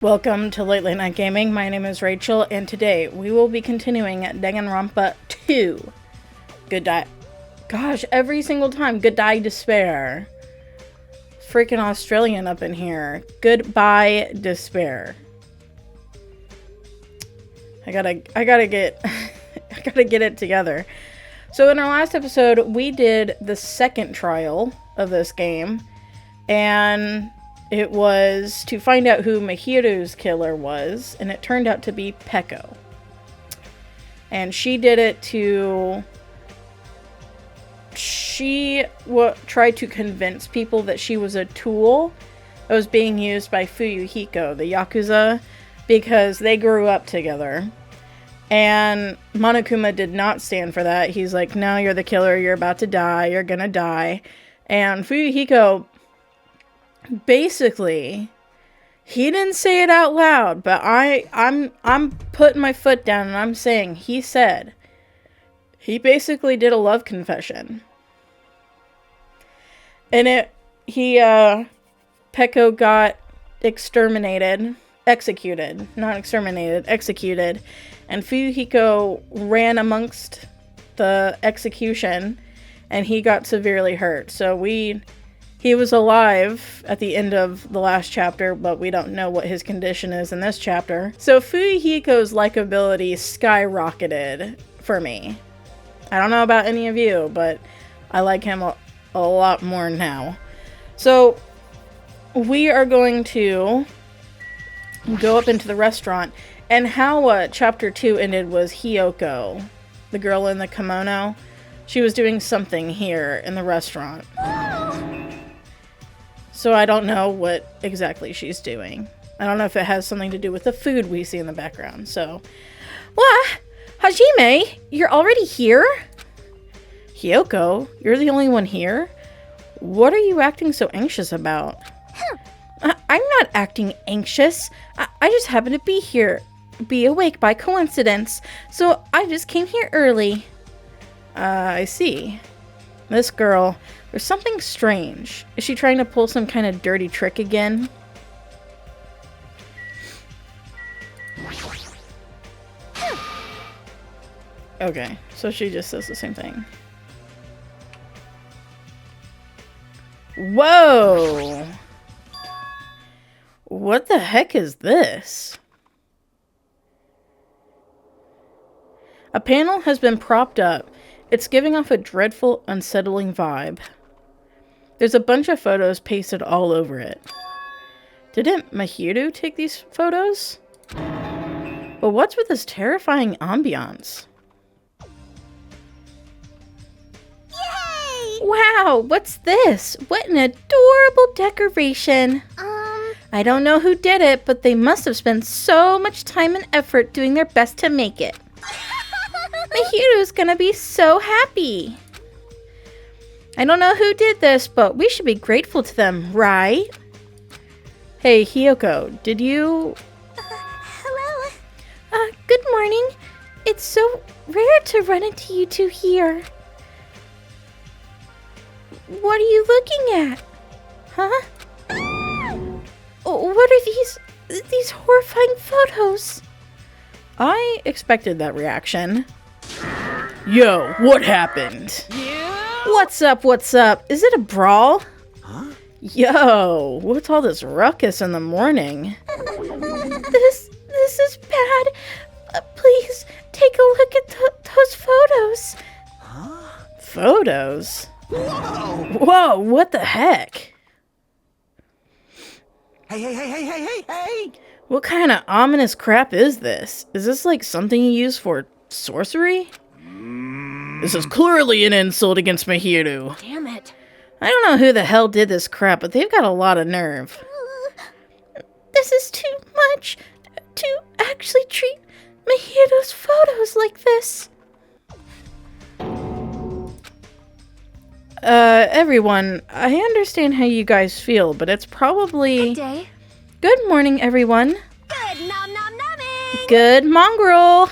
Welcome to Late Night Gaming. My name is Rachel, and today we will be continuing Danganronpa 2. Goodbye. Gosh, every single time. Goodbye, despair. Freaking Australian up in here. Goodbye, despair. I gotta get I gotta get it together. So in our last episode, we did the second trial of this game, and it was to find out who Mahiru's killer was, and it turned out to be Peko. And she did it to... She tried to convince people that she was a tool that was being used by Fuyuhiko, the Yakuza, because they grew up together. And Monokuma did not stand for that. He's like, no, you're the killer, you're about to die, you're gonna die. And Fuyuhiko... basically, he didn't say it out loud, but I'm putting my foot down and I'm saying he said he basically did a love confession. And Peko got executed, and Fuyuhiko ran amongst the execution and he got severely hurt. So he was alive at the end of the last chapter, but we don't know what his condition is in this chapter. So Fuyuhiko's likability skyrocketed for me. I don't know about any of you, but I like him a lot more now. So we are going to go up into the restaurant, and how chapter 2 ended was Hiyoko, the girl in the kimono. She was doing something here in the restaurant. So I don't know what exactly she's doing. I don't know if it has something to do with the food we see in the background, so... What? Hajime, you're already here? Hiyoko, you're the only one here? What are you acting so anxious about? I'm not acting anxious. I just happen to be awake by coincidence, so I just came here early. I see. This girl... There's something strange. Is she trying to pull some kind of dirty trick again? Okay, so she just says the same thing. Whoa! What the heck is this? A panel has been propped up. It's giving off a dreadful, unsettling vibe. There's a bunch of photos pasted all over it. Didn't Mahiru take these photos? But what's with this terrifying ambiance? Yay! Wow, what's this? What an adorable decoration. I don't know who did it, but they must have spent so much time and effort doing their best to make it. Mahiru's gonna be so happy. I don't know who did this, but we should be grateful to them, right? Hey, Hiyoko, did you... Hello? Good morning. It's so rare to run into you two here. What are you looking at? Huh? What are these horrifying photos? I expected that reaction. Yo, what happened? Yeah. What's up? Is it a brawl? Huh? Yo, what's all this ruckus in the morning? This is bad. Please, take a look at those photos. Huh? Photos? Whoa! Whoa, what the heck? Hey! What kind of ominous crap is this? Is this like something you use for sorcery? This is clearly an insult against Mahiru. Damn it. I don't know who the hell did this crap, but they've got a lot of nerve. This is too much to actually treat Mahiru's photos like this. Everyone, I understand how you guys feel, but it's probably... Good day. Good morning, everyone. Good nom-nom-nomming. Good mongrel.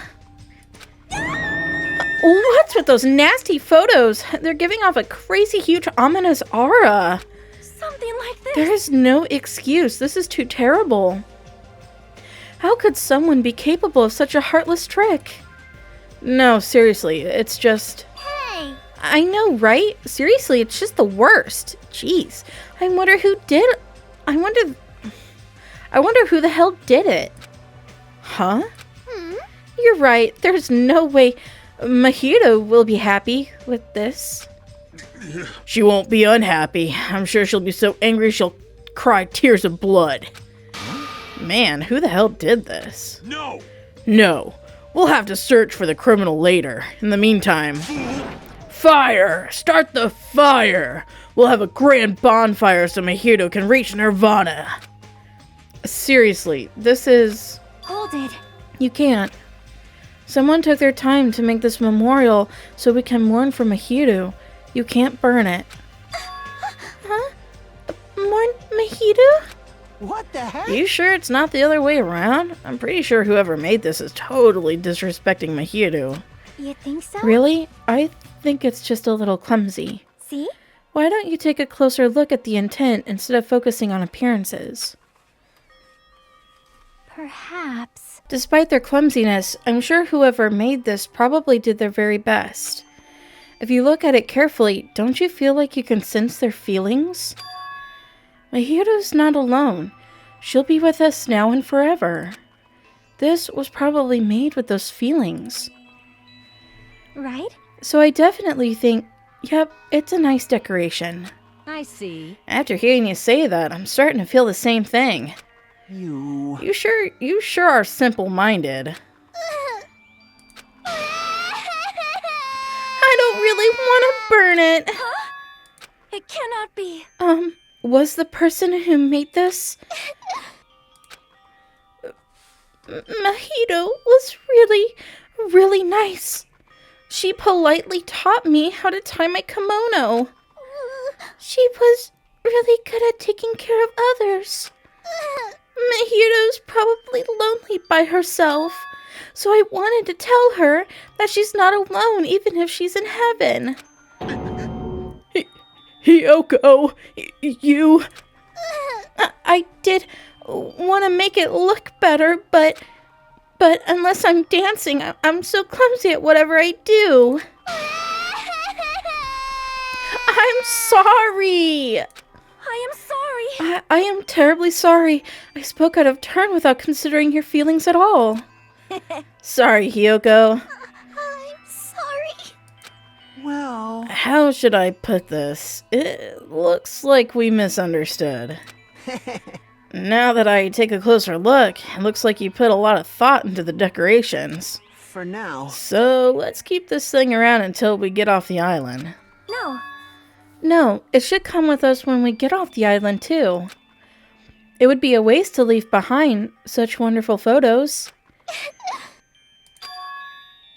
What's with those nasty photos? They're giving off a crazy, huge, ominous aura. Something like this. There is no excuse. This is too terrible. How could someone be capable of such a heartless trick? No, seriously, it's just... Hey! I know, right? Seriously, it's just the worst. Jeez. I wonder who did... I wonder who the hell did it. Huh? You're right. There's no way Mahito will be happy with this. She won't be unhappy. I'm sure she'll be so angry she'll cry tears of blood. Man, who the hell did this? No! No. We'll have to search for the criminal later. In the meantime... Fire! Start the fire! We'll have a grand bonfire so Mahito can reach Nirvana. Seriously, this is... Hold it. You can't. Someone took their time to make this memorial so we can mourn for Mahito. You can't burn it. Huh? Mourn Mahito? What the heck? You sure it's not the other way around? I'm pretty sure whoever made this is totally disrespecting Mahito. You think so? Really? I think it's just a little clumsy. See? Why don't you take a closer look at the intent instead of focusing on appearances? Perhaps. Despite their clumsiness, I'm sure whoever made this probably did their very best. If you look at it carefully, don't you feel like you can sense their feelings? Mahito's not alone. She'll be with us now and forever. This was probably made with those feelings. Right? So I definitely think, yep, it's a nice decoration. I see. After hearing you say that, I'm starting to feel the same thing. You... You sure are simple-minded. I don't really want to burn it. It cannot be. Was the person who made this? Mahito was really nice. She politely taught me how to tie my kimono. She was really good at taking care of others. Mahito's probably lonely by herself, so I wanted to tell her that she's not alone even if she's in heaven. Hiyoko, you... I did want to make it look better, but unless I'm dancing, I'm so clumsy at whatever I do. I'm sorry. I am sorry. I am terribly sorry. I spoke out of turn without considering your feelings at all. Sorry, Hiyoko. I'm sorry. Well... How should I put this? It looks like we misunderstood. Now that I take a closer look, it looks like you put a lot of thought into the decorations. For now. So let's keep this thing around until we get off the island. No. No, it should come with us when we get off the island too. It would be a waste to leave behind such wonderful photos.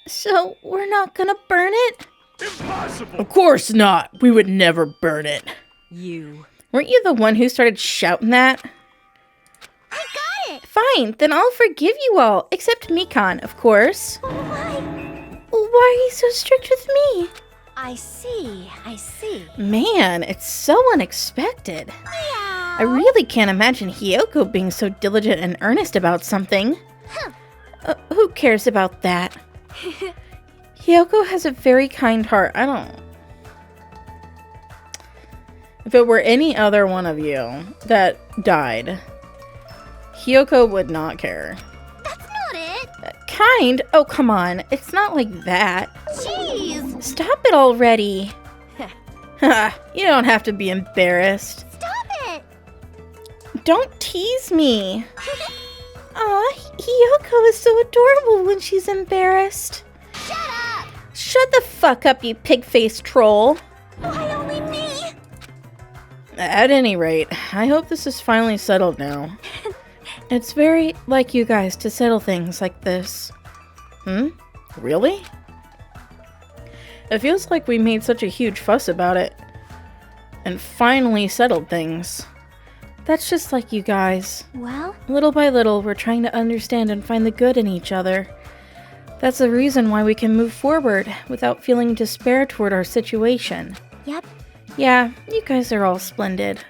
So we're not gonna burn it? Impossible! Of course not! We would never burn it. You. Weren't you the one who started shouting that? I got it. Fine, then I'll forgive you all, except Mikan, of course. Why? Why are you so strict with me? I see. Man, it's so unexpected. Meow. I really can't imagine Hiyoko being so diligent and earnest about something. Who cares about that? Hiyoko has a very kind heart. If it were any other one of you that died, Hiyoko would not care. That's not it. Kind? Oh, come on. It's not like that. Jeez. Stop it already. You don't have to be embarrassed. Stop it. Don't tease me. Aw, Hiyoko is so adorable when she's embarrassed. Shut up. Shut the fuck up, you pig-faced troll. Why only me? At any rate, I hope this is finally settled now. It's very like you guys to settle things like this. Really? It feels like we made such a huge fuss about it. And finally settled things. That's just like you guys. Well, Little by little, we're trying to understand and find the good in each other. That's the reason why we can move forward without feeling despair toward our situation. yep. Yeah, you guys are all splendid.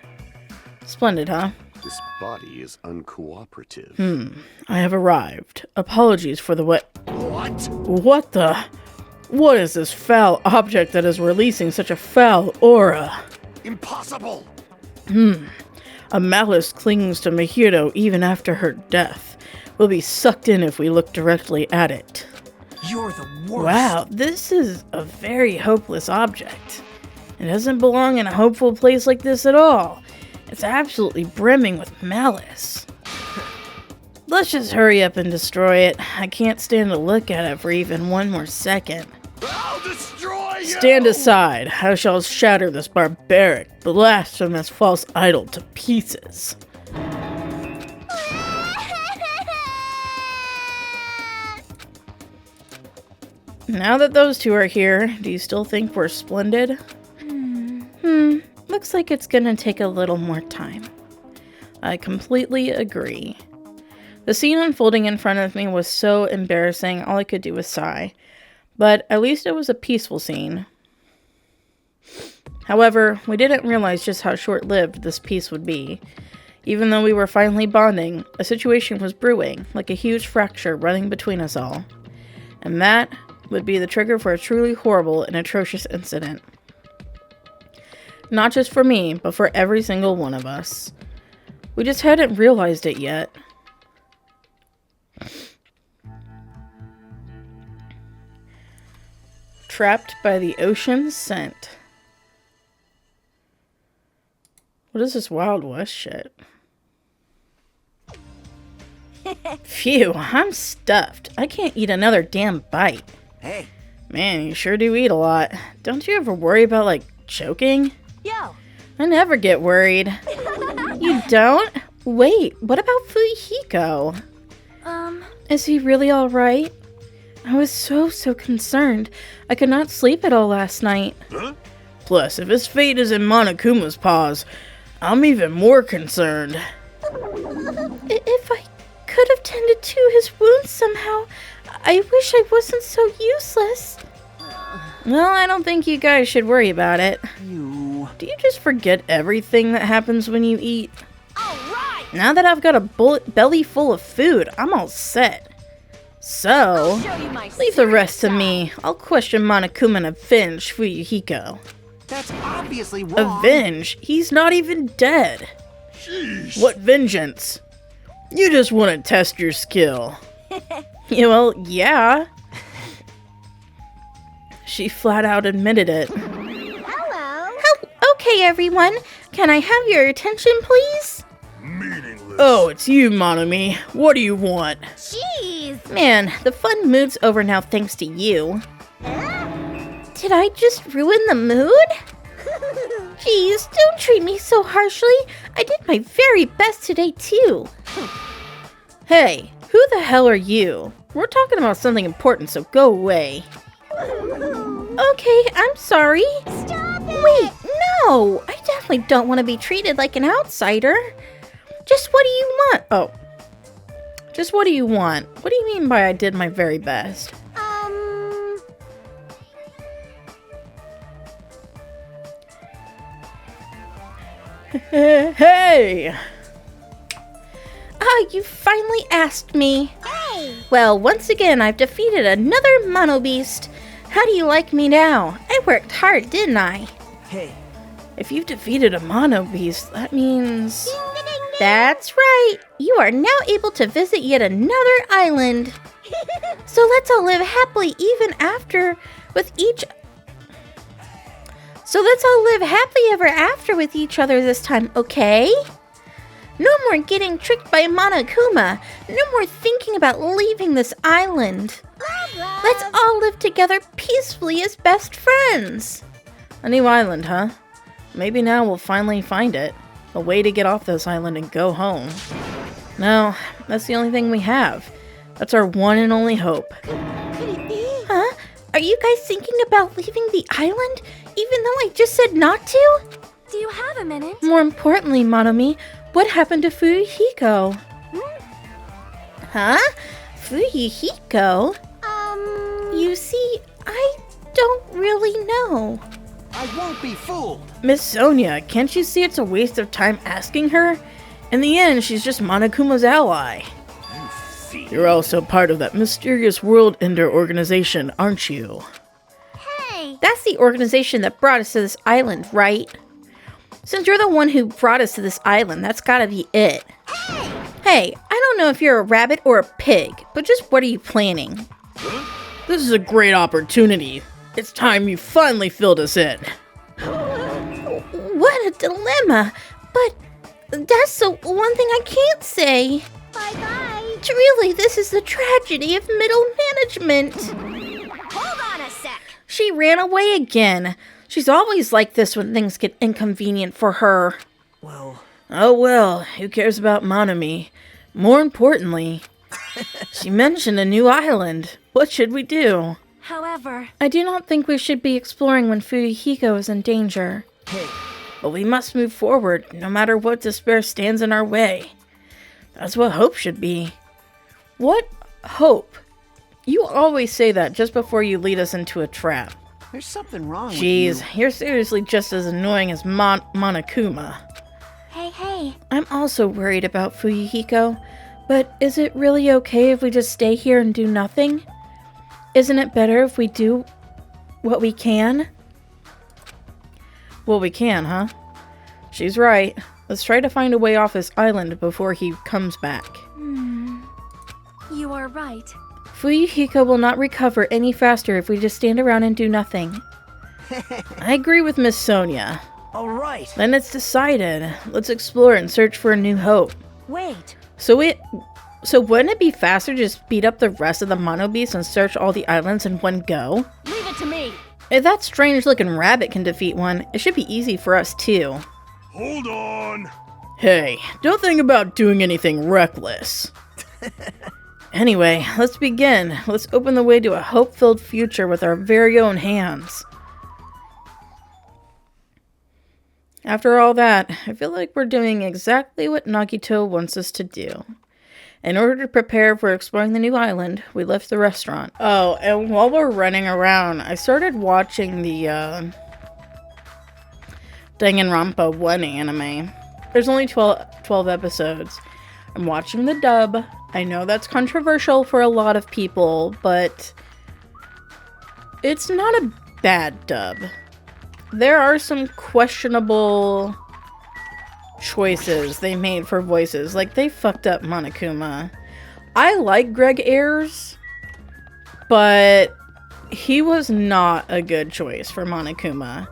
Splendid, huh? This body is uncooperative. I have arrived. Apologies for the wet. What? What the? What is this foul object that is releasing such a foul aura? Impossible! A malice clings to Mahiro even after her death. We'll be sucked in if we look directly at it. You're the worst. Wow, this is a very hopeless object. It doesn't belong in a hopeful place like this at all. It's absolutely brimming with malice. Let's just hurry up and destroy it. I can't stand to look at it for even one more second. I'll destroy you! Stand aside. I shall shatter this barbaric, blasphemous false idol to pieces. Now that those two are here, do you still think we're splendid? Looks like it's gonna take a little more time. I completely agree. The scene unfolding in front of me was so embarrassing, all I could do was sigh. But at least it was a peaceful scene. However, we didn't realize just how short-lived this peace would be. Even though we were finally bonding, a situation was brewing, like a huge fracture running between us all. And that would be the trigger for a truly horrible and atrocious incident. Not just for me, but for every single one of us. We just hadn't realized it yet. Trapped by the ocean's scent. What is this Wild West shit? Phew, I'm stuffed. I can't eat another damn bite. Hey, Man, you sure do eat a lot. Don't you ever worry about, like, choking? Yo. I never get worried. You don't? Wait, what about Fuyuhiko? Is he really alright? I was so concerned. I could not sleep at all last night. Huh? Plus, if his fate is in Monokuma's paws, I'm even more concerned. If I could have tended to his wounds somehow, I wish I wasn't so useless. Well, I don't think you guys should worry about it. you. Do you just forget everything that happens when you eat? All right. Now that I've got a belly full of food, I'm all set. So, Show you my leave the rest to me. I'll question Monokuma and avenge Fuyuhiko. That's obviously wrong. Avenge? He's not even dead. Sheesh. What vengeance? You just want to test your skill. Yeah, well, yeah. She flat out admitted it. Hello. Okay, everyone. Can I have your attention, please? Meaningless. Oh, it's you, Monomi. What do you want? Jeez. Man, the fun mood's over now thanks to you. Did I just ruin the mood? Jeez, don't treat me so harshly. I did my very best today, too. Hey, who the hell are you? We're talking about something important, so go away. Okay, I'm sorry. Stop it. Wait, no! I definitely don't want to be treated like an outsider. Just what do you want? Oh. Just what do you want? What do you mean by I did my very best? Hey! Ah, you finally asked me. Hey. Well, once again, I've defeated another Mono Beast. How do you like me now? I worked hard, didn't I? Hey, If you've defeated a Mono Beast, that means... Ding, ding, ding. That's right! You are now able to visit yet another island. So let's all live happily even after with each... So let's all live happily ever after with each other this time, okay? No more getting tricked by Monokuma. No more thinking about leaving this island. Love, love. Let's all live together peacefully as best friends. A new island, huh? Maybe now we'll finally find it. A way to get off this island and go home. No, that's the only thing we have. That's our one and only hope. Could it be? Huh? Are you guys thinking about leaving the island, even though I just said not to? Do you have a minute? More importantly, Monomi, what happened to Fuyuhiko? Huh? Fuyuhiko? You see, I don't really know. I won't be fooled. Miss Sonia, can't you see it's a waste of time asking her? In the end, she's just Monokuma's ally. You're also part of that mysterious World Ender organization, aren't you? Hey! That's the organization that brought us to this island, right? Since you're the one who brought us to this island, that's gotta be it. Hey, I don't know if you're a rabbit or a pig, but just what are you planning? This is a great opportunity. It's time you finally filled us in. What a dilemma! But that's the one thing I can't say. Bye-bye! Really, this is the tragedy of middle management. Hold on a sec! She ran away again. She's always like this when things get inconvenient for her. Well, Oh well, who cares about Monomi? More importantly, she mentioned a new island. What should we do? However, I do not think we should be exploring when Fuyuhiko is in danger. hey, But we must move forward, no matter what despair stands in our way. That's what hope should be. What hope? You always say that just before you lead us into a trap. there's something wrong with Jeez, you. you're seriously just as annoying as Monokuma. hey. I'm also worried about Fuyuhiko, but is it really okay if we just stay here and do nothing? Isn't it better if we do what we can? Well, we can, huh? She's right. Let's try to find a way off this island before he comes back. You are right. Fuyuhiko will not recover any faster if we just stand around and do nothing. I agree with Miss Sonia. All right. Then it's decided. Let's explore and search for a new hope. Wait. So wouldn't it be faster to just beat up the rest of the Mono Beasts and search all the islands in one go? Leave it to me. If that strange-looking rabbit can defeat one, it should be easy for us too. Hold on. Hey, don't think about doing anything reckless. Anyway, let's begin. Let's open the way to a hope-filled future with our very own hands. After all that, I feel like we're doing exactly what Nagito wants us to do. In order to prepare for exploring the new island, we left the restaurant. Oh, and while we're running around, I started watching the Danganronpa 1 anime. There's only 12 episodes. I'm watching the dub. I know that's controversial for a lot of people, but it's not a bad dub. There are some questionable choices they made for voices. Like, they fucked up Monokuma. I like Greg Ayers, but he was not a good choice for Monokuma.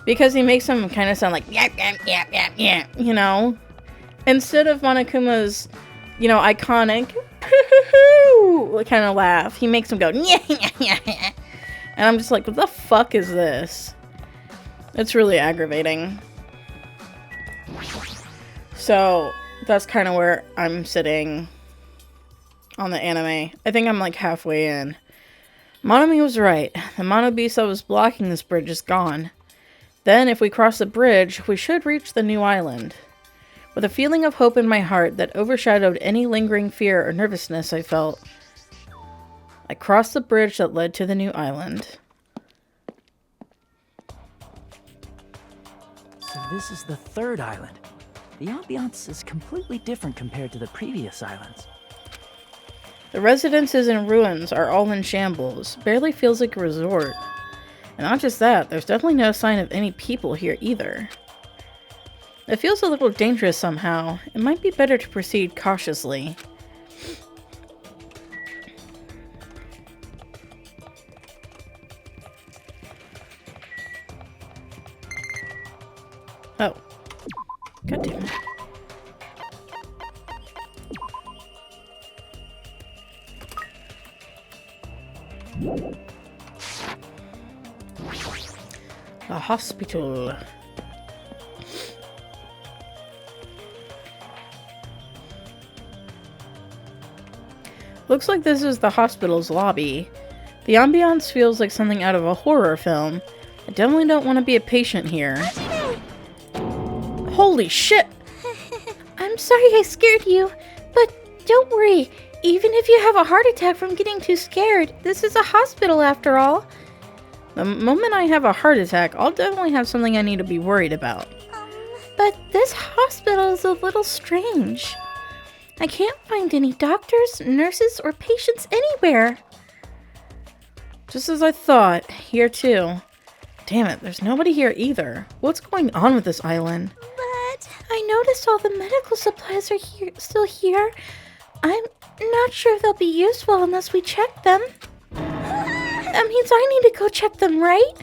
Because he makes him kind of sound like, yap, yap, yap, yap, yap, you know? Instead of Monokuma's, you know, iconic, kind of laugh, he makes him go, yeah, yeah, yeah. And I'm just like, what the fuck is this? It's really aggravating. So, that's kind of where I'm sitting on the anime. I think I'm like halfway in. Monomi was right. The Mono Beast that was blocking this bridge is gone. Then, if we cross the bridge, we should reach the new island. With a feeling of hope in my heart that overshadowed any lingering fear or nervousness I felt, I crossed the bridge that led to the new island. So this is the third island. The ambiance is completely different compared to the previous islands. The residences and ruins are all in shambles. Barely feels like a resort. And not just that, there's definitely no sign of any people here either. It feels a little dangerous somehow. It might be better to proceed cautiously. Oh. God damn it. A hospital. Looks like this is the hospital's lobby. The ambiance feels like something out of a horror film. I definitely don't want to be a patient here. Holy shit! I'm sorry I scared you, but don't worry. Even if you have a heart attack from getting too scared, this is a hospital after all. The moment I have a heart attack, I'll definitely have something I need to be worried about. But this hospital is a little strange. I can't find any doctors, nurses, or patients anywhere. Just as I thought, here too. Damn it, there's nobody here either. What's going on with this island? But I noticed all the medical supplies are still here. I'm not sure they'll be useful unless we check them. That means I need to go check them, right?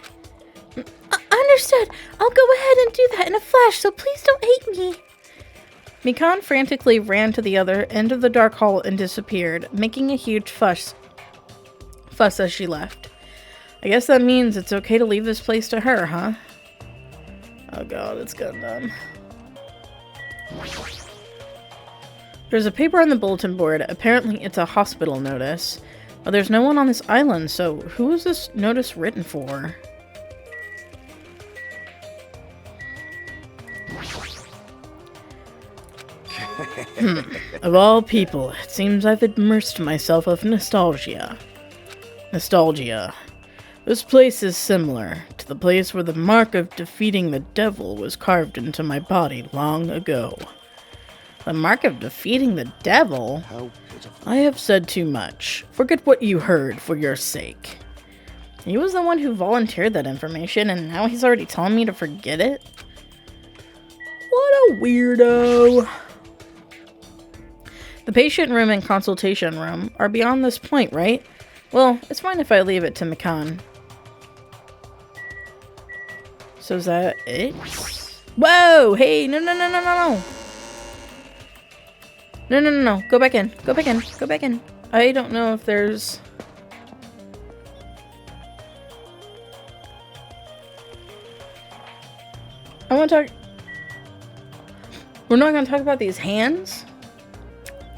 Understood. I'll go ahead and do that in a flash, so please don't hate me. Mikan frantically ran to the other end of the dark hall and disappeared, making a huge fuss as she left. I guess that means it's okay to leave this place to her, huh? Oh god, it's Gundam. There's a paper on the bulletin board. Apparently it's a hospital notice. But there's no one on this island, so who is this notice written for? Of all people, it seems I've immersed myself of nostalgia. Nostalgia. This place is similar to the place where the mark of defeating the devil was carved into my body long ago. The mark of defeating the devil? I have said too much. Forget what you heard for your sake. He was the one who volunteered that information, and now he's already telling me to forget it? What a weirdo. The patient room and consultation room are beyond this point, right? Well, it's fine if I leave it to Mikan. So is that it? Whoa! Hey! No, no, no, no, no, no! No, no, no, no. Go back in. Go back in. Go back in. I don't know if there's... I want to talk... We're not going to talk about these hands?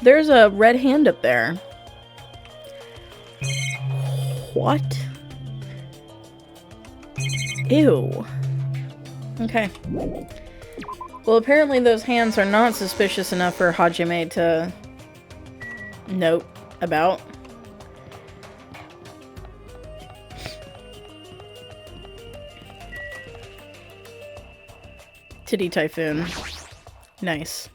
There's a red hand up there. What? Ew. Okay. Well, apparently those hands are not suspicious enough for Hajime to note about. Titty Typhoon. Nice.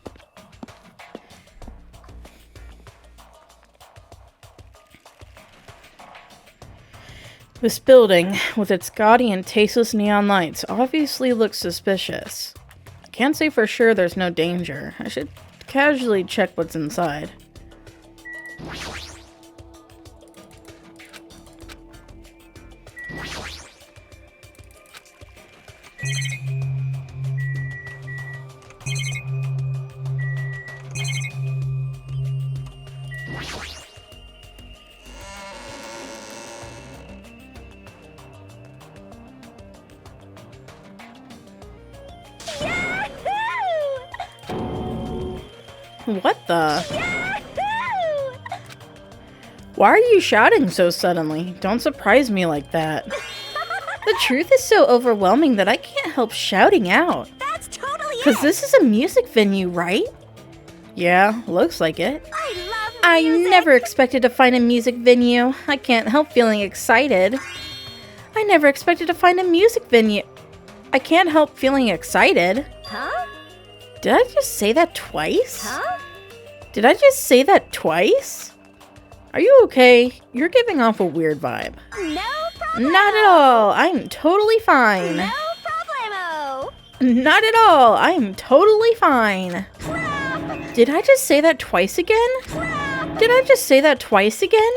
This building, with its gaudy and tasteless neon lights, obviously looks suspicious. I can't say for sure there's no danger. I should casually check what's inside. What the? Why are you shouting so suddenly? Don't surprise me like that. The truth is so overwhelming that I can't help shouting out. That's totally it. Because this is a music venue, right? Yeah, looks like it. I love I music. never expected to find a music venue. I can't help feeling excited. I never expected to find a music venue. I can't help feeling excited. Huh? Did I just say that twice? Huh? Did I just say that twice? Are you okay? You're giving off a weird vibe. No problem. Not at all. I'm totally fine. No problemo. Not at all. I'm totally fine. Clap. Did I just say that twice again? Clap. Did I just say that twice again?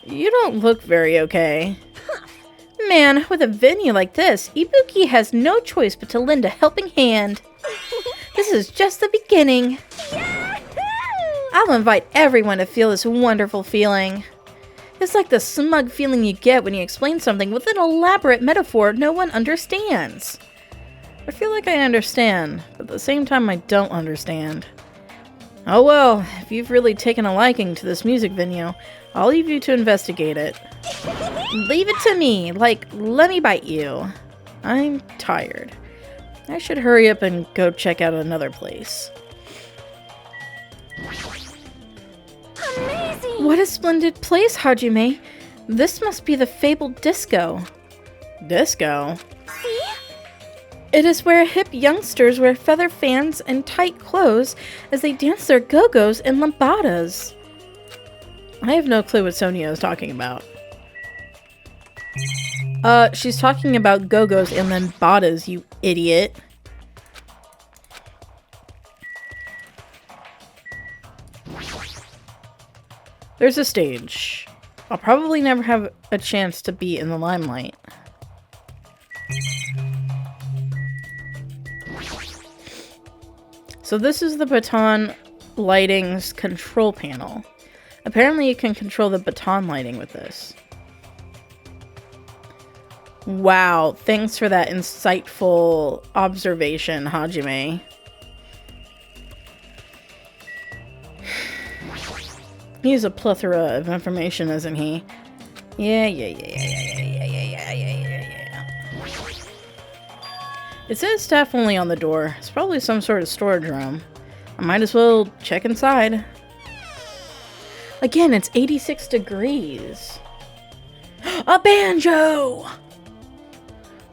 You don't look very okay. Man, with a venue like this, Ibuki has no choice but to lend a helping hand. This is just the beginning. I'll invite everyone to feel this wonderful feeling. It's like the smug feeling you get when you explain something with an elaborate metaphor no one understands. I feel like I understand, but at the same time I don't understand. Oh well, if you've really taken a liking to this music venue, I'll leave you to investigate it. Leave it to me, like, let me bite you. I'm tired. I should hurry up and go check out another place. Amazing. What a splendid place, Hajime. This must be the fabled disco. Disco? See? It is where hip youngsters wear feather fans and tight clothes as they dance their go-go's and lambadas. I have no clue what Sonia is talking about. She's talking about go-go's and lambadas, you idiot. There's a stage. I'll probably never have a chance to be in the limelight. So this is the baton lighting's control panel. Apparently you can control the baton lighting with this. Wow, thanks for that insightful observation, Hajime. He's a plethora of information, isn't he? Yeah. It says staff only on the door. It's probably some sort of storage room. I might as well check inside. Again, it's 86 degrees. A banjo!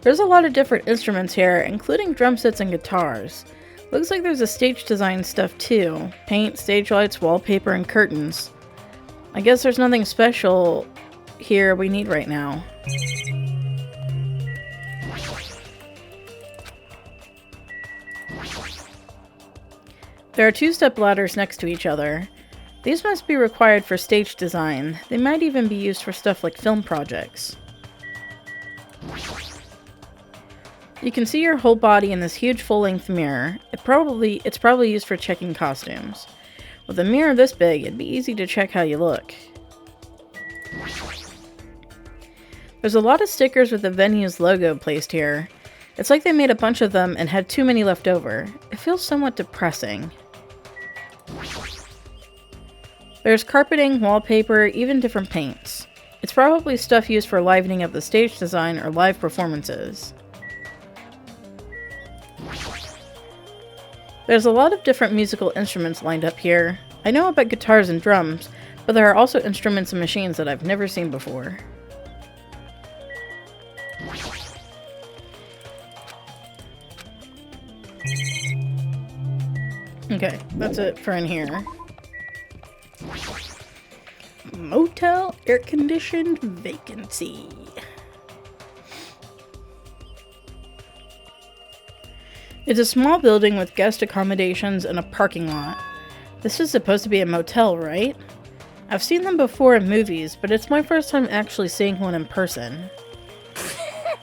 There's a lot of different instruments here, including drum sets and guitars. Looks like there's a stage design stuff too. Paint, stage lights, wallpaper, and curtains. I guess there's nothing special here we need right now. There are two-step ladders next to each other. These must be required for stage design. They might even be used for stuff like film projects. You can see your whole body in this huge full-length mirror. It's probably used for checking costumes. With a mirror this big, it'd be easy to check how you look. There's a lot of stickers with the venue's logo placed here. It's like they made a bunch of them and had too many left over. It feels somewhat depressing. There's carpeting, wallpaper, even different paints. It's probably stuff used for livening up the stage design or live performances. There's a lot of different musical instruments lined up here. I know about guitars and drums, but there are also instruments and machines that I've never seen before. Okay, that's it for in here. Motel air-conditioned vacancy. It's a small building with guest accommodations and a parking lot. This is supposed to be a motel, right? I've seen them before in movies, but it's my first time actually seeing one in person.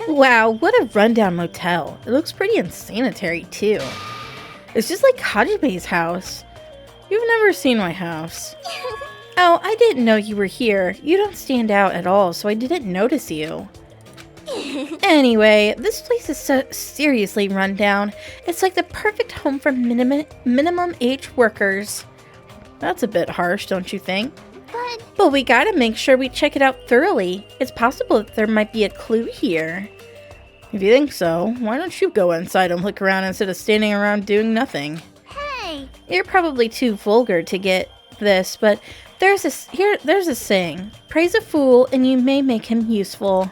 Wow, what a rundown motel. It looks pretty unsanitary, too. It's just like Hajime's house. You've never seen my house. Oh, I didn't know you were here. You don't stand out at all, so I didn't notice you. Anyway, this place is so seriously run down. It's like the perfect home for minimum age workers. That's a bit harsh, don't you think? But we gotta make sure we check it out thoroughly. It's possible that there might be a clue here. If you think so, why don't you go inside and look around instead of standing around doing nothing? Hey! You're probably too vulgar to get this, but there's a saying. Praise a fool and you may make him useful.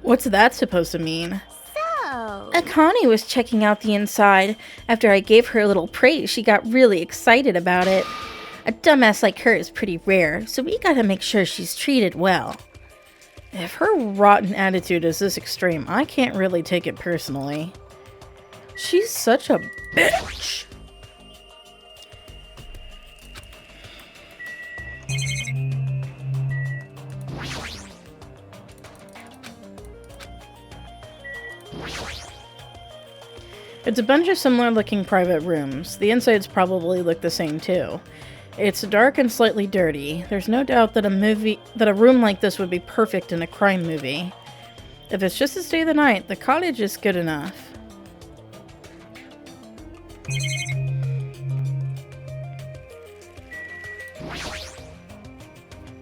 What's that supposed to mean? So... Akane was checking out the inside. After I gave her a little praise, she got really excited about it. A dumbass like her is pretty rare, so we gotta make sure she's treated well. If her rotten attitude is this extreme, I can't really take it personally. She's such a bitch. It's a bunch of similar looking private rooms. The insides probably look the same too. It's dark and slightly dirty. There's no doubt that a room like this would be perfect in a crime movie. If it's just to stay the night, the cottage is good enough.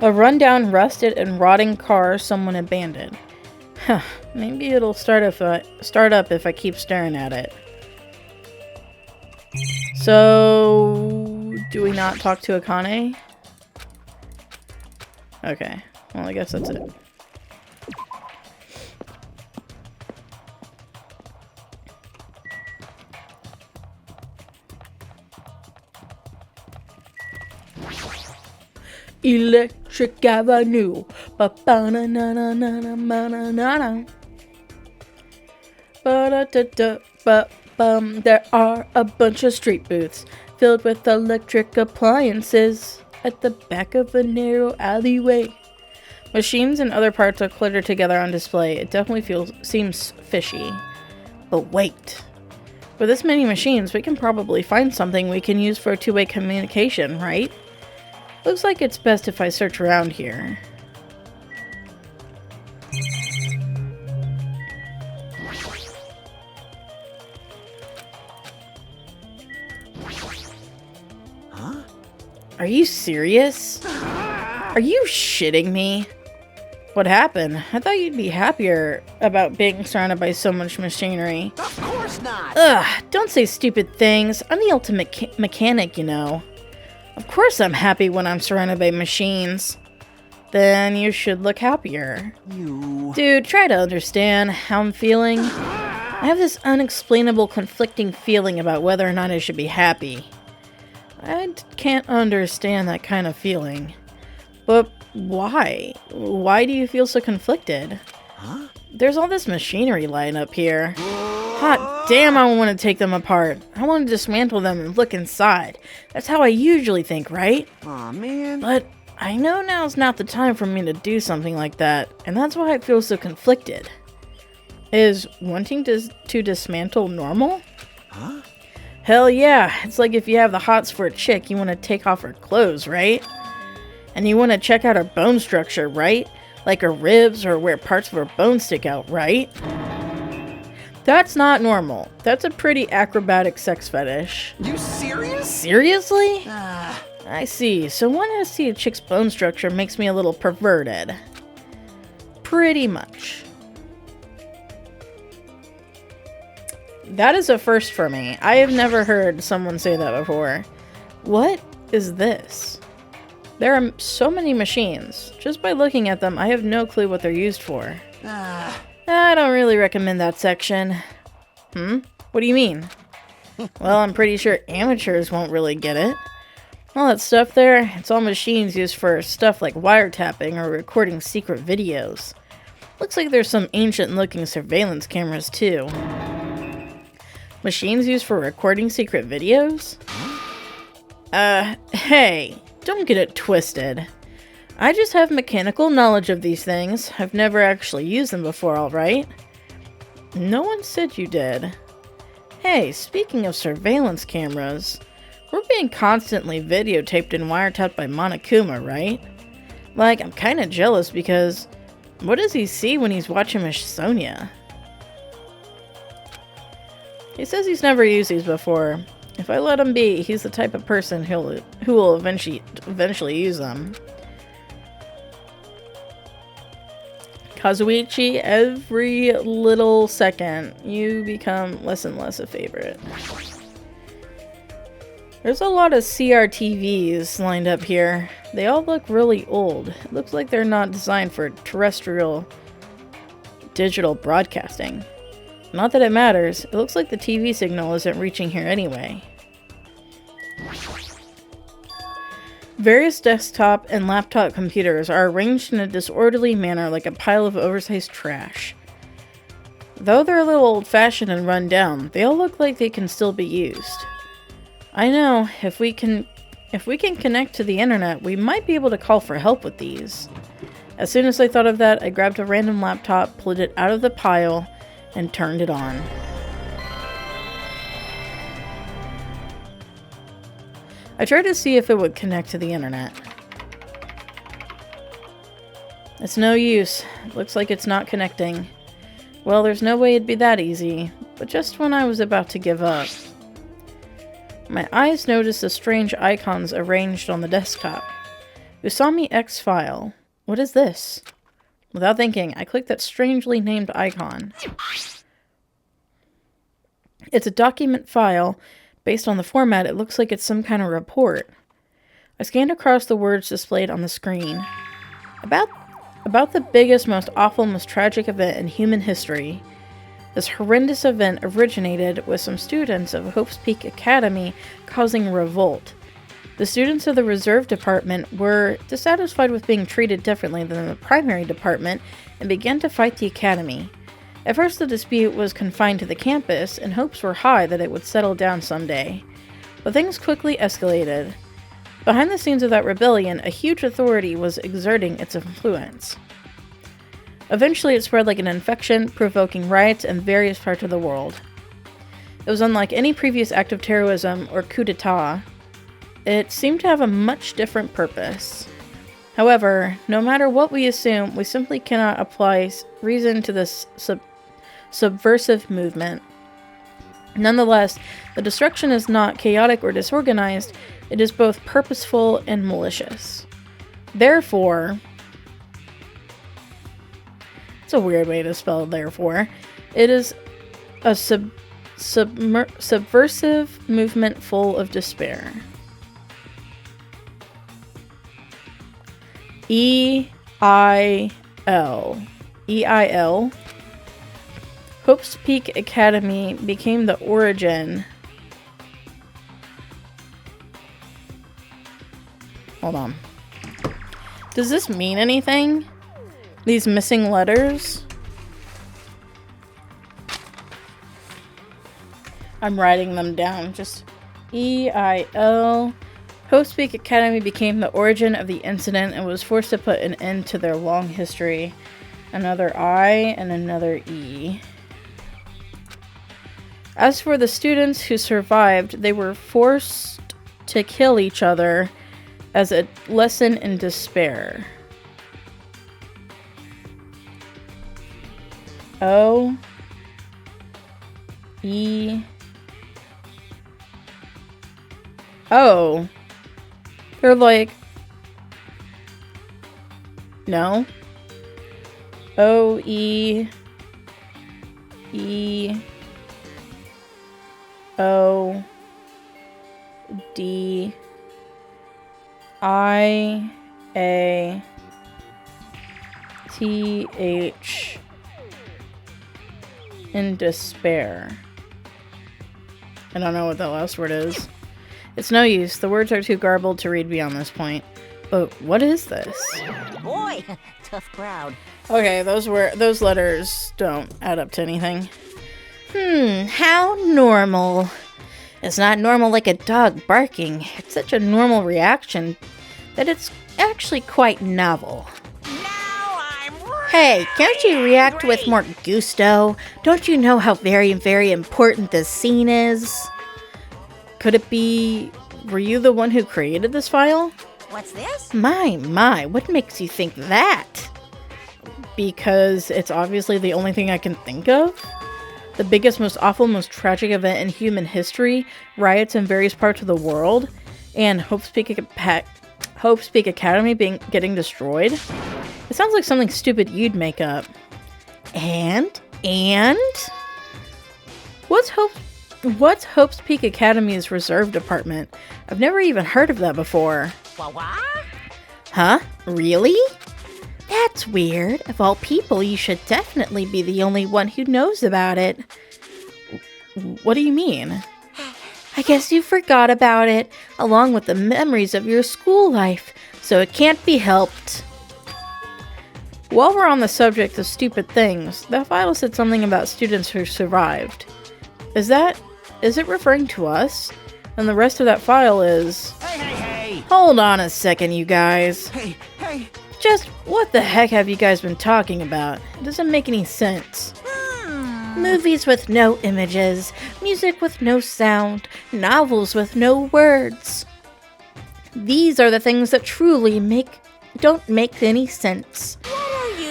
A rundown, rusted, and rotting car someone abandoned. Huh, maybe it'll start up if I keep staring at it. So, do we not talk to Akane? Okay, well I guess that's it. Electric Avenue. Ba-ba-na-na-na-na-na-na-na-na. Ba-da-da-da-ba-bum. There are a bunch of street booths filled with electric appliances at the back of a narrow alleyway. Machines and other parts are cluttered together on display. It definitely seems fishy. But wait. With this many machines, we can probably find something we can use for two-way communication, right? Looks like it's best if I search around here. Huh? Are you serious? Are you shitting me? What happened? I thought you'd be happier about being surrounded by so much machinery. Of course not! Ugh, don't say stupid things. I'm the ultimate mechanic, you know. Of course I'm happy when I'm surrounded by machines. Then you should look happier. You... Dude, try to understand how I'm feeling. I have this unexplainable conflicting feeling about whether or not I should be happy. I can't understand that kind of feeling. But why? Why do you feel so conflicted? Huh? There's all this machinery lying up here. Hot damn, I want to take them apart. I want to dismantle them and look inside. That's how I usually think, right? Aw, man. But I know now's not the time for me to do something like that, and that's why I feel so conflicted. Is wanting to dismantle normal? Huh? Hell yeah, it's like if you have the hots for a chick, you want to take off her clothes, right? And you want to check out her bone structure, right? Like her ribs or where parts of her bones stick out, right? That's not normal. That's a pretty acrobatic sex fetish. You serious? Seriously? I see. So wanting to see a chick's bone structure makes me a little perverted. Pretty much. That is a first for me. I have never heard someone say that before. What is this? There are so many machines. Just by looking at them, I have no clue what they're used for. I don't really recommend that section. What do you mean? Well, I'm pretty sure amateurs won't really get it. All that stuff there, it's all machines used for stuff like wiretapping or recording secret videos. Looks like there's some ancient-looking surveillance cameras, too. Machines used for recording secret videos? Hey, don't get it twisted. I just have mechanical knowledge of these things. I've never actually used them before, alright? No one said you did. Hey, speaking of surveillance cameras, we're being constantly videotaped and wiretapped by Monokuma, right? Like, I'm kinda jealous because what does he see when he's watching Miss Sonia? He says he's never used these before. If I let him be, he's the type of person who will eventually use them. Kazuichi, every little second, you become less and less a favorite. There's a lot of CRTVs lined up here. They all look really old. It looks like they're not designed for terrestrial digital broadcasting. Not that it matters. It looks like the TV signal isn't reaching here anyway. Various desktop and laptop computers are arranged in a disorderly manner like a pile of oversized trash. Though they're a little old-fashioned and run down, they all look like they can still be used. I know, if we can connect to the internet, we might be able to call for help with these. As soon as I thought of that, I grabbed a random laptop, pulled it out of the pile, and turned it on. I tried to see if it would connect to the internet. It's no use. It looks like it's not connecting. Well, there's no way it'd be that easy, but just when I was about to give up, my eyes noticed the strange icons arranged on the desktop. Usami X file. What is this? Without thinking, I clicked that strangely named icon. It's a document file. Based on the format, it looks like it's some kind of report. I scanned across the words displayed on the screen. About the biggest, most awful, most tragic event in human history. This horrendous event originated with some students of Hope's Peak Academy causing a revolt. The students of the reserve department were dissatisfied with being treated differently than the primary department and began to fight the academy. At first, the dispute was confined to the campus, and hopes were high that it would settle down someday. But things quickly escalated. Behind the scenes of that rebellion, a huge authority was exerting its influence. Eventually, it spread like an infection, provoking riots in various parts of the world. It was unlike any previous act of terrorism or coup d'etat. It seemed to have a much different purpose. However, no matter what we assume, we simply cannot apply reason to this subversive movement. Nonetheless, the destruction is not chaotic or disorganized, it is both purposeful and malicious. Therefore, it's a weird way to spell therefore, it is a subversive movement full of despair. E-I-L. E-I-L. Hope's Peak Academy became the origin. Hold on. Does this mean anything? These missing letters? I'm writing them down. Just E-I-L. Hope's Peak Academy became the origin of the incident and was forced to put an end to their long history. Another I and another E. As for the students who survived, they were forced to kill each other as a lesson in despair. O E Oh. They're like, no. O E E O D I A T H in despair. I don't know what that last word is. It's no use. The words are too garbled to read beyond this point. But what is this? Boy, tough crowd. Okay, those letters don't add up to anything. How normal. It's not normal like a dog barking. It's such a normal reaction that it's actually quite novel. Now I'm Hey, can't you react with more gusto? Don't you know how very, very important this scene is? Could it be... Were you the one who created this file? What's this? My, what makes you think that? Because it's obviously the only thing I can think of? The biggest, most awful, most tragic event in human history, riots in various parts of the world, and Hope's Peak Academy getting destroyed? It sounds like something stupid you'd make up. And? What's Hope's Peak Academy's reserve department? I've never even heard of that before. What? Huh? Really? That's weird. Of all people, you should definitely be the only one who knows about it. What do you mean? I guess you forgot about it, along with the memories of your school life, so it can't be helped. While we're on the subject of stupid things, that file said something about students who survived. Is it referring to us? And the rest of that file is... Hey! Hold on a second, you guys. Hey! Just what the heck have you guys been talking about? It doesn't make any sense. Movies with no images, music with no sound, novels with no words. These are the things that truly don't make any sense. What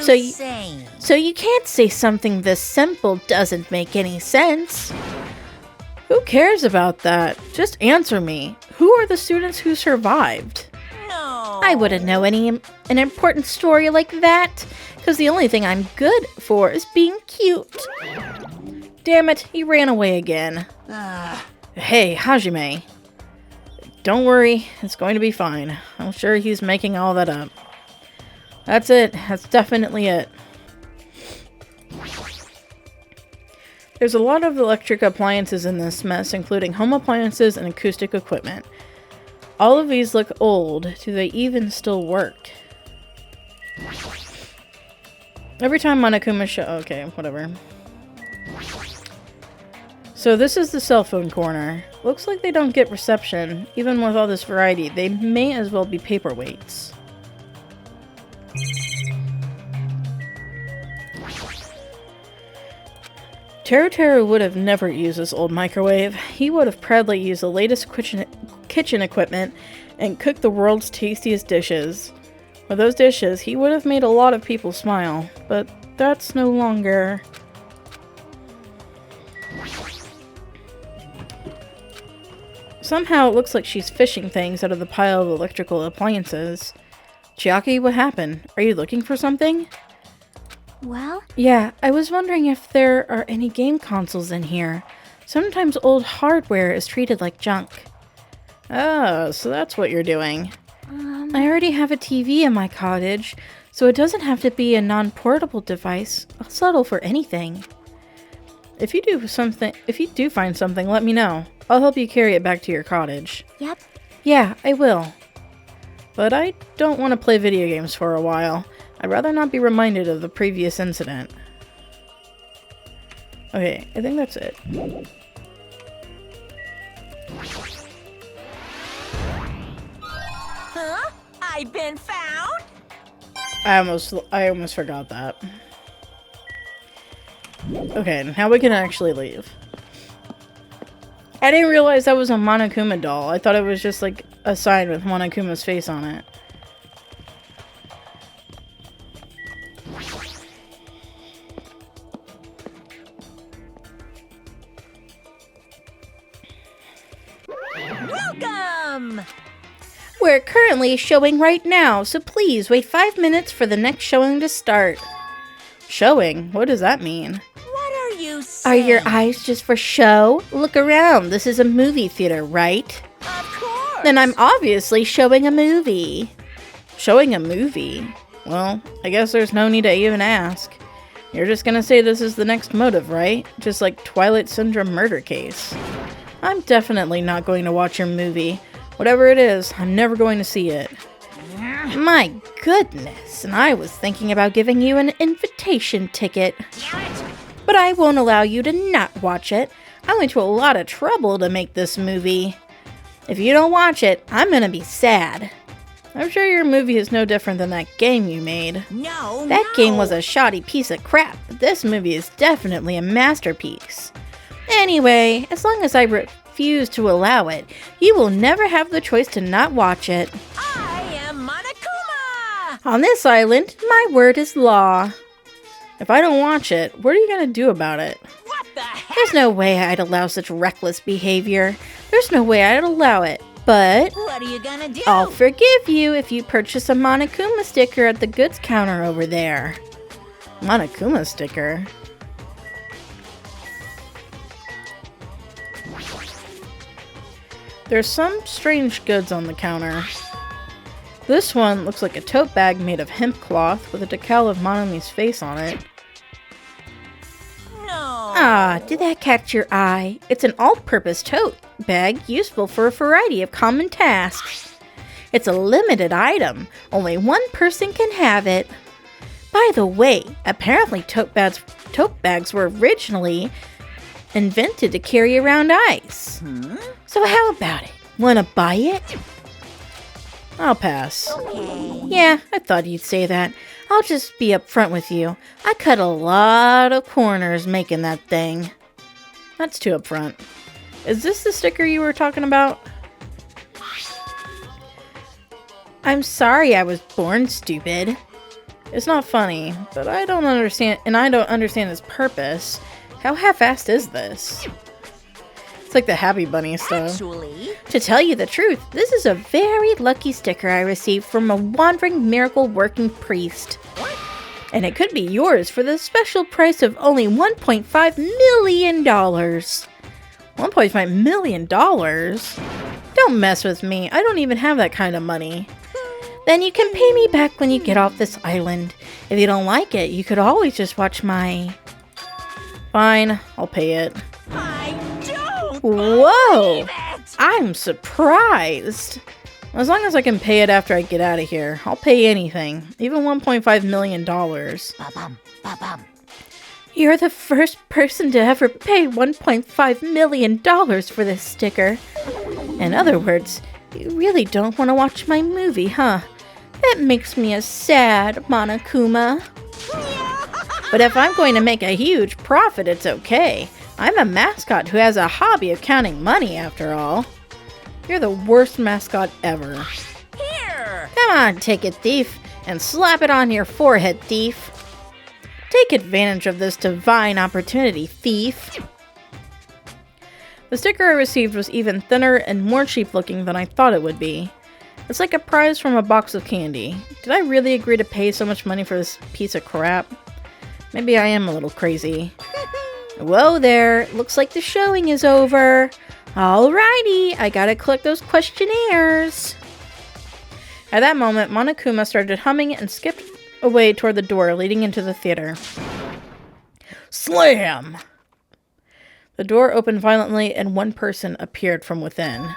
are you saying? So you can't say something this simple doesn't make any sense. Who cares about that? Just answer me. Who are the students who survived? No. I wouldn't know an important story like that, because the only thing I'm good for is being cute. Damn it, he ran away again. Hey, Hajime. Don't worry, it's going to be fine. I'm sure he's making all that up. That's it. That's definitely it. There's a lot of electric appliances in this mess, including home appliances and acoustic equipment. All of these look old. Do they even still work? Every time Monokuma okay, whatever. So this is the cell phone corner. Looks like they don't get reception. Even with all this variety, they may as well be paperweights. Teru would have never used this old microwave. He would have proudly used the latest kitchen equipment and cooked the world's tastiest dishes. With those dishes, he would have made a lot of people smile, but that's no longer... Somehow it looks like she's fishing things out of the pile of electrical appliances. Chiaki, what happened? Are you looking for something? Well, Yeah, I was wondering if there are any game consoles in here. Sometimes old hardware is treated like junk. Oh, so that's what you're doing. I already have a TV in my cottage, so it doesn't have to be a non-portable device. I'll settle for anything. If you do find something, let me know. I'll help you carry it back to your cottage. yep. Yeah, I will. But I don't want to play video games for a while. I'd rather not be reminded of the previous incident. Okay, I think that's it. Huh? I've been found? I almost forgot that. Okay, now we can actually leave. I didn't realize that was a Monokuma doll. I thought it was just like a sign with Monokuma's face on it. Welcome! We're currently showing right now, so please wait 5 minutes for the next showing to start. Showing? What does that mean? What are you Are saying? your eyes just for show? Look around. This is a movie theater, right? Of course! Then I'm obviously showing a movie. Showing a movie? Well, I guess there's no need to even ask. You're just gonna say this is the next motive, right? Just like Twilight Syndrome murder case. I'm definitely not going to watch your movie. Whatever it is, I'm never going to see it. My goodness, and I was thinking about giving you an invitation ticket. But I won't allow you to not watch it. I went to a lot of trouble to make this movie. If you don't watch it, I'm gonna be sad. I'm sure your movie is no different than that game you made. No, That game was a shoddy piece of crap, but this movie is definitely a masterpiece. Anyway, as long as I refuse to allow it, you will never have the choice to not watch it. I am Monokuma! On this island, my word is law. If I don't watch it, what are you gonna do about it? What the heck? There's no way I'd allow such reckless behavior. There's no way I'd allow it. But What are you gonna do? I'll forgive you if you purchase a Monokuma sticker at the goods counter over there. Monokuma sticker? There's some strange goods on the counter. This one looks like a tote bag made of hemp cloth with a decal of Monomi's face on it. No. Ah, did that catch your eye? It's an all-purpose tote bag useful for a variety of common tasks. It's a limited item. Only one person can have it. By the way, apparently tote bags were originally invented to carry around ice. So how about it? Wanna buy it? I'll pass. Okay. Yeah, I thought you'd say that. I'll just be upfront with you. I cut a lot of corners making that thing. That's too upfront. Is this the sticker you were talking about? I'm sorry I was born stupid. It's not funny, but I don't understand its purpose. How half-assed is this? It's like the Happy Bunny stuff. Actually, To tell you the truth, this is a very lucky sticker I received from a wandering miracle working priest. And it could be yours for the special price of only $1.5 million. $1.5 million? Don't mess with me. I don't even have that kind of money. Then you can pay me back when you get off this island. If you don't like it, you could always just watch my... Fine, I'll pay it. I don't Whoa! believe it! I'm surprised. As long as I can pay it after I get out of here, I'll pay anything, even $1.5 million. Ba-bum, ba-bum. You're the first person to ever pay $1.5 million for this sticker. In other words, you really don't want to watch my movie, huh? That makes me a sad Monokuma. But if I'm going to make a huge profit, it's okay. I'm a mascot who has a hobby of counting money, after all. You're the worst mascot ever. Here! Come on, ticket thief, and slap it on your forehead, thief. Take advantage of this divine opportunity, thief. The sticker I received was even thinner and more cheap looking than I thought it would be. It's like a prize from a box of candy. Did I really agree to pay so much money for this piece of crap? Maybe I am a little crazy. Whoa there, looks like the showing is over. Alrighty, I gotta collect those questionnaires. At that moment, Monokuma started humming and skipped away toward the door leading into the theater. Slam! The door opened violently and one person appeared from within.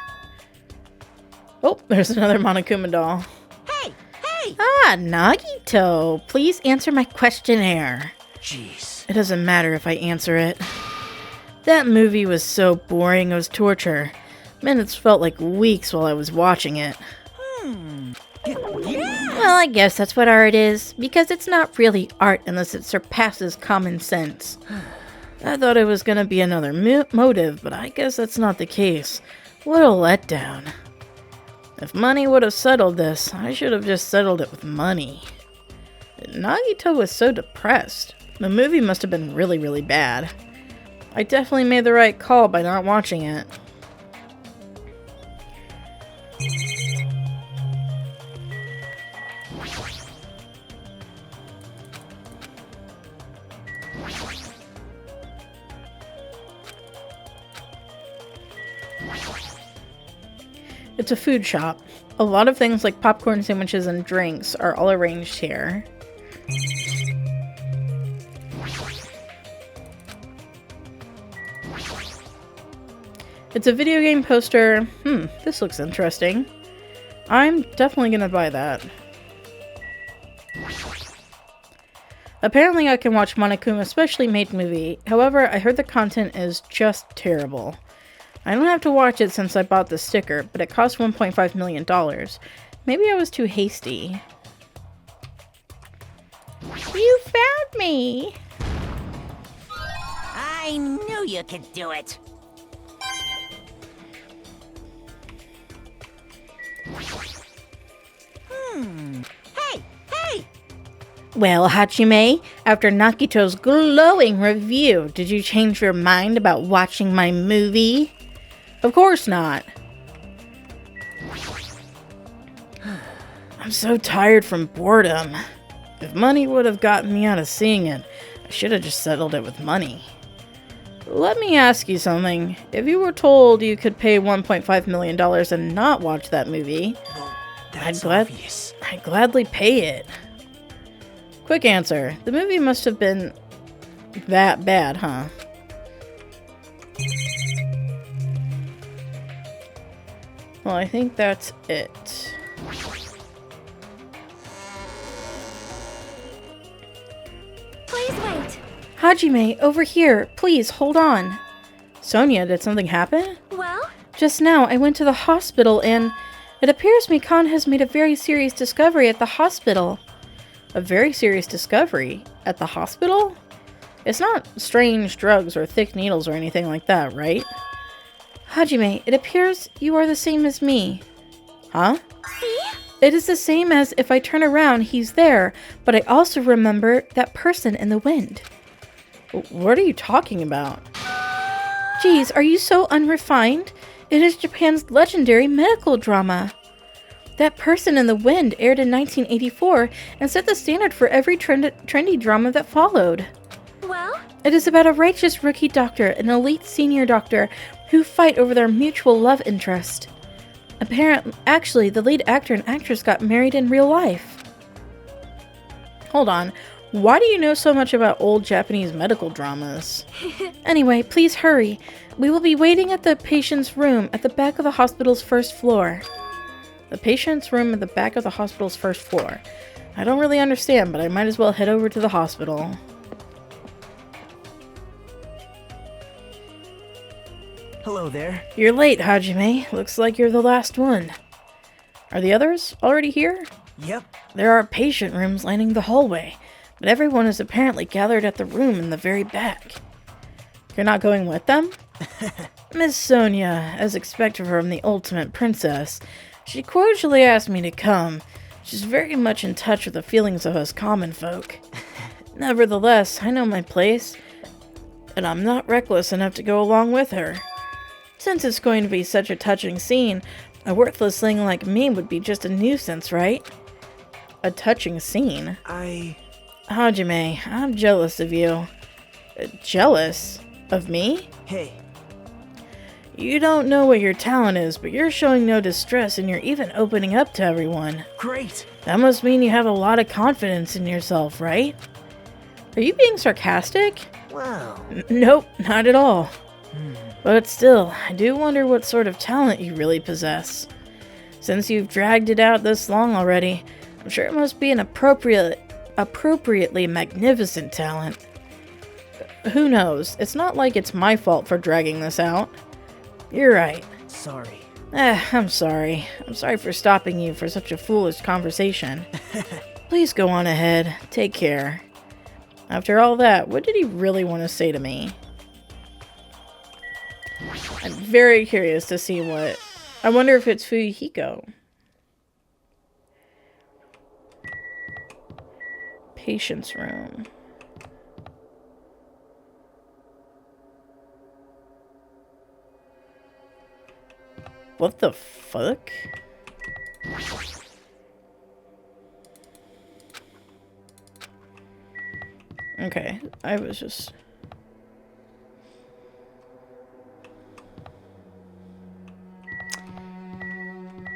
Oh, there's another Monokuma doll. Hey! Hey! Ah, Nagito, please answer my questionnaire. Jeez. It doesn't matter if I answer it. That movie was so boring, it was torture. Minutes felt like weeks while I was watching it. Well, I guess that's what art is, because it's not really art unless it surpasses common sense. I thought it was gonna be another motive, but I guess that's not the case. What a letdown. If money would have settled this, I should have just settled it with money. Nagito was so depressed. The movie must have been really, really bad. I definitely made the right call by not watching it. It's a food shop. A lot of things like popcorn sandwiches and drinks are all arranged here. It's a video game poster. This looks interesting. I'm definitely gonna buy that. Apparently I can watch Monokuma's specially made movie. However, I heard the content is just terrible. I don't have to watch it since I bought the sticker, but it cost $1.5 million. Maybe I was too hasty. You found me! I knew you could do it. Hey! Hey! Well, Hachime, after Nagito's glowing review, did you change your mind about watching my movie? Of course not. I'm so tired from boredom. If money would have gotten me out of seeing it, I should have just settled it with money. Let me ask you something. If you were told you could pay $1.5 million and not watch that movie, That's obvious. I'd gladly pay it. Quick answer. The movie must have been that bad, huh? Well, I think that's it. Please wait. Hajime, over here. Please, hold on. Sonia, did something happen? Well, Just now, I went to the hospital and it appears Mikan has made a very serious discovery at the hospital. A very serious discovery? At the hospital? It's not strange drugs or thick needles or anything like that, right? Hajime, it appears you are the same as me. Huh? see? It is the same as if I turn around, he's there, but I also remember that person in the wind. What are you talking about? Geez, are you so unrefined? It is Japan's legendary medical drama. That Person in the Wind aired in 1984 and set the standard for every trendy drama that followed. Well, It is about a righteous rookie doctor and an elite senior doctor who fight over their mutual love interest. Actually, the lead actor and actress got married in real life. Hold on. Why do you know so much about old Japanese medical dramas? Anyway, please hurry. We will be waiting at the patient's room at the back of the hospital's first floor. The patient's room at the back of the hospital's first floor. I don't really understand, but I might as well head over to the hospital. Hello there. You're late, Hajime. Looks like you're the last one. Are the others already here? Yep. There are patient rooms lining the hallway, but everyone is apparently gathered at the room in the very back. You're not going with them? Miss Sonia, as expected from the ultimate princess, she cordially asked me to come. She's very much in touch with the feelings of us common folk. Nevertheless, I know my place, and I'm not reckless enough to go along with her. Since it's going to be such a touching scene, a worthless thing like me would be just a nuisance, right? A touching scene? Hajime, I'm jealous of you. Jealous? Of me? Hey. You don't know what your talent is, but you're showing no distress and you're even opening up to everyone. Great. That must mean you have a lot of confidence in yourself, right? Are you being sarcastic? Wow. Nope, not at all. But still, I do wonder what sort of talent you really possess. Since you've dragged it out this long already, I'm sure it must be an appropriately magnificent talent. Who knows? It's not like it's my fault for dragging this out. You're right. Sorry. I'm sorry. I'm sorry for stopping you for such a foolish conversation. Please go on ahead. Take care. After all that, what did he really want to say to me? I'm very curious to see what... I wonder if it's Fuyuhiko. Patient's room. What the fuck? Okay, I was just...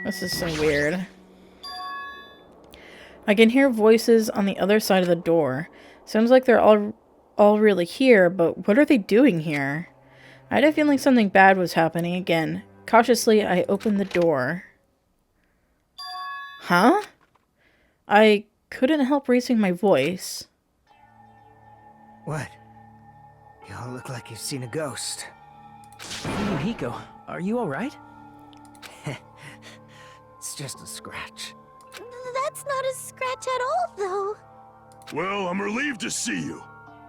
This is so weird. I can hear voices on the other side of the door. Sounds like they're all really here, but what are they doing here? I had a feeling something bad was happening again. Cautiously, I opened the door. Huh? I couldn't help raising my voice. What? You all look like you've seen a ghost. Hiko, are you alright? It's just a scratch. That's not a scratch at all, though. Well, I'm relieved to see you.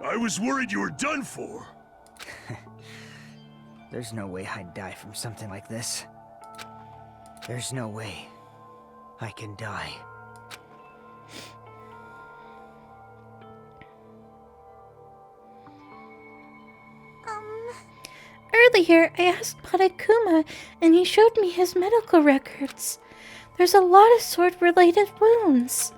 I was worried you were done for. There's no way I'd die from something like this. There's no way I can die. Earlier, I asked Patakuma, and he showed me his medical records. There's a lot of sword-related wounds.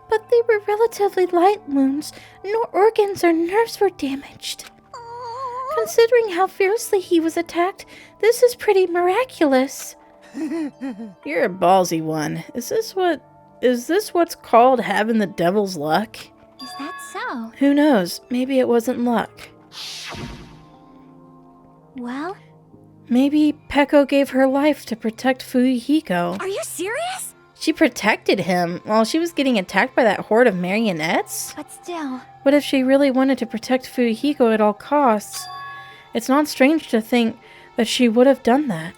But they were relatively light wounds. No organs or nerves were damaged. Considering how fiercely he was attacked, this is pretty miraculous. You're a ballsy one. Is this what's called having the devil's luck? Is that so? Who knows? Maybe it wasn't luck. Well, Maybe Peko gave her life to protect Fuyuhiko. are you serious? She protected him while she was getting attacked by that horde of marionettes? But still, What if she really wanted to protect Fuyuhiko at all costs? It's not strange to think that she would have done that.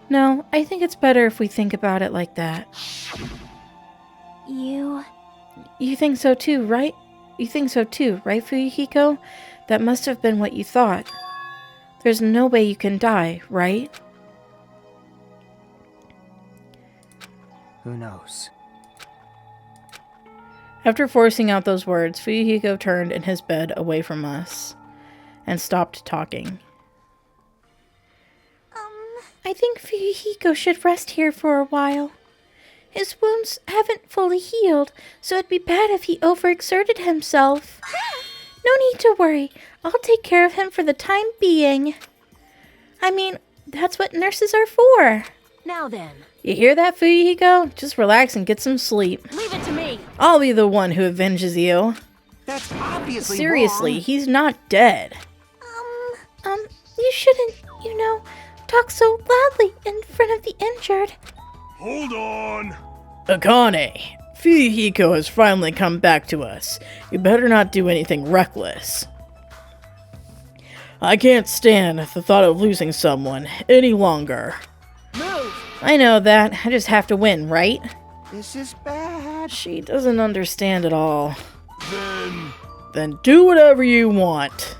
No, I think it's better if we think about it like that. you... You think so too, right? You think so too, right, Fuyuhiko? That must have been what you thought. There's no way you can die, right? Who knows? After forcing out those words, Fuyuhiko turned in his bed away from us and stopped talking. I think Fuyuhiko should rest here for a while. His wounds haven't fully healed, so it'd be bad if he overexerted himself. No need to worry. I'll take care of him for the time being. I mean, that's what nurses are for. Now then, You hear that, Fuyuhiko? Just relax and get some sleep. leave it to me. I'll be the one who avenges you. That's obviously Seriously, wrong. he's not dead. You shouldn't, talk so loudly in front of the injured. Hold on. Akane, Fuyuhiko has finally come back to us. You better not do anything reckless. I can't stand the thought of losing someone any longer. Move! I know that. I just have to win, right? This is bad. She doesn't understand at all. Then do whatever you want.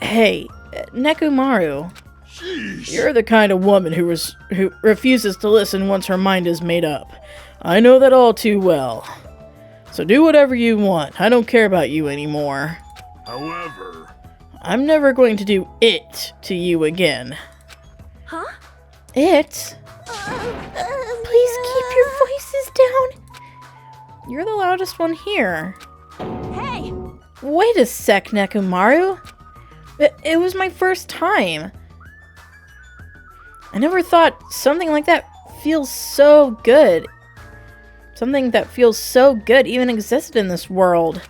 Hey, Nekomaru. Sheesh. You're the kind of woman who refuses to listen once her mind is made up. I know that all too well. So do whatever you want. I don't care about you anymore. However, I'm never going to do it to you again. Huh? It? Please keep your voices down. You're the loudest one here. Hey! Wait a sec, Nekomaru. It was my first time. I never thought something like that feels so good. Something that feels so good even existed in this world.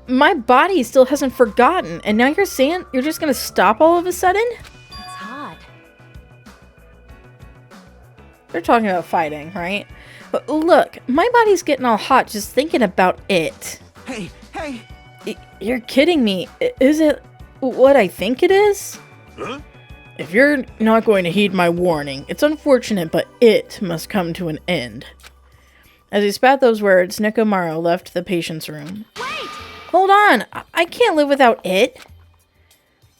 My body still hasn't forgotten, and now you're saying you're just gonna stop all of a sudden? It's hot. They're talking about fighting, right? But look, my body's getting all hot just thinking about it. Hey, hey! You're kidding me. Is it what I think it is? huh? If you're not going to heed my warning, it's unfortunate, but it must come to an end. As he spat those words, Nekomaru left the patient's room. Wait! Hold on! I can't live without it!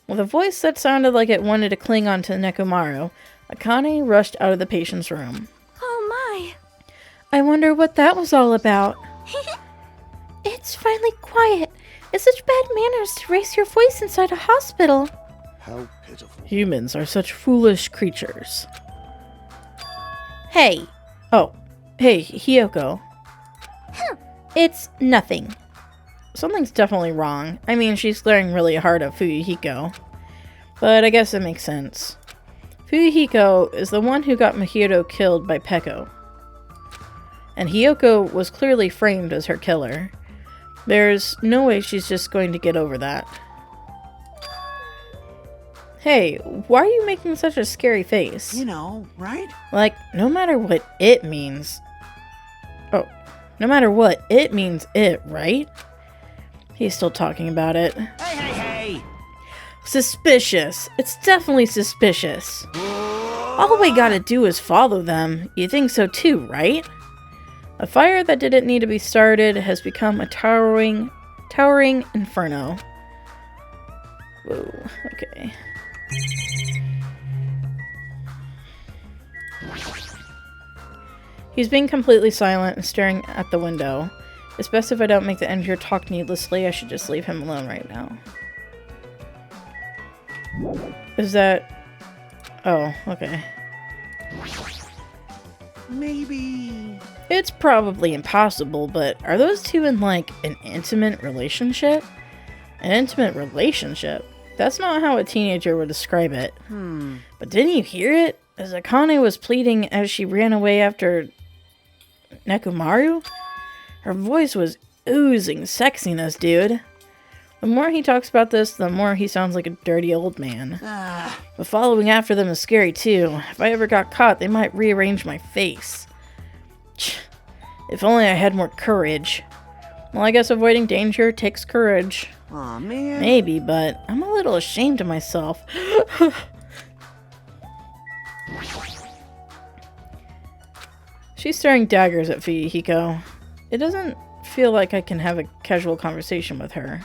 With a voice that sounded like it wanted to cling on to Nekomaru, Akane rushed out of the patient's room. Oh my! I wonder what that was all about. It's finally quiet. It's such bad manners to raise your voice inside a hospital. How pitiful. Humans are such foolish creatures. Hey! Oh, hey, Hiyoko. It's nothing. Something's definitely wrong. I mean, she's glaring really hard at Fuyuhiko. But I guess it makes sense. Fuyuhiko is the one who got Mahiro killed by Peko. And Hiyoko was clearly framed as her killer. There's no way she's just going to get over that. Hey, why are you making such a scary face? You know, right? Like, no matter what it means... Oh, no matter what, it means it, right? He's still talking about it. Hey, hey, hey! Suspicious. It's definitely suspicious. All we gotta do is follow them. You think so too, right? A fire that didn't need to be started has become a towering inferno. Whoa, okay. He's being completely silent and staring at the window. It's best if I don't make the engineer talk needlessly. I should just leave him alone right now. Is that... Oh, okay. Maybe... It's probably impossible, but are those two in, like, an intimate relationship? An intimate relationship? That's not how a teenager would describe it. But didn't you hear it? As Akane was pleading as she ran away after Nekomaru? Her voice was oozing sexiness, dude. The more he talks about this, the more he sounds like a dirty old man. But following after them is scary too. If I ever got caught, they might rearrange my face. If only I had more courage. Well, I guess avoiding danger takes courage. Aw, man. Maybe, but I'm a little ashamed of myself. She's throwing daggers at Fuyuhiko. It doesn't feel like I can have a casual conversation with her.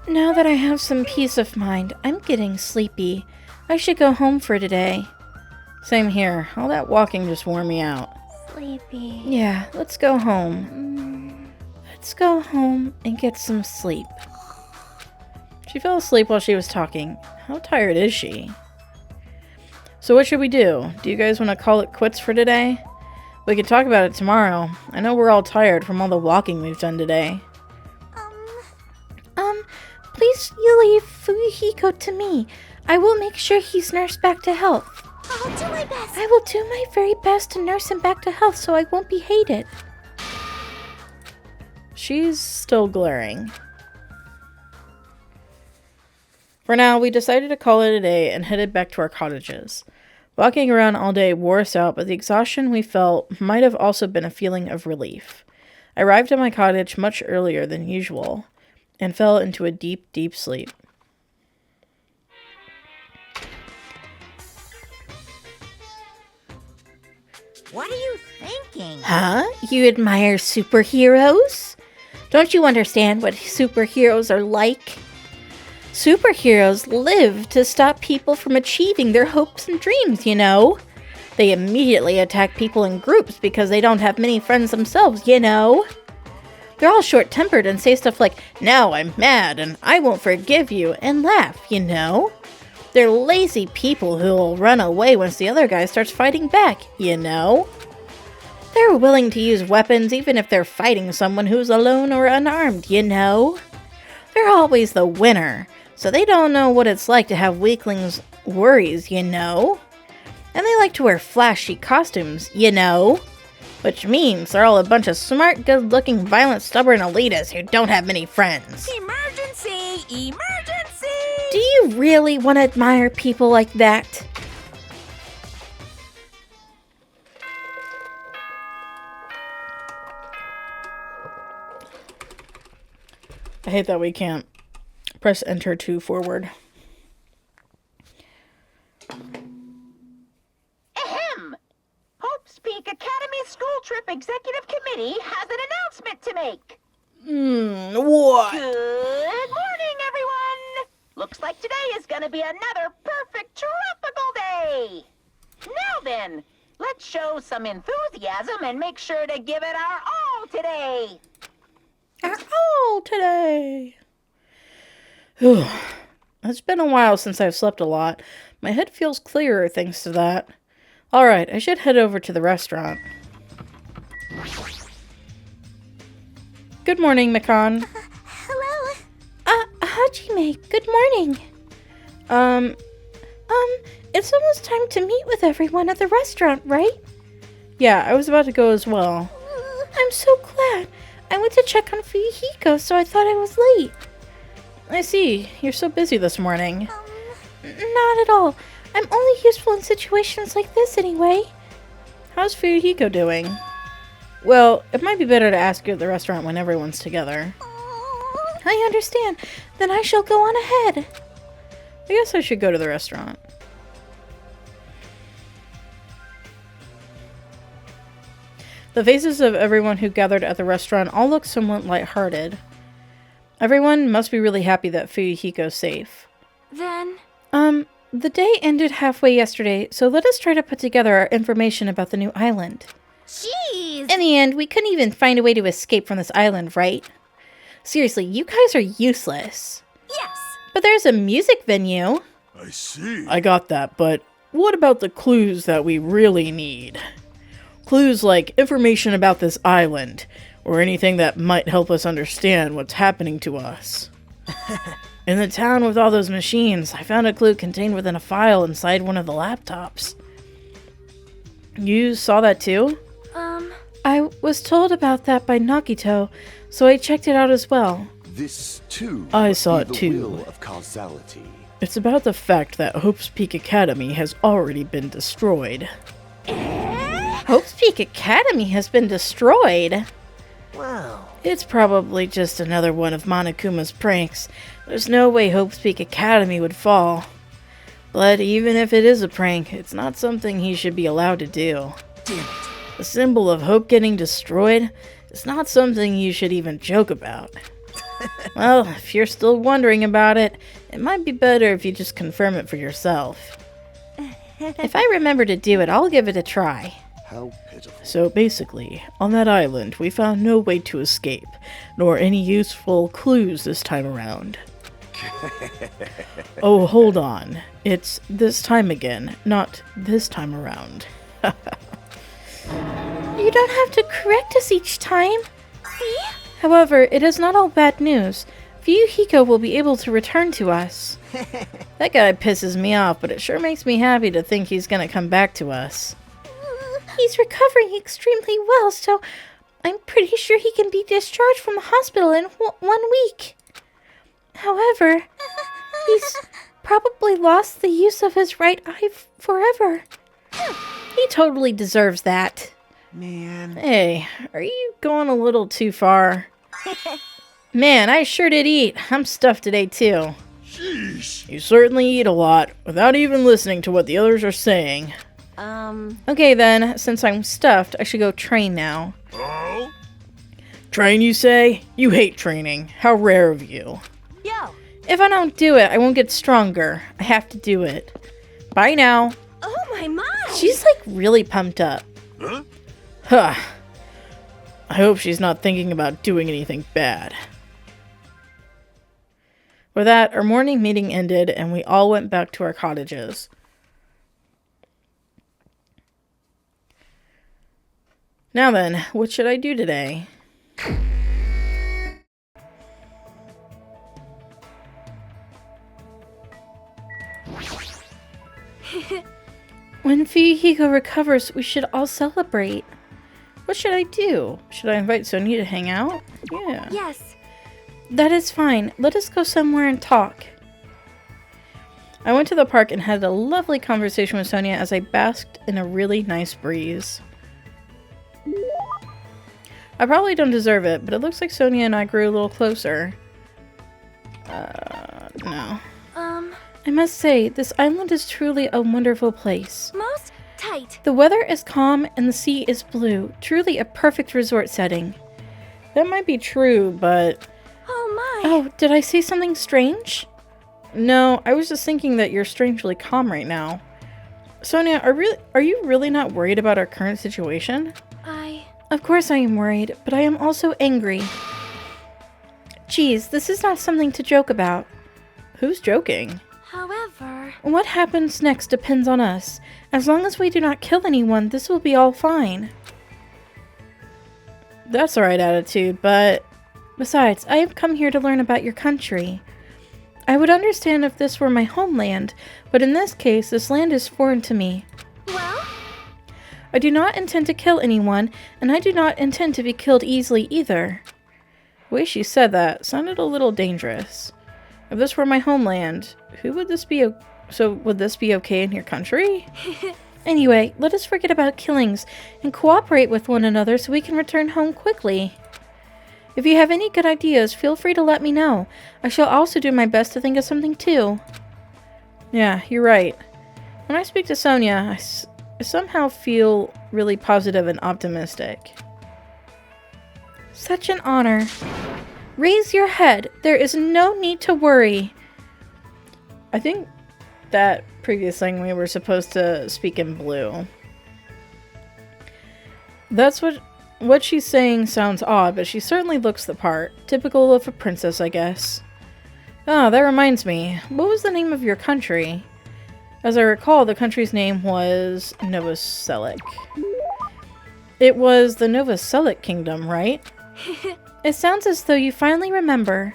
Now that I have some peace of mind, I'm getting sleepy. I should go home for today. Same here. All that walking just wore me out. Sleepy. Yeah, let's go home. Let's go home and get some sleep. She fell asleep while she was talking. How tired is she? So what should we do? Do you guys want to call it quits for today? We can talk about it tomorrow. I know we're all tired from all the walking we've done today. Please you leave Fuyuhiko to me. I will make sure he's nursed back to health. I'll do my best. I will do my very best to nurse him back to health so I won't be hated. She's still glaring. For now, we decided to call it a day and headed back to our cottages. Walking around all day wore us out, but the exhaustion we felt might have also been a feeling of relief. I arrived at my cottage much earlier than usual and fell into a deep, deep sleep. What are you thinking? Huh? You admire superheroes? Don't you understand what superheroes are like? Superheroes live to stop people from achieving their hopes and dreams, you know? They immediately attack people in groups because they don't have many friends themselves, you know? They're all short-tempered and say stuff like, "Now I'm mad and I won't forgive you," and laugh, you know? They're lazy people who'll run away once the other guy starts fighting back, you know? They're willing to use weapons even if they're fighting someone who's alone or unarmed, you know? They're always the winner, so they don't know what it's like to have weaklings' worries, you know? And they like to wear flashy costumes, you know? Which means they're all a bunch of smart, good-looking, violent, stubborn elitists who don't have many friends. Emergency! Emergency! Do you really want to admire people like that? I hate that we can't press enter to forward. Ahem! Hope's Peak Academy School Trip Executive Committee has an announcement to make. What? Good morning, everyone! Looks like today is gonna be another perfect tropical day! Now then, let's show some enthusiasm and make sure to give it our all today! Today. Whew. It's been a while since I've slept a lot. My head feels clearer thanks to that. Alright, I should head over to the restaurant. Good morning, Mikan. Hello. Hajime, good morning. It's almost time to meet with everyone at the restaurant, right? Yeah, I was about to go as well. I'm so glad. I went to check on Fuyuhiko, so I thought I was late. I see. You're so busy this morning. Not at all. I'm only useful in situations like this anyway. How's Fuyuhiko doing? Well, it might be better to ask you at the restaurant when everyone's together. I understand. Then I shall go on ahead. I guess I should go to the restaurant. The faces of everyone who gathered at the restaurant all look somewhat lighthearted. Everyone must be really happy that Fuyuhiko's safe. Then, The day ended halfway yesterday, so let us try to put together our information about the new island. jeez. In the end, we couldn't even find a way to escape from this island, right? Seriously, you guys are useless. Yes. But there's a music venue. I see. I got that, but what about the clues that we really need? Clues like information about this island, or anything that might help us understand what's happening to us. In the town with all those machines, I found a clue contained within a file inside one of the laptops. You saw that too? I was told about that by Nagito, so I checked it out as well. This too. I must saw be it the too. will of causality. It's about the fact that Hope's Peak Academy has already been destroyed. Hope's Peak Academy has been destroyed. Whoa. It's probably just another one of Monokuma's pranks. There's no way Hope's Peak Academy would fall. But even if it is a prank, it's not something he should be allowed to do. Damn it. The symbol of hope getting destroyed is not something you should even joke about. Well, if you're still wondering about it, it might be better if you just confirm it for yourself. If I remember to do it, I'll give it a try. How pitiful. So basically, on that island, we found no way to escape, nor any useful clues this time around. Oh, hold on. It's this time again, not this time around. You don't have to correct us each time. See? However, it is not all bad news. Fuyuhiko will be able to return to us. That guy pisses me off, but it sure makes me happy to think he's gonna come back to us. He's recovering extremely well, so I'm pretty sure he can be discharged from the hospital in 1 week. However, He's probably lost the use of his right eye forever. He totally deserves that. Man. Hey, are you going a little too far? Man, I sure did eat. I'm stuffed today, too. Sheesh. You certainly eat a lot, without even listening to what the others are saying. Okay then, since I'm stuffed, I should go train now. Oh? Train, you say? You hate training. How rare of you. Yo. If I don't do it, I won't get stronger. I have to do it. Bye now. Oh my. She's like really pumped up. Huh? Huh. I hope she's not thinking about doing anything bad. With that, our morning meeting ended and we all went back to our cottages. Now then, what should I do today? When Fuyuhiko recovers, we should all celebrate. What should I do? Should I invite Sonia to hang out? Yeah. Yes. That is fine. Let us go somewhere and talk. I went to the park and had a lovely conversation with Sonia as I basked in a really nice breeze. I probably don't deserve it, but it looks like Sonia and I grew a little closer. No. I must say, this island is truly a wonderful place. Most tight. The weather is calm and the sea is blue. Truly a perfect resort setting. That might be true, but... Oh my. Oh, did I say something strange? No, I was just thinking that you're strangely calm right now. Sonia, are you really not worried about our current situation? Of course I am worried, but I am also angry. Geez, this is not something to joke about. Who's joking? However... What happens next depends on us. As long as we do not kill anyone, this will be all fine. That's the right attitude, but... Besides, I have come here to learn about your country. I would understand if this were my homeland, but in this case, this land is foreign to me. Well? I do not intend to kill anyone, and I do not intend to be killed easily either. The way she said that sounded a little dangerous. If this were my homeland, would this be okay in your country? Anyway, let us forget about killings and cooperate with one another so we can return home quickly. If you have any good ideas, feel free to let me know. I shall also do my best to think of something too. Yeah, you're right. When I speak to Sonia, I somehow feel really positive and optimistic. Such an honor. Raise your head. There is no need to worry. I think that previous thing we were supposed to speak in blue. That's what she's saying sounds odd, but she certainly looks the part. Typical of a princess, I guess. Ah, that reminds me. What was the name of your country? As I recall, the country's name was Novoselic. It was the Novoselic Kingdom, right? It sounds as though you finally remember.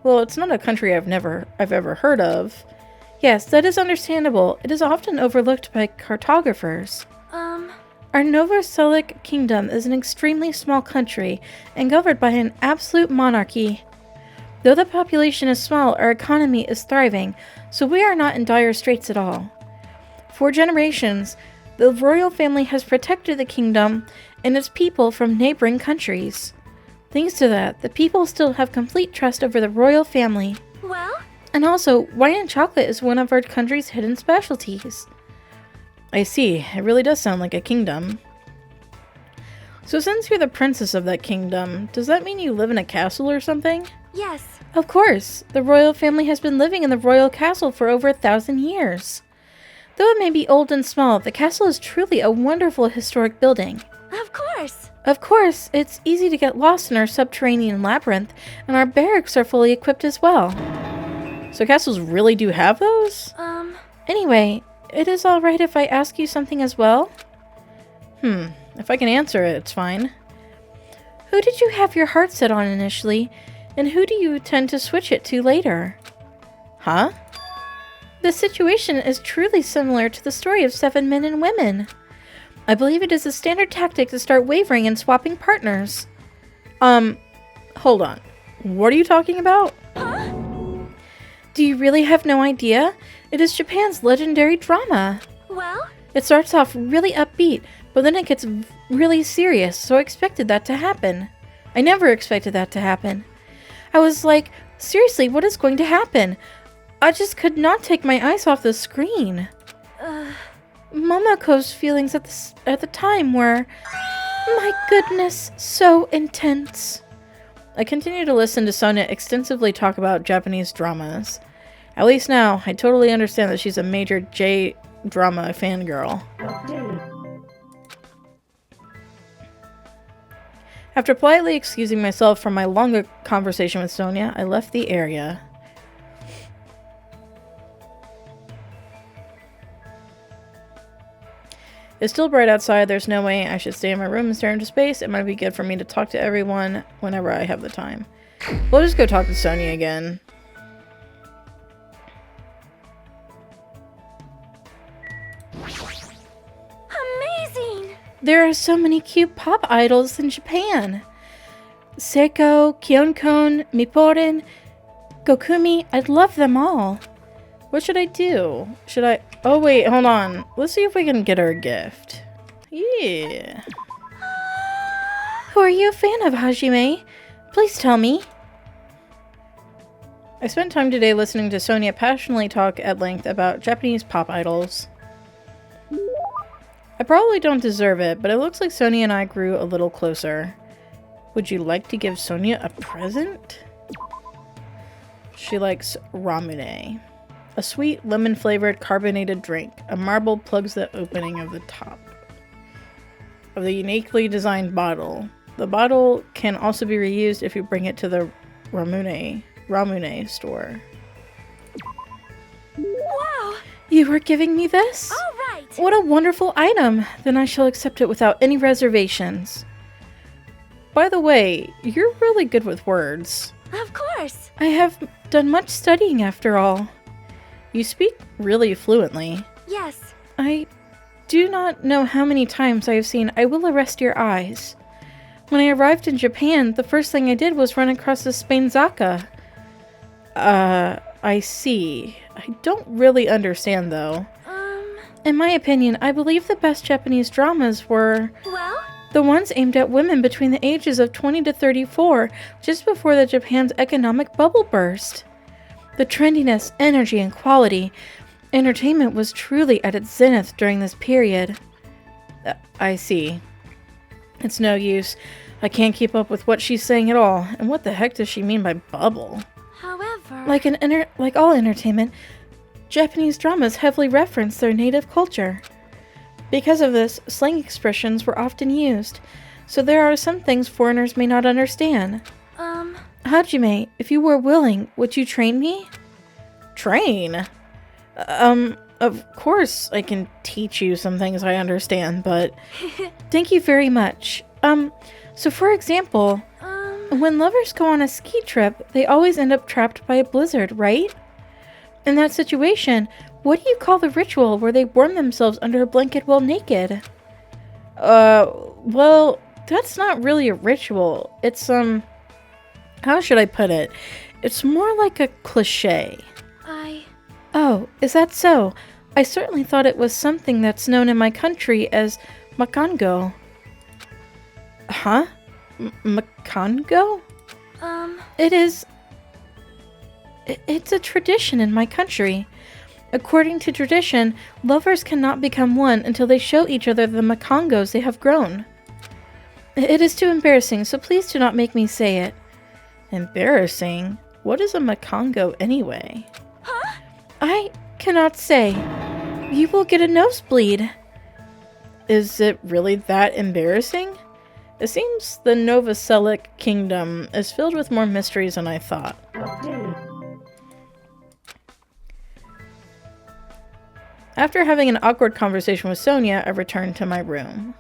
Well, it's not a country I've ever heard of. Yes, that is understandable. It is often overlooked by cartographers. Our Novoselic Kingdom is an extremely small country and governed by an absolute monarchy. Though the population is small, our economy is thriving, so we are not in dire straits at all. For generations, the royal family has protected the kingdom and its people from neighboring countries. Thanks to that, the people still have complete trust over the royal family. Well? And also, wine and chocolate is one of our country's hidden specialties. I see. It really does sound like a kingdom. So since you're the princess of that kingdom, does that mean you live in a castle or something? Yes. Of course. The royal family has been living in the royal castle for over 1,000 years. Though it may be old and small, the castle is truly a wonderful historic building. Of course. Of course, it's easy to get lost in our subterranean labyrinth, and our barracks are fully equipped as well. So castles really do have those? Anyway, it is alright if I ask you something as well? If I can answer it, it's fine. Who did you have your heart set on initially, and who do you intend to switch it to later? Huh? The situation is truly similar to the story of 7 men and women. I believe it is a standard tactic to start wavering and swapping partners. Hold on. What are you talking about? Huh? Do you really have no idea? It is Japan's legendary drama. Well, It starts off really upbeat, but then it gets really serious, so I expected that to happen. I never expected that to happen. I was like, seriously, what is going to happen? I just could not take my eyes off the screen. Momoko's feelings at the time were, my goodness, so intense. I continue to listen to Sonia extensively talk about Japanese dramas. At least now, I totally understand that she's a major J-drama fangirl. After politely excusing myself from my longer conversation with Sonia, I left the area. It's still bright outside. There's no way I should stay in my room and stare into space. It might be good for me to talk to everyone whenever I have the time. We'll just go talk to Sonia again. amazing! There are so many cute pop idols in Japan. Seiko, Kyonkon, Miporin, Gokumi. I'd love them all. What should I do? Should I... Oh, wait, hold on. Let's see if we can get her a gift. Yeah. Who are you a fan of, Hajime? Please tell me. I spent time today listening to Sonia passionately talk at length about Japanese pop idols. I probably don't deserve it, but it looks like Sonia and I grew a little closer. Would you like to give Sonia a present? She likes ramune. A sweet, lemon-flavored carbonated drink. A marble plugs the opening of the top of the uniquely designed bottle. The bottle can also be reused if you bring it to the ramune store. Wow! You are giving me this? All right! What a wonderful item! Then I shall accept it without any reservations. By the way, you're really good with words. Of course! I have done much studying after all. You speak really fluently. Yes. I do not know how many times I have seen "I will arrest your eyes." When I arrived in Japan, the first thing I did was run across the Spainzaka. I see. I don't really understand, though. In my opinion, I believe the best Japanese dramas were... Well? the ones aimed at women between the ages of 20 to 34, just before the Japan's economic bubble burst. The trendiness, energy, and quality. Entertainment was truly at its zenith during this period. I see. It's no use. I can't keep up with what she's saying at all. And what the heck does she mean by bubble? However... Like all entertainment, Japanese dramas heavily reference their native culture. Because of this, slang expressions were often used, so there are some things foreigners may not understand. Hajime, if you were willing, would you train me? Train? Of course I can teach you some things I understand, but... Thank you very much. So for example, when lovers go on a ski trip, they always end up trapped by a blizzard, right? In that situation, what do you call the ritual where they warm themselves under a blanket while naked? Well, that's not really a ritual. It's, how should I put it? It's more like a cliche. Oh, is that so? I certainly thought it was something that's known in my country as makango. Huh? Makango? It's a tradition in my country. According to tradition, lovers cannot become one until they show each other the makangos they have grown. It is too embarrassing, so please do not make me say it. Embarrassing? What is a makango anyway? Huh? I cannot say. You will get a nosebleed. Is it really that embarrassing? It seems the Novoselic kingdom is filled with more mysteries than I thought. After having an awkward conversation with Sonia, I returned to my room.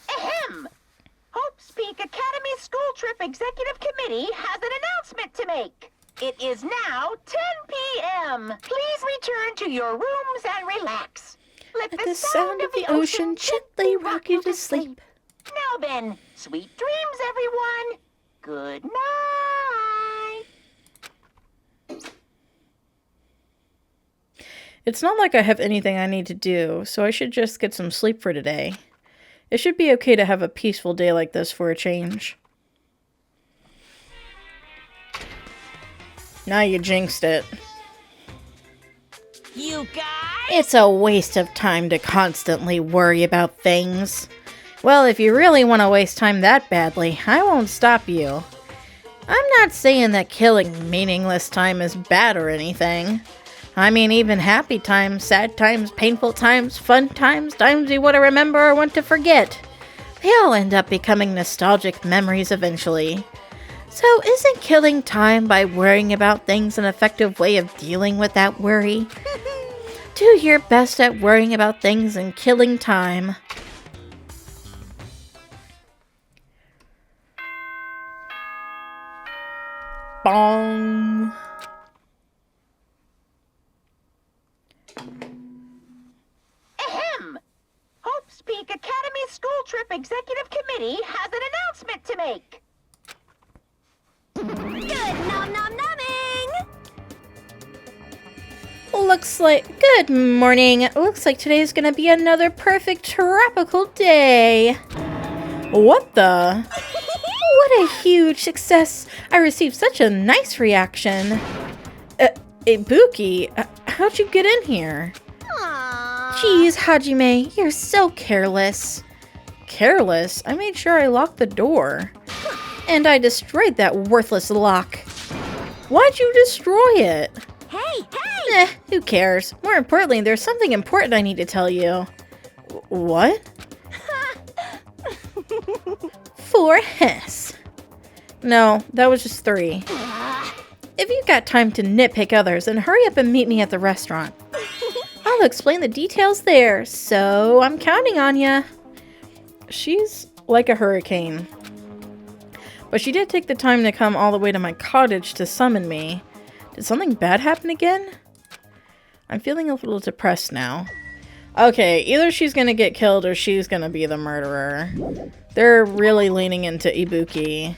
Ahem! Hope's Peak Academy School Trip Executive Committee has an announcement to make. It is now 10 p.m. Please return to your rooms and relax. Let The sound of the ocean gently rock you to sleep. Now then, sweet dreams, everyone. Good night. It's not like I have anything I need to do, so I should just get some sleep for today. It should be okay to have a peaceful day like this for a change. Now you jinxed it. You guys? It's a waste of time to constantly worry about things. Well, if you really want to waste time that badly, I won't stop you. I'm not saying that killing meaningless time is bad or anything. I mean, even happy times, sad times, painful times, fun times, times you want to remember or want to forget. They all end up becoming nostalgic memories eventually. So isn't killing time by worrying about things an effective way of dealing with that worry? Do your best at worrying about things and killing time. Bong. Ahem! Hope's Peak Academy School Trip Executive Committee has an announcement to make. Good nom nom numbing! Looks like... Good morning. Looks like today's gonna be another perfect tropical day. What the? What a huge success. I received such a nice reaction. Ibuki, how'd you get in here? Aww. Jeez, Hajime, you're so careless. Careless? I made sure I locked the door. And I destroyed that worthless lock. Why'd you destroy it? Hey, hey! Who cares? More importantly, there's something important I need to tell you. What? 4 Hess. No, that was just 3. If you've got time to nitpick others, then hurry up and meet me at the restaurant. I'll explain the details there, so I'm counting on ya. She's like a hurricane. But she did take the time to come all the way to my cottage to summon me. Did something bad happen again? I'm feeling a little depressed now. Okay, either she's gonna get killed or she's gonna be the murderer. They're really leaning into Ibuki.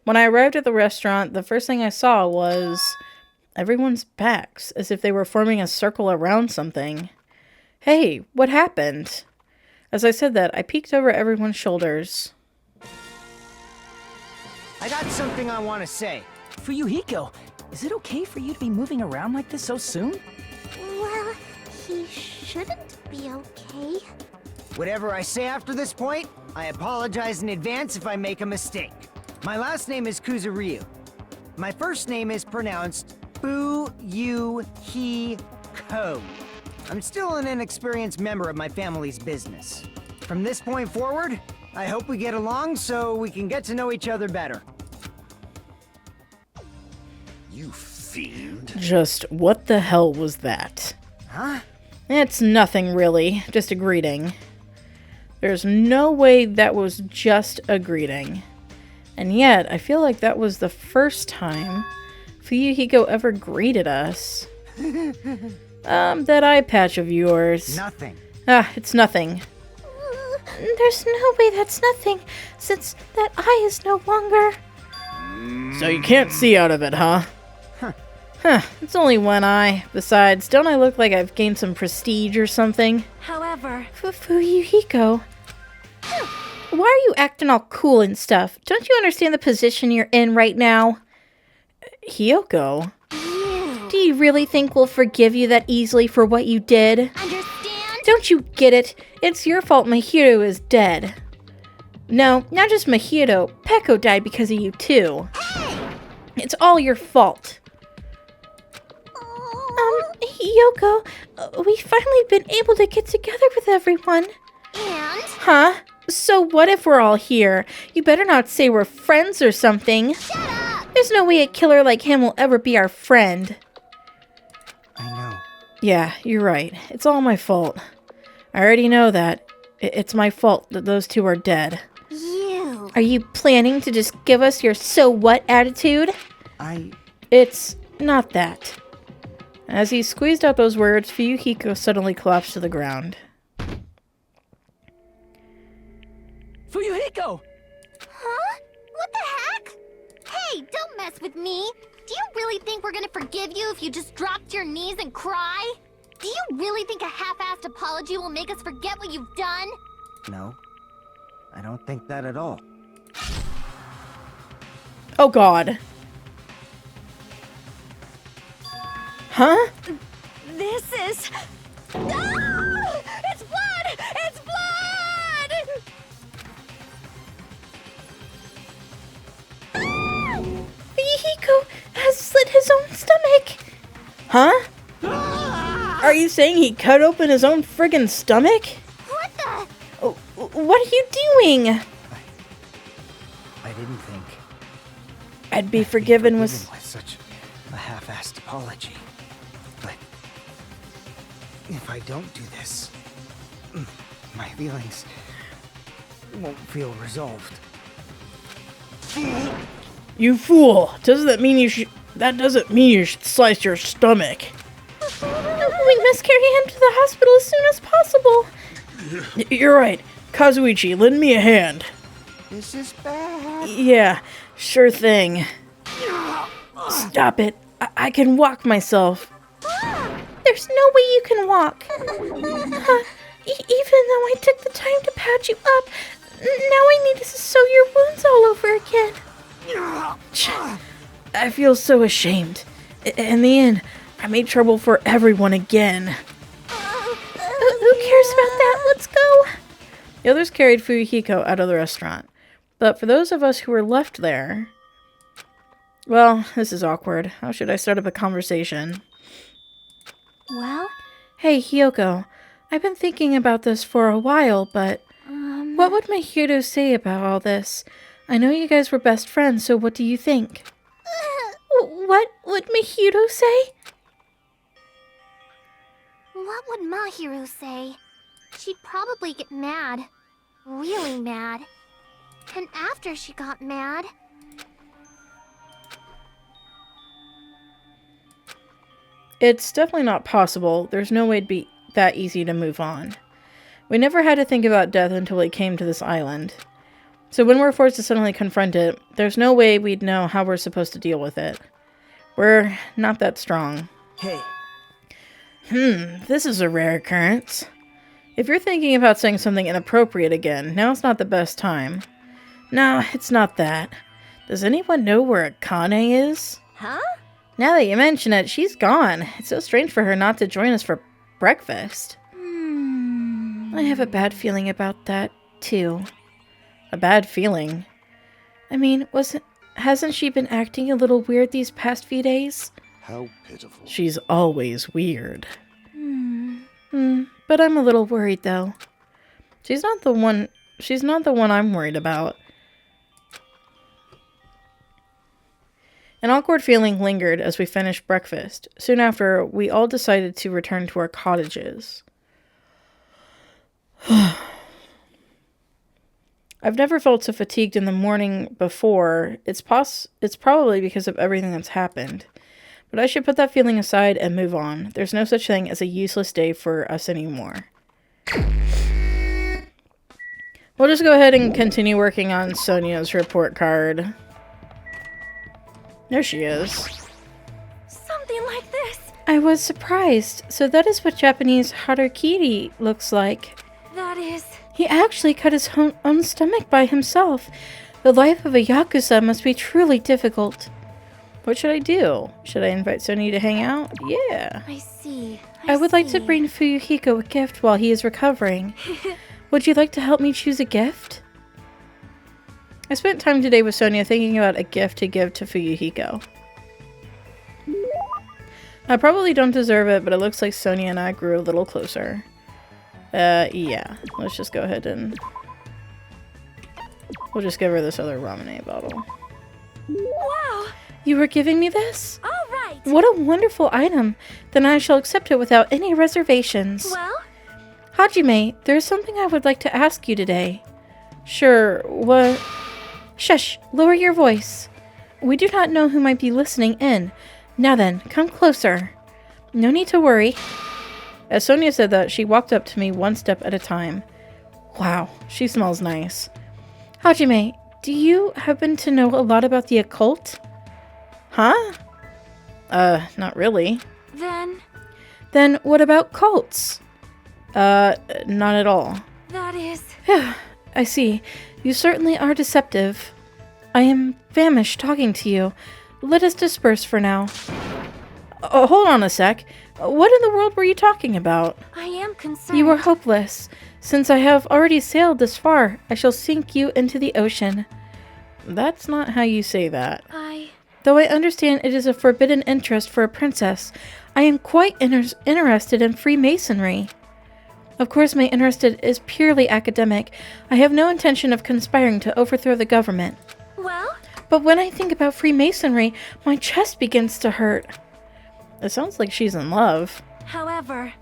When I arrived at the restaurant, the first thing I saw was everyone's backs, as if they were forming a circle around something. Hey, what happened? As I said that, I peeked over everyone's shoulders. I got something I want to say. Fuyuhiko, is it okay for you to be moving around like this so soon? Well, he shouldn't be okay. Whatever I say after this point, I apologize in advance if I make a mistake. My last name is Kuzuryu. My first name is pronounced Fuyuhiko. I'm still an inexperienced member of my family's business. From this point forward, I hope we get along so we can get to know each other better. You fiend. Just what the hell was that? Huh? It's nothing really, just a greeting. There's no way that was just a greeting. And yet, I feel like that was the first time Fuyuhiko ever greeted us. That eye patch of yours. Nothing. Ah, it's nothing. There's no way that's nothing, since that eye is no longer... So you can't see out of it, huh? Huh, it's only one eye. Besides, don't I look like I've gained some prestige or something? However, Fuyuhiko. Why are you acting all cool and stuff? Don't you understand the position you're in right now? Hiyoko? Do you really think we'll forgive you that easily for what you did? understand? Don't you get it? It's your fault Mahiro is dead. No, not just Mahiro. Peko died because of you too. It's all your fault. Yoko, we've finally been able to get together with everyone. And? Huh? So what if we're all here? You better not say we're friends or something. Shut up! There's no way a killer like him will ever be our friend. I know. Yeah, you're right. It's all my fault. I already know that. It's my fault that those two are dead. You. Are you planning to just give us your so what attitude? It's not that. As he squeezed out those words, Fuyuhiko suddenly collapsed to the ground. Fuyuhiko! Huh? What the heck? Hey, don't mess with me. Do you really think we're gonna forgive you if you just drop to your knees and cry? Do you really think a half-assed apology will make us forget what you've done? No. I don't think that at all. Oh god. Huh? This is... Ah! It's blood! It's blood! Fuyuhiko has slit his own stomach. Huh? Are you saying he cut open his own friggin' stomach? What the... What are you doing? I didn't think I'd be forgiven with... such a half-assed apology. But if I don't do this, my feelings won't feel resolved. You fool! Doesn't that mean you should... That doesn't mean you should slice your stomach. We must carry him to the hospital as soon as possible. You're right. Kazuichi, lend me a hand. This is bad. Yeah, sure thing. Stop it. I can walk myself. There's no way you can walk. Even though I took the time to patch you up, now I need to sew your wounds all over again. I feel so ashamed. In the end, I made trouble for everyone again. Who cares about that? Let's go. The others carried Fuyuhiko out of the restaurant. But for those of us who were left there... Well, this is awkward. How should I start up a conversation? Well, Hey, Hiyoko. I've been thinking about this for a while, but... What would Mahito say about all this? I know you guys were best friends, so what do you think? What would Mahito say? what would Mahiru say? She'd probably get mad. Really mad. And after she got mad... It's definitely not possible. There's no way it'd be that easy to move on. We never had to think about death until we came to this island. So when we're forced to suddenly confront it, there's no way we'd know how we're supposed to deal with it. We're not that strong. Hey, This is a rare occurrence. If you're thinking about saying something inappropriate again, now's not the best time. No, it's not that. Does anyone know where Akane is? Huh? Now that you mention it, she's gone. It's so strange for her not to join us for breakfast. I have a bad feeling about that, too. A bad feeling? I mean, hasn't she been acting a little weird these past few days? How pitiful. She's always weird. But I'm a little worried, though. She's not the one I'm worried about. An awkward feeling lingered as we finished breakfast. Soon after, we all decided to return to our cottages. I've never felt so fatigued in the morning before. It's probably because of everything that's happened. But I should put that feeling aside and move on. There's no such thing as a useless day for us anymore. We'll just go ahead and continue working on Sonia's report card. There she is. Something like this. I was surprised. So that is what Japanese harakiri looks like. That is... He actually cut his own stomach by himself. The life of a Yakuza must be truly difficult. What should I do? Should I invite Sonia to hang out? Yeah. I see. I would like to bring Fuyuhiko a gift while he is recovering. Would you like to help me choose a gift? I spent time today with Sonia thinking about a gift to give to Fuyuhiko. I probably don't deserve it, but it looks like Sonia and I grew a little closer. Yeah. Let's just go ahead and... We'll just give her this other ramen bottle. Wow! You were giving me this? All right. What a wonderful item. Then I shall accept it without any reservations. Well? Hajime, there's something I would like to ask you today. Sure, what? Shush, lower your voice. We do not know who might be listening in. Now then, come closer. No need to worry. As Sonia said that, she walked up to me one step at a time. Wow, she smells nice. Hajime, do you happen to know a lot about the occult? Huh? Not really. Then what about cults? Not at all. That is... I see. You certainly are deceptive. I am famished talking to you. Let us disperse for now. Hold on a sec. What in the world were you talking about? I am concerned. You are hopeless. Since I have already sailed this far, I shall sink you into the ocean. That's not how you say that. Though I understand it is a forbidden interest for a princess, I am quite interested in Freemasonry. Of course, my interest is purely academic. I have no intention of conspiring to overthrow the government. Well? But when I think about Freemasonry, my chest begins to hurt. It sounds like she's in love. However...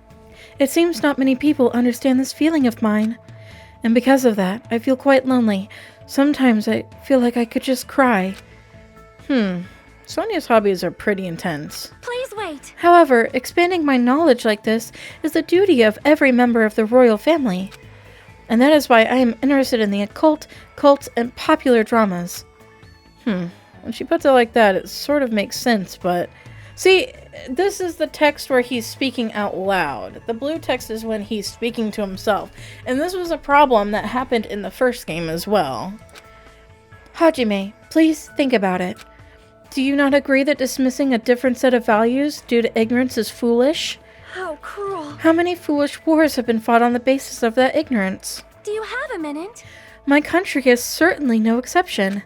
It seems not many people understand this feeling of mine. And because of that, I feel quite lonely. Sometimes I feel like I could just cry. Sonia's hobbies are pretty intense. Please wait. However, expanding my knowledge like this is the duty of every member of the royal family. And that is why I am interested in the occult, cults, and popular dramas. When she puts it like that, it sort of makes sense, but... See, this is the text where he's speaking out loud. The blue text is when he's speaking to himself. And this was a problem that happened in the first game as well. Hajime, please think about it. Do you not agree that dismissing a different set of values due to ignorance is foolish? How cruel. How many foolish wars have been fought on the basis of that ignorance? Do you have a minute? My country is certainly no exception.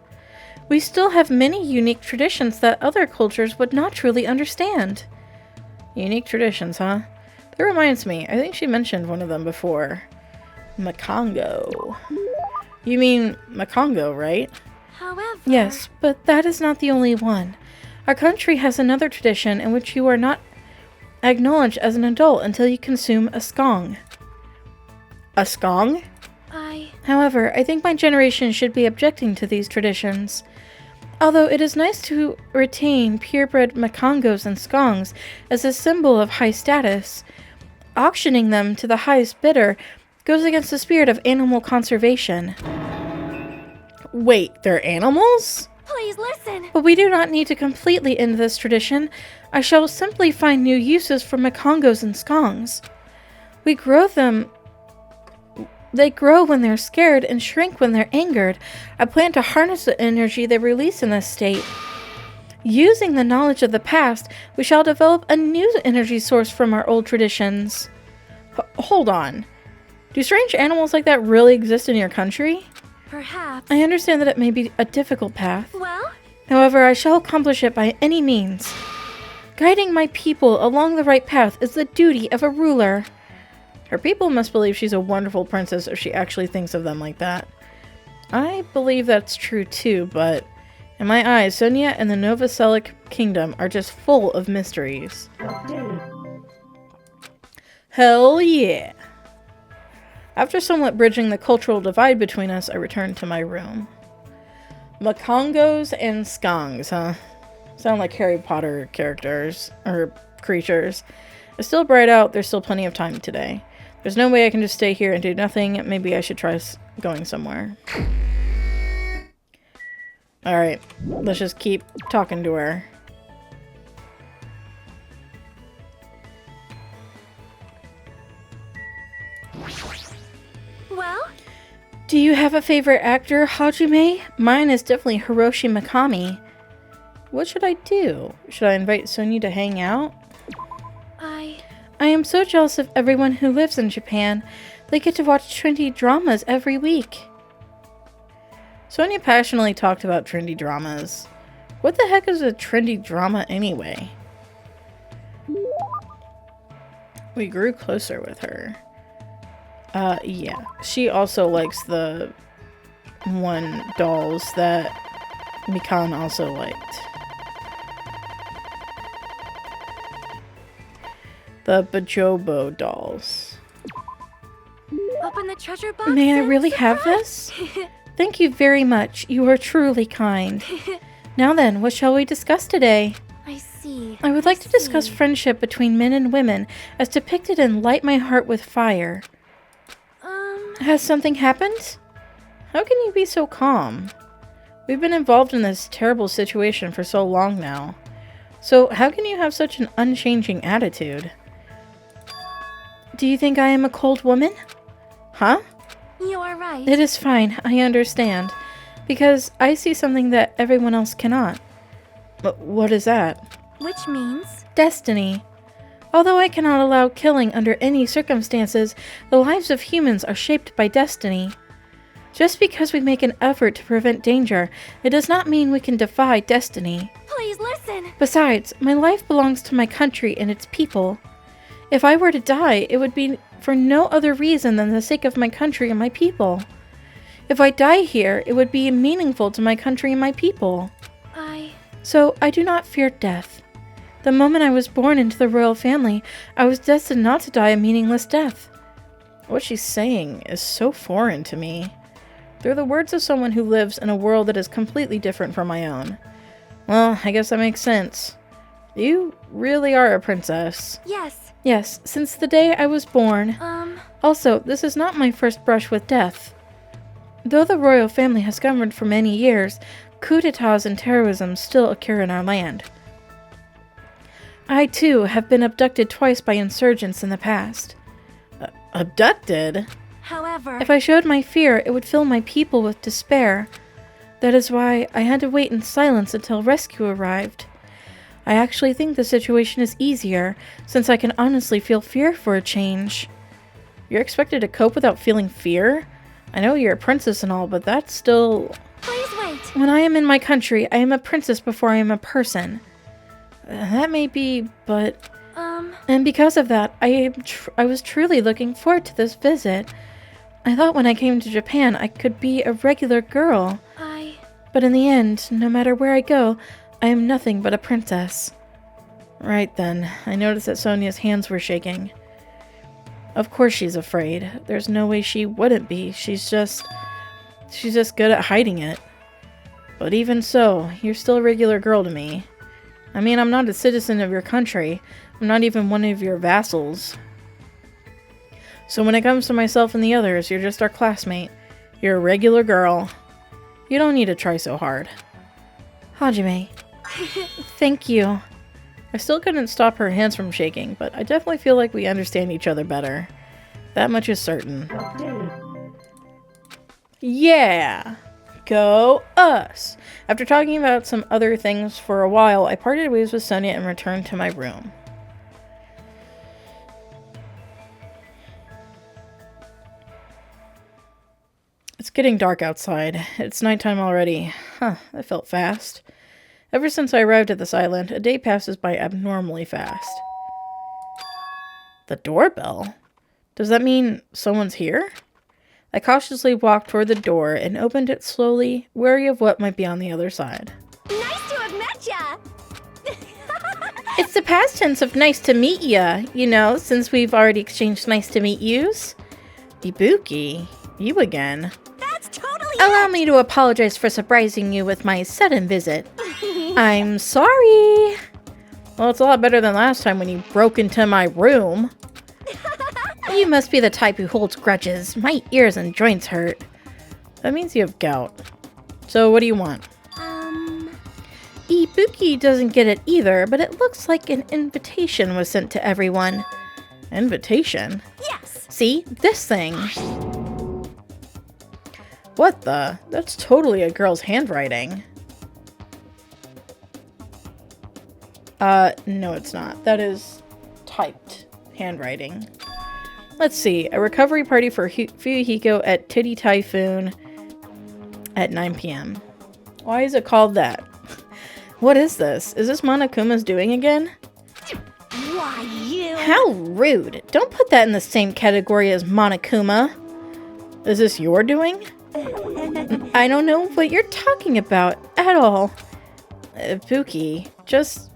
We still have many unique traditions that other cultures would not truly understand. Unique traditions, huh? That reminds me, I think she mentioned one of them before. Makongo. You mean Makongo, right? However... Yes, but that is not the only one. Our country has another tradition in which you are not acknowledged as an adult until you consume a skong. A skong? However, I think my generation should be objecting to these traditions. Although it is nice to retain purebred makongos and skongs as a symbol of high status, auctioning them to the highest bidder goes against the spirit of animal conservation. Wait, they're animals? Please listen. But we do not need to completely end this tradition. I shall simply find new uses for makongos and skongs. We grow them... They grow when they're scared and shrink when they're angered. I plan to harness the energy they release in this state. Using the knowledge of the past, we shall develop a new energy source from our old traditions. Hold on. Do strange animals like that really exist in your country? Perhaps. I understand that it may be a difficult path. Well? However, I shall accomplish it by any means. Guiding my people along the right path is the duty of a ruler. Her people must believe she's a wonderful princess if she actually thinks of them like that. I believe that's true too, but in my eyes, Sonia and the Novoselic Kingdom are just full of mysteries. Hell yeah! After somewhat bridging the cultural divide between us, I returned to my room. Makongos and skongs, huh? Sound like Harry Potter characters, or creatures. It's still bright out, there's still plenty of time today. There's no way I can just stay here and do nothing. Maybe I should try going somewhere. Alright, let's just keep talking to her. Well? Do you have a favorite actor, Hajime? Mine is definitely Hiroshi Mikami. What should I do? Should I invite Sonia to hang out? I am so jealous of everyone who lives in Japan. They get to watch trendy dramas every week. Sonia passionately talked about trendy dramas. What the heck is a trendy drama anyway? We grew closer with her. Yeah. She also likes the one dolls that Mikan also liked. The Bajobo dolls. Open the treasure box. May I really have this? Thank you very much. You are truly kind. Now then, what shall we discuss today? I see. I would like to discuss friendship between men and women as depicted in Light My Heart with Fire. Has something happened? How can you be so calm? We've been involved in this terrible situation for so long now. So how can you have such an unchanging attitude? Do you think I am a cold woman? Huh? You are right. It is fine, I understand. Because I see something that everyone else cannot. But what is that? Which means? Destiny. Although I cannot allow killing under any circumstances, the lives of humans are shaped by destiny. Just because we make an effort to prevent danger, it does not mean we can defy destiny. Please listen. Besides, my life belongs to my country and its people. If I were to die, it would be for no other reason than the sake of my country and my people. If I die here, it would be meaningful to my country and my people. So I do not fear death. The moment I was born into the royal family, I was destined not to die a meaningless death. What she's saying is so foreign to me. They're the words of someone who lives in a world that is completely different from my own. Well, I guess that makes sense. You really are a princess. Yes. Yes, since the day I was born. Also, this is not my first brush with death. Though the royal family has governed for many years, coups d'etats and terrorism still occur in our land. I, too, have been abducted twice by insurgents in the past. Abducted? However, If I showed my fear, it would fill my people with despair. That is why I had to wait in silence until rescue arrived. I actually think the situation is easier, since I can honestly feel fear for a change. You're expected to cope without feeling fear? I know you're a princess and all, but that's still... please wait. When I am in my country, I am a princess before I am a person. That may be, but... And because of that, I was truly looking forward to this visit. I thought when I came to Japan, I could be a regular girl. But in the end, no matter where I go, I am nothing but a princess. Right then, I noticed that Sonia's hands were shaking. Of course she's afraid. There's no way she wouldn't be. She's just good at hiding it. But even so, you're still a regular girl to me. I mean, I'm not a citizen of your country. I'm not even one of your vassals. So when it comes to myself and the others, you're just our classmate. You're a regular girl. You don't need to try so hard. Hajime. Thank you. I still couldn't stop her hands from shaking, but I definitely feel like we understand each other better. That much is certain. Yeah! Go us! After talking about some other things for a while, I parted ways with Sonia and returned to my room. It's getting dark outside. It's nighttime already. Huh, that felt fast. Ever since I arrived at this island, a day passes by abnormally fast. The doorbell? Does that mean someone's here? I cautiously walked toward the door and opened it slowly, wary of what might be on the other side. Nice to have met ya! It's the past tense of nice to meet ya, you know, since we've already exchanged nice to meet yous. Ibuki, you again. That's totally Allow me to apologize for surprising you with my sudden visit. I'm sorry. Well, it's a lot better than last time when you broke into my room. You must be the type who holds grudges. My ears and joints hurt. That means you have gout. So what do you want? Ibuki doesn't get it either, but it looks like an invitation was sent to everyone. Invitation? Yes! See? This thing. What the? That's totally a girl's handwriting. No it's not. That is typed handwriting. Let's see. A recovery party for Fuyuhiko at Titty Typhoon at 9 p.m. Why is it called that? What is this? Is this Monokuma's doing again? Why, you... How rude. Don't put that in the same category as Monokuma. Is this your doing? I don't know what you're talking about at all. Ibuki just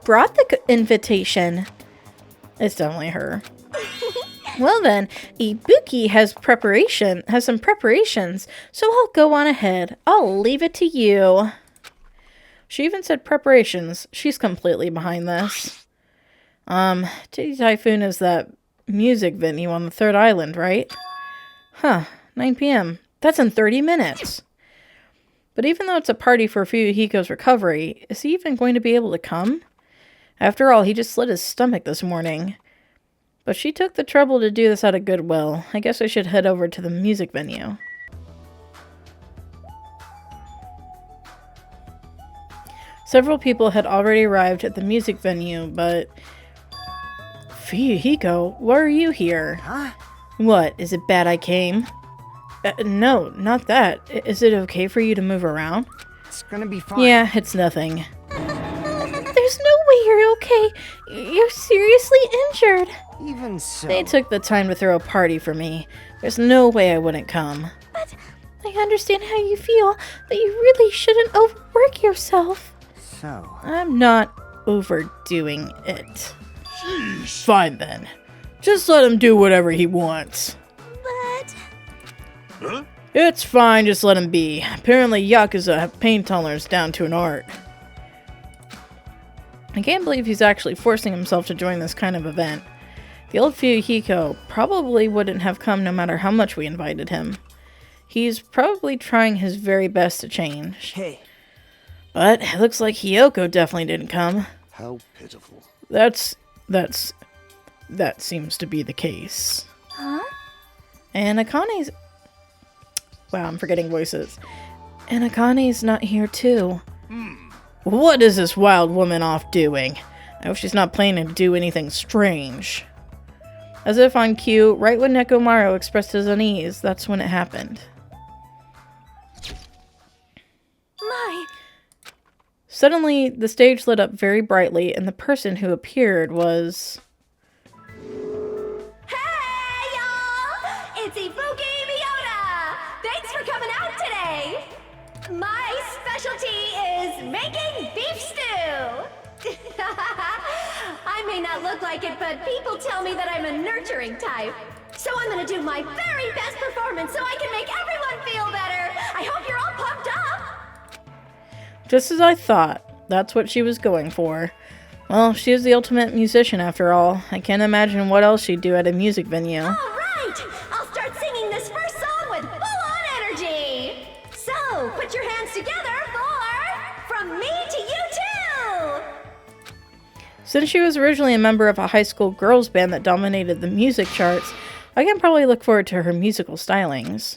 brought the invitation. It's definitely her. Well then, Ibuki has some preparations, so I'll go on ahead. I'll leave it to you. She even said preparations. She's completely behind this. Titty Typhoon is that music venue on the third island, right? Huh, 9 p.m. That's in 30 minutes. But even though it's a party for Fuyuhiko's recovery, is he even going to be able to come? After all, he just slit his stomach this morning. But she took the trouble to do this out of goodwill. I guess I should head over to the music venue. Several people had already arrived at the music venue, but... Fuyuhiko, why are you here? Huh? What, is it bad I came? No, not that. Is it okay for you to move around? It's gonna be fine. Yeah, it's nothing. There's no way you're okay. You're seriously injured. Even so. They took the time to throw a party for me. There's no way I wouldn't come. But I understand how you feel, but you really shouldn't overwork yourself. So. I'm not overdoing it. Sheesh. Fine then. Just let him do whatever he wants. But... Huh? It's fine, just let him be. Apparently Yakuza have pain tolerance down to an art. I can't believe he's actually forcing himself to join this kind of event. The old Fuyuhiko probably wouldn't have come no matter how much we invited him. He's probably trying his very best to change. Hey. But it looks like Hiyoko definitely didn't come. How pitiful. That seems to be the case. Huh? And Akane's... Wow, I'm forgetting voices. And Akane's not here too. What is this wild woman off doing? I hope she's not planning to do anything strange. As if on cue, right when Nekomaru expressed his unease, that's when it happened. My... Suddenly, the stage lit up very brightly, and the person who appeared was... Hey, y'all! It's Ibuki Miyota! Thanks for coming out today! My specialty is making beef stew! I may not look like it, but people tell me that I'm a nurturing type. So I'm gonna do my very best performance so I can make everyone feel better! I hope you're all pumped up! Just as I thought. That's what she was going for. Well, she is the ultimate musician after all. I can't imagine what else she'd do at a music venue. All right! I'll start singing this first song with full-on energy! So, put your hands together for From Me to You Too! Since she was originally a member of a high school girls band that dominated the music charts, I can probably look forward to her musical stylings.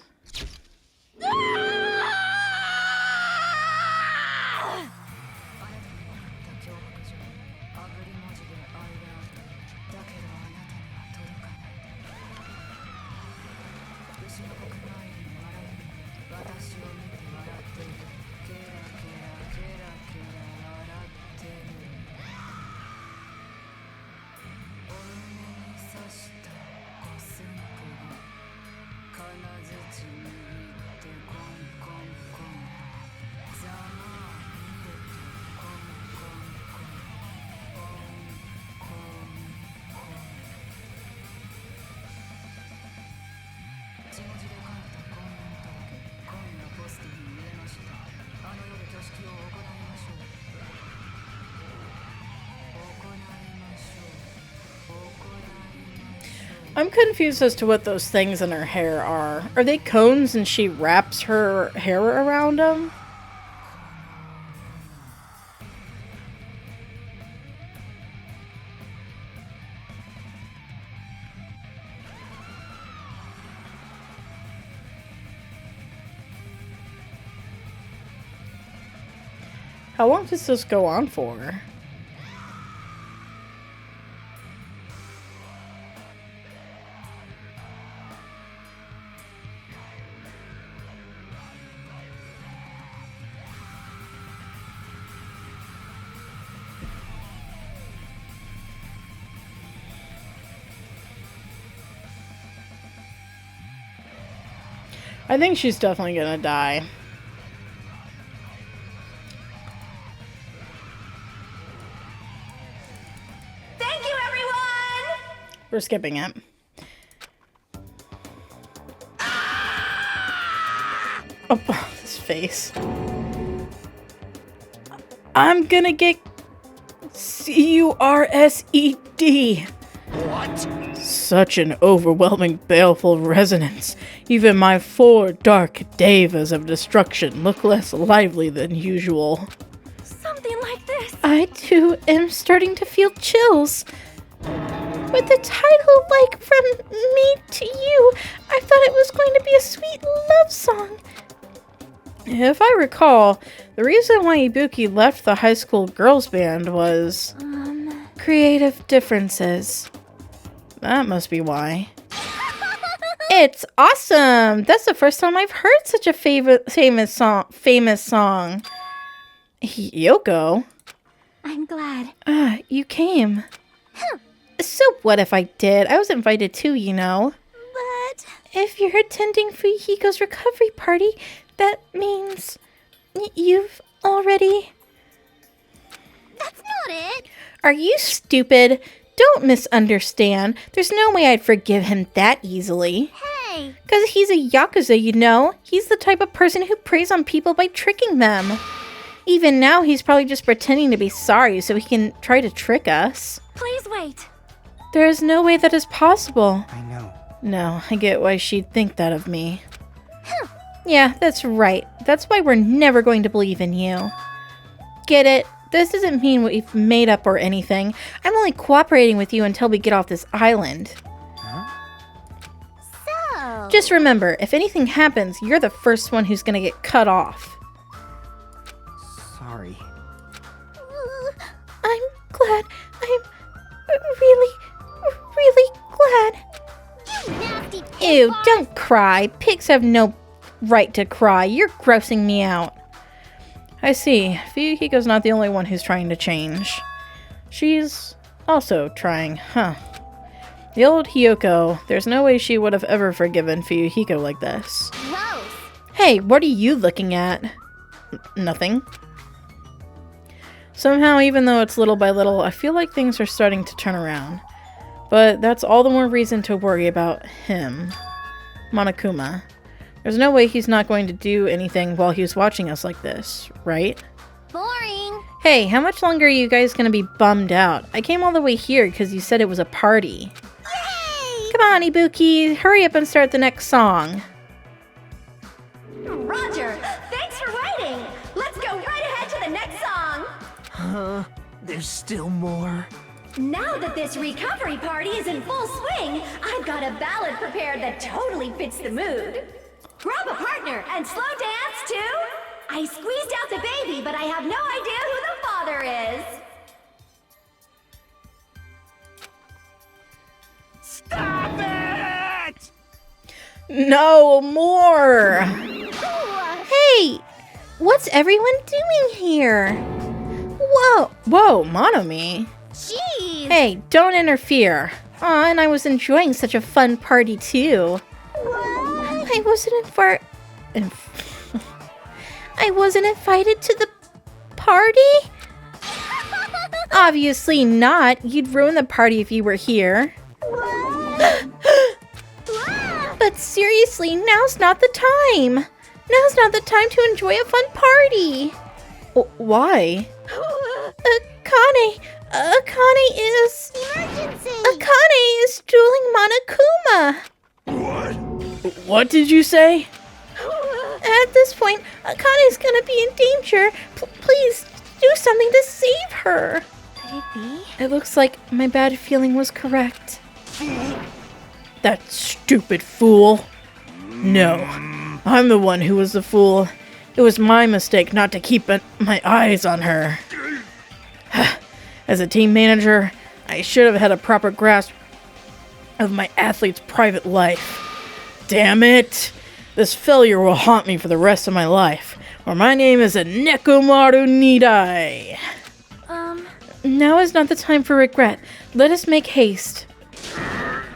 I'm confused as to what those things in her hair are. Are they cones and she wraps her hair around them? How long does this go on for? I think she's definitely gonna die. Thank you, everyone! We're skipping it. Oh, his face. I'm gonna get C-U-R-S-E-D. What? Such an overwhelming, baleful resonance. Even my 4 dark devas of destruction look less lively than usual. Something like this. I too am starting to feel chills. With the title like From Me to You, I thought it was going to be a sweet love song. If I recall, the reason why Ibuki left the high school girls band was creative differences. That must be why. It's awesome! That's the first time I've heard such a famous song. Yoko? I'm glad. You came. So what if I did? I was invited too, you know. But If you're attending Fuyuhiko's recovery party, that means you've already... that's not it. Are you stupid? Don't misunderstand. There's no way I'd forgive him that easily. Hey, Because he's a Yakuza, you know? He's the type of person who preys on people by tricking them. Even now, he's probably just pretending to be sorry so he can try to trick us. please wait. There is no way that is possible. I know. No, I get why she'd think that of me. Yeah, that's right. That's why we're never going to believe in you. Get it? This doesn't mean we've made up or anything. I'm only cooperating with you until we get off this island. So, Just remember, if anything happens, you're the first one who's gonna get cut off. Sorry. I'm glad. I'm really, really glad. you nasty pig Ew, boss. don't cry. Pigs have no right to cry. You're grossing me out. I see. Fuyuhiko's not the only one who's trying to change. She's also trying, huh? The old Hiyoko, there's no way she would have ever forgiven Fuyuhiko like this. Gross. Hey, what are you looking at? Nothing. Somehow, even though it's little by little, I feel like things are starting to turn around. But that's all the more reason to worry about him. Monokuma. There's no way he's not going to do anything while he's watching us like this, right? Boring. Hey, how much longer are you guys gonna be bummed out? I came all the way here because you said it was a party. Yay! Come on, Ibuki. Hurry up and start the next song. Roger, thanks for waiting. Let's go right ahead to the next song. There's still more. Now that this recovery party is in full swing, I've got a ballad prepared that totally fits the mood. Grab a partner and slow dance to I Squeezed Out the Baby, but I have no idea who the father is. Stop it! No more! Hey, what's everyone doing here? Whoa. Whoa, Monomi. Jeez. Hey, don't interfere. Aw, and I was enjoying such a fun party too. I wasn't invited to the party? Obviously not. You'd ruin the party if you were here. But seriously, now's not the time. Now's not the time to enjoy a fun party. Why? Emergency. Akane is dueling Monokuma. What? What did you say? At this point, Akane's gonna be in danger. Please do something to save her. Could it be? It looks like my bad feeling was correct. That stupid fool. No, I'm the one who was the fool. It was my mistake not to keep my eyes on her. As a team manager, I should have had a proper grasp of my athlete's private life. Damn it! This failure will haunt me for the rest of my life, or my name is a Nekomaru Nidai. Now is not the time for regret. Let us make haste.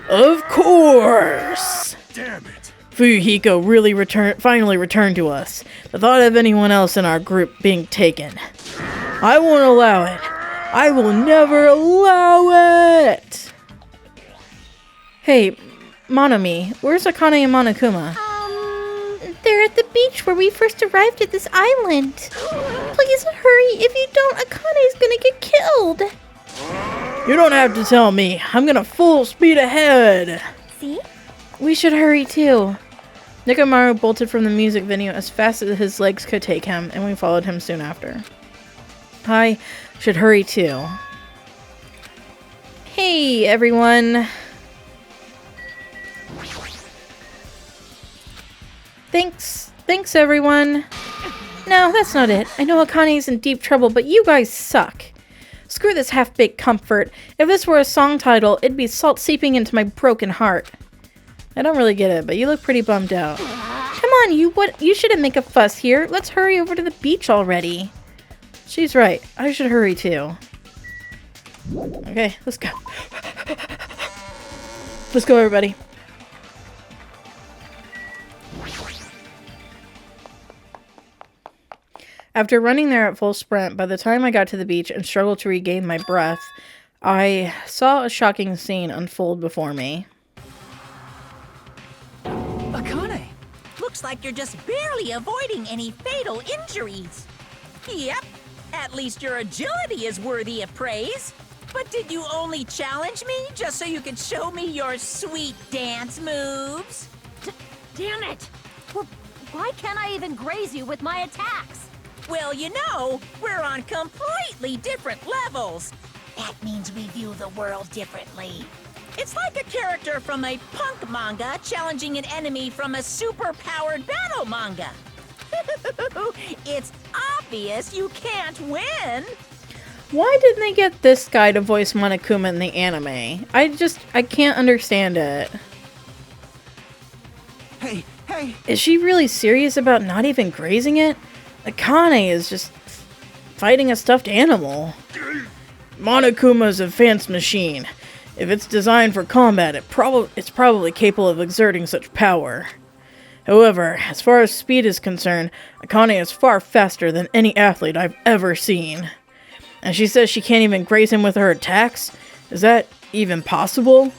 Of course! Damn it! Fuyuhiko really finally returned to us. The thought of anyone else in our group being taken. I won't allow it. I will never allow it! Hey, Monomi, where's Akane and Monokuma? They're at the beach where we first arrived at this island. Please hurry. If you don't, Akane's gonna get killed. You don't have to tell me. I'm gonna full speed ahead. See? We should hurry too. Nekomaru bolted from the music venue as fast as his legs could take him, and we followed him soon after. I should hurry too. Hey, everyone. Thanks, everyone. No, that's not it. I know Akane's in deep trouble, but you guys suck. Screw this half-baked comfort. If this were a song title, it'd be salt seeping into my broken heart. I don't really get it, but you look pretty bummed out. Come on, you shouldn't make a fuss here. Let's hurry over to the beach already. She's right. I should hurry too. Okay, let's go. Let's go, everybody. After running there at full sprint, by the time I got to the beach and struggled to regain my breath, I saw a shocking scene unfold before me. Akane, looks like you're just barely avoiding any fatal injuries. Yep, at least your agility is worthy of praise. But did you only challenge me just so you could show me your sweet dance moves? Damn it! Why can't I even graze you with my attacks? Well, you know, we're on completely different levels. That means we view the world differently. It's like a character from a punk manga challenging an enemy from a super-powered battle manga. It's obvious you can't win. Why didn't they get this guy to voice Monokuma in the anime? I can't understand it. Hey! Is she really serious about not even grazing it? Akane is just fighting a stuffed animal. Monokuma's a advanced machine. If it's designed for combat, it's probably capable of exerting such power. However, as far as speed is concerned, Akane is far faster than any athlete I've ever seen. And she says she can't even graze him with her attacks? Is that even possible?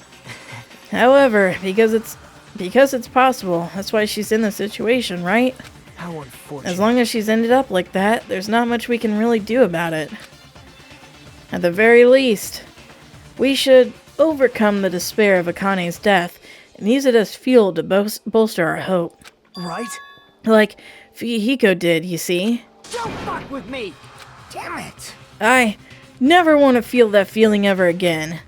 However, because it's possible, that's why she's in the situation, right? How unfortunate. As long as she's ended up like that, there's not much we can really do about it. At the very least, we should overcome the despair of Akane's death and use it as fuel to bolster our hope. Right? Like Fuyuhiko did, you see? Don't fuck with me! Damn it! I never want to feel that feeling ever again.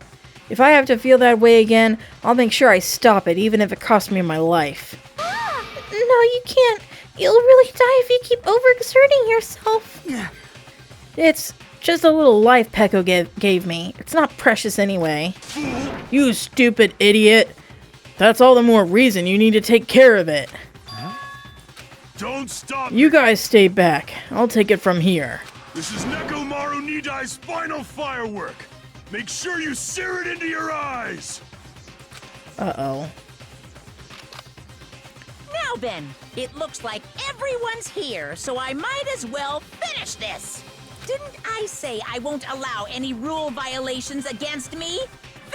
If I have to feel that way again, I'll make sure I stop it, even if it costs me my life. No, you can't. You'll really die if you keep overexerting yourself. It's just a little life Peko gave me. It's not precious anyway. You stupid idiot. That's all the more reason you need to take care of it. Don't stop! You guys stay back. I'll take it from here. This is Nekomaru Nidai's final firework. Make sure you sear it into your eyes! Uh-oh. Now then, it looks like everyone's here, so I might as well finish this. Didn't I say I won't allow any rule violations against me?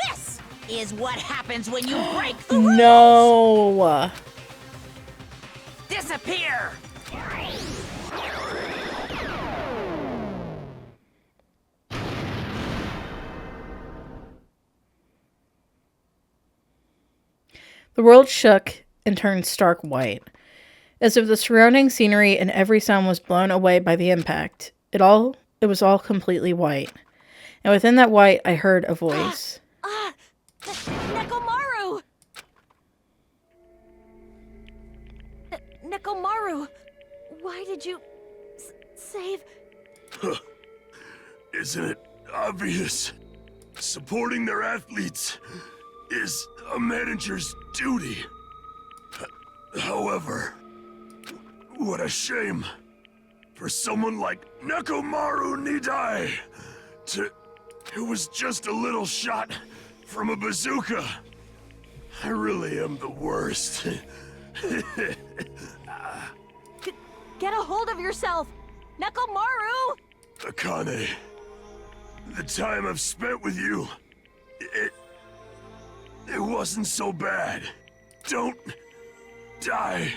This is what happens when you break the rules! No! Disappear! The world shook and turned stark white, as if the surrounding scenery and every sound was blown away by the impact. It was all completely white. And within that white, I heard a voice. Nekomaru! Nekomaru! Why did you save... Isn't it obvious? Supporting their athletes is a manager's duty. However, what a shame for someone like Nekomaru Nidai who was just a little shot from a bazooka. I really am the worst. Get a hold of yourself! Nekomaru! Akane, the time I've spent with you, it wasn't so bad. Don't die,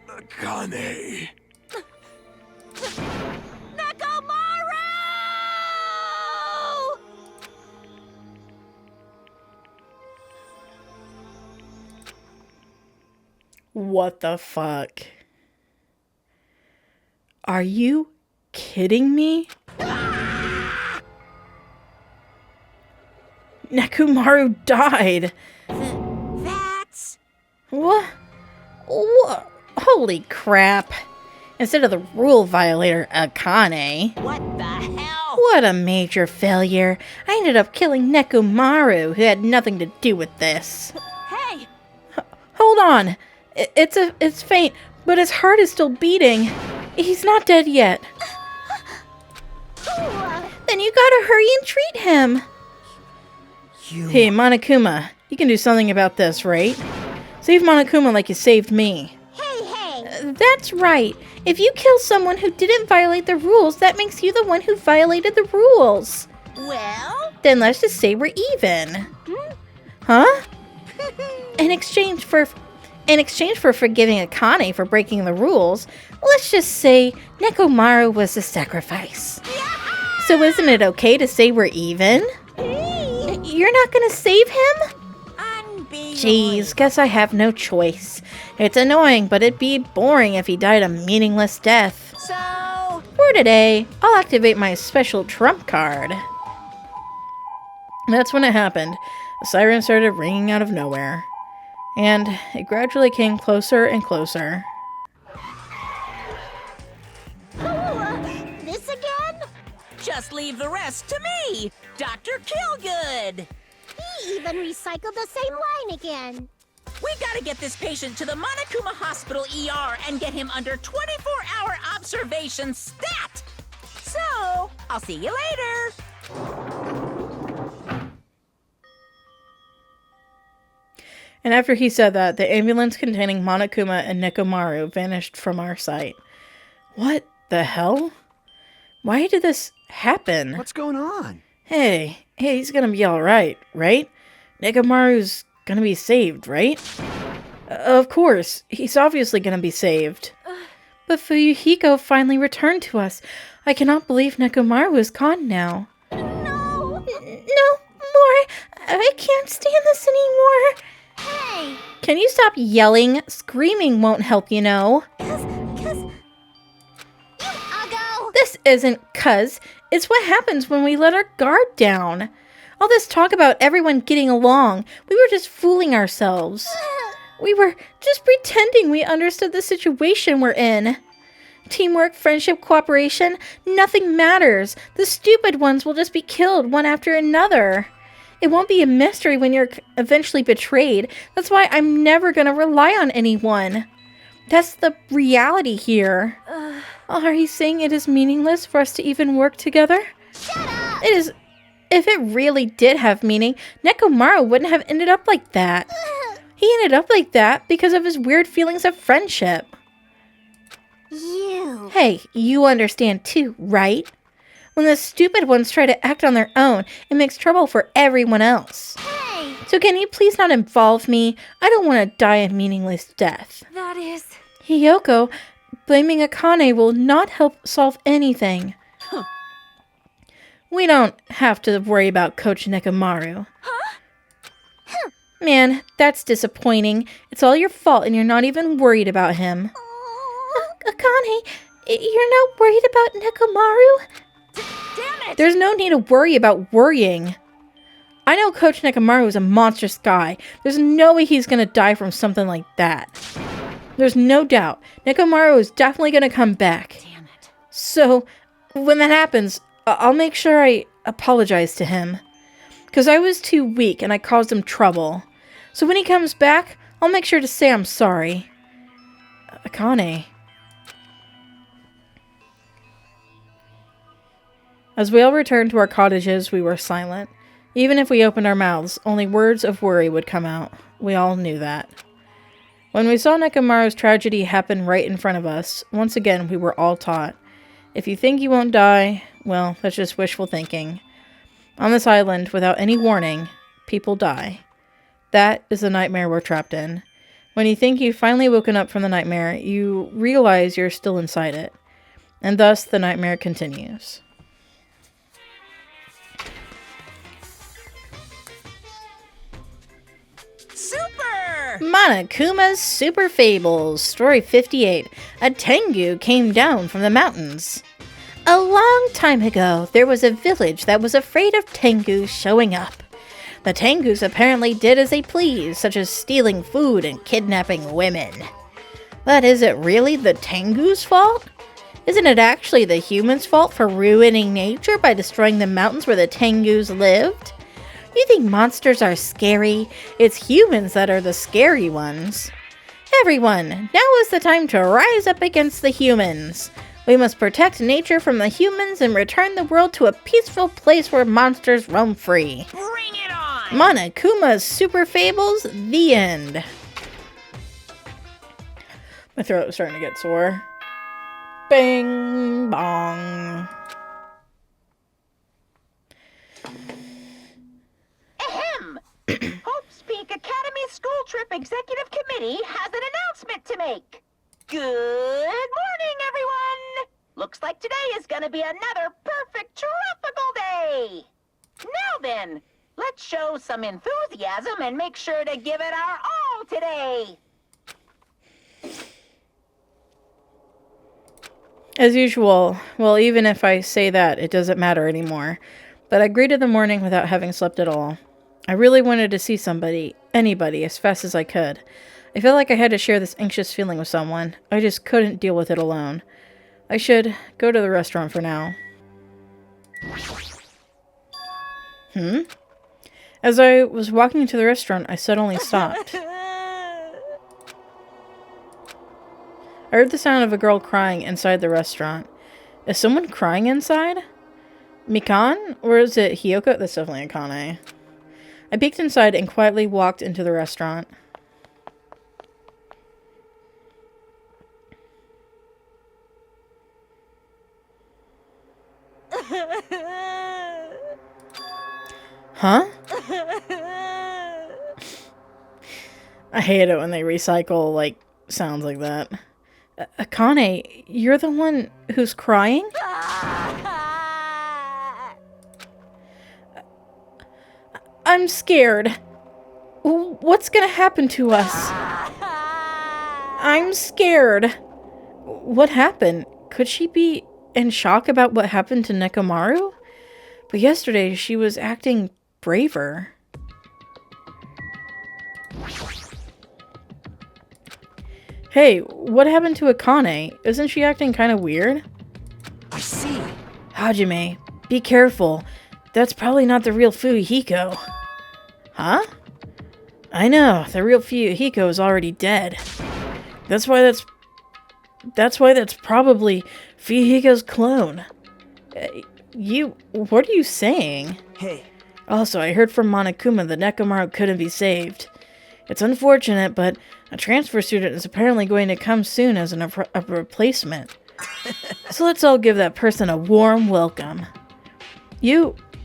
Akane. Nekomaru! What the fuck? Are you kidding me? Nekomaru died. That's... What? What? Holy crap. Instead of the rule violator, Akane. What the hell? What a major failure. I ended up killing Nekomaru, who had nothing to do with this. Hey! Hold on. It's faint, but his heart is still beating. He's not dead yet. Then you gotta hurry and treat him. Hey, Monokuma, you can do something about this, right? Save Monokuma like you saved me. Hey! That's right. If you kill someone who didn't violate the rules, that makes you the one who violated the rules. Well? Then let's just say we're even. Huh? In exchange for forgiving Akane for breaking the rules, let's just say Nekomaru was a sacrifice. So isn't it okay to say we're even? You're not gonna save him? Jeez, guess I have no choice. It's annoying, but it'd be boring if he died a meaningless death. So... For today, I'll activate my special trump card. That's when it happened. A siren started ringing out of nowhere. And it gradually came closer and closer. This again? Just leave the rest to me, Dr. Killgood. He even recycled the same line again. We gotta get this patient to the Monokuma Hospital ER and get him under 24-hour observation stat. So, I'll see you later. And after he said that, the ambulance containing Monokuma and Nekomaru vanished from our sight. What the hell? Why did this happen? What's going on? Hey, he's gonna be alright, right? Nekomaru's gonna be saved, right? Of course, he's obviously gonna be saved. But Fuyuhiko finally returned to us. I cannot believe Nekomaru is gone now. No! No more! I can't stand this anymore! Hey! Can you stop yelling? Screaming won't help, you know. Cause... You uggo! This isn't cuz. It's what happens when we let our guard down. All this talk about everyone getting along. We were just fooling ourselves. We were just pretending we understood the situation we're in. Teamwork, friendship, cooperation, nothing matters. The stupid ones will just be killed one after another. It won't be a mystery when you're eventually betrayed. That's why I'm never gonna rely on anyone. That's the reality here. Are you saying it is meaningless for us to even work together? Shut up! It is. If it really did have meaning, Nekomaru wouldn't have ended up like that. He ended up like that because of his weird feelings of friendship. You... Hey, you understand too, right? When the stupid ones try to act on their own, it makes trouble for everyone else. Hey! So can you please not involve me? I don't want to die a meaningless death. That is... Hiyoko, blaming Akane will not help solve anything. We don't have to worry about Coach Nekomaru. Man, that's disappointing. It's all your fault and you're not even worried about him. Akane, you're not worried about Nekomaru? Damn it! There's no need to worry about worrying. I know Coach Nekomaru is a monstrous guy. There's no way he's gonna die from something like that. There's no doubt. Nekomaru is definitely gonna come back. Damn it. So, when that happens, I'll make sure I apologize to him. Because I was too weak and I caused him trouble. So when he comes back, I'll make sure to say I'm sorry. Akane. As we all returned to our cottages, we were silent. Even if we opened our mouths, only words of worry would come out. We all knew that. When we saw Nekomaru's tragedy happen right in front of us, once again we were all taught. If you think you won't die, well, that's just wishful thinking. On this island, without any warning, people die. That is the nightmare we're trapped in. When you think you've finally woken up from the nightmare, you realize you're still inside it. And thus, the nightmare continues. Super! Monokuma's Super Fables, Story 58. A Tengu came down from the mountains. A long time ago, there was a village that was afraid of Tengus showing up. The Tengus apparently did as they pleased, such as stealing food and kidnapping women. But is it really the Tengu's fault? Isn't it actually the humans' fault for ruining nature by destroying the mountains where the Tengus lived? You think monsters are scary? It's humans that are the scary ones. Everyone, now is the time to rise up against the humans. We must protect nature from the humans and return the world to a peaceful place where monsters roam free. Bring it on! Monokuma's Super Fables, the end. My throat is starting to get sore. Bing bong. Ahem! Hope's Peak Academy School Trip Executive Committee has an announcement to make. Good morning, everyone! Looks like today is gonna be another perfect tropical day! Now then, let's show some enthusiasm and make sure to give it our all today! As usual, well, even if I say that, it doesn't matter anymore. But I greeted the morning without having slept at all. I really wanted to see somebody, anybody, as fast as I could. I felt like I had to share this anxious feeling with someone. I just couldn't deal with it alone. I should go to the restaurant for now. As I was walking to the restaurant, I suddenly stopped. I heard the sound of a girl crying inside the restaurant. Is someone crying inside? Mikan? Or is it Hiyoko? That's definitely Akane. I peeked inside and quietly walked into the restaurant. Huh? I hate it when they recycle, like, sounds like that. Akane, you're the one who's crying? I'm scared. What's gonna happen to us? I'm scared. What happened? Could she be in shock about what happened to Nekomaru? But yesterday she was acting braver. Hey, what happened to Akane? Isn't she acting kind of weird? I see. Hajime, be careful. That's probably not the real Fuyuhiko. Huh? I know, the real Fuyuhiko is already dead. That's why that's probably Fuyuhiko's clone. What are you saying? Hey. Also, I heard from Monokuma that Nekomaru couldn't be saved. It's unfortunate, but a transfer student is apparently going to come soon as a replacement. So let's all give that person a warm welcome.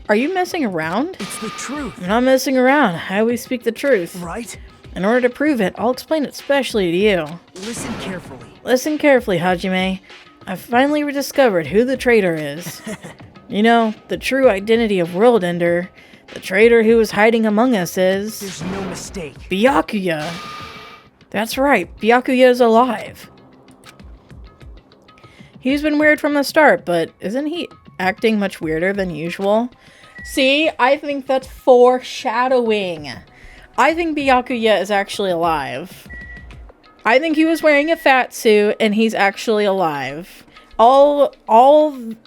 Are you messing around? It's the truth. I'm not messing around. I always speak the truth. Right? In order to prove it, I'll explain it specially to you. Listen carefully. Listen carefully, Hajime. I've finally rediscovered who the traitor is. You know, the true identity of World Ender. The traitor who is hiding among us is... There's no mistake. Byakuya. That's right, Byakuya is alive. He's been weird from the start, but isn't he acting much weirder than usual? See, I think that's foreshadowing. I think Byakuya is actually alive. I think he was wearing a fat suit and he's actually alive. All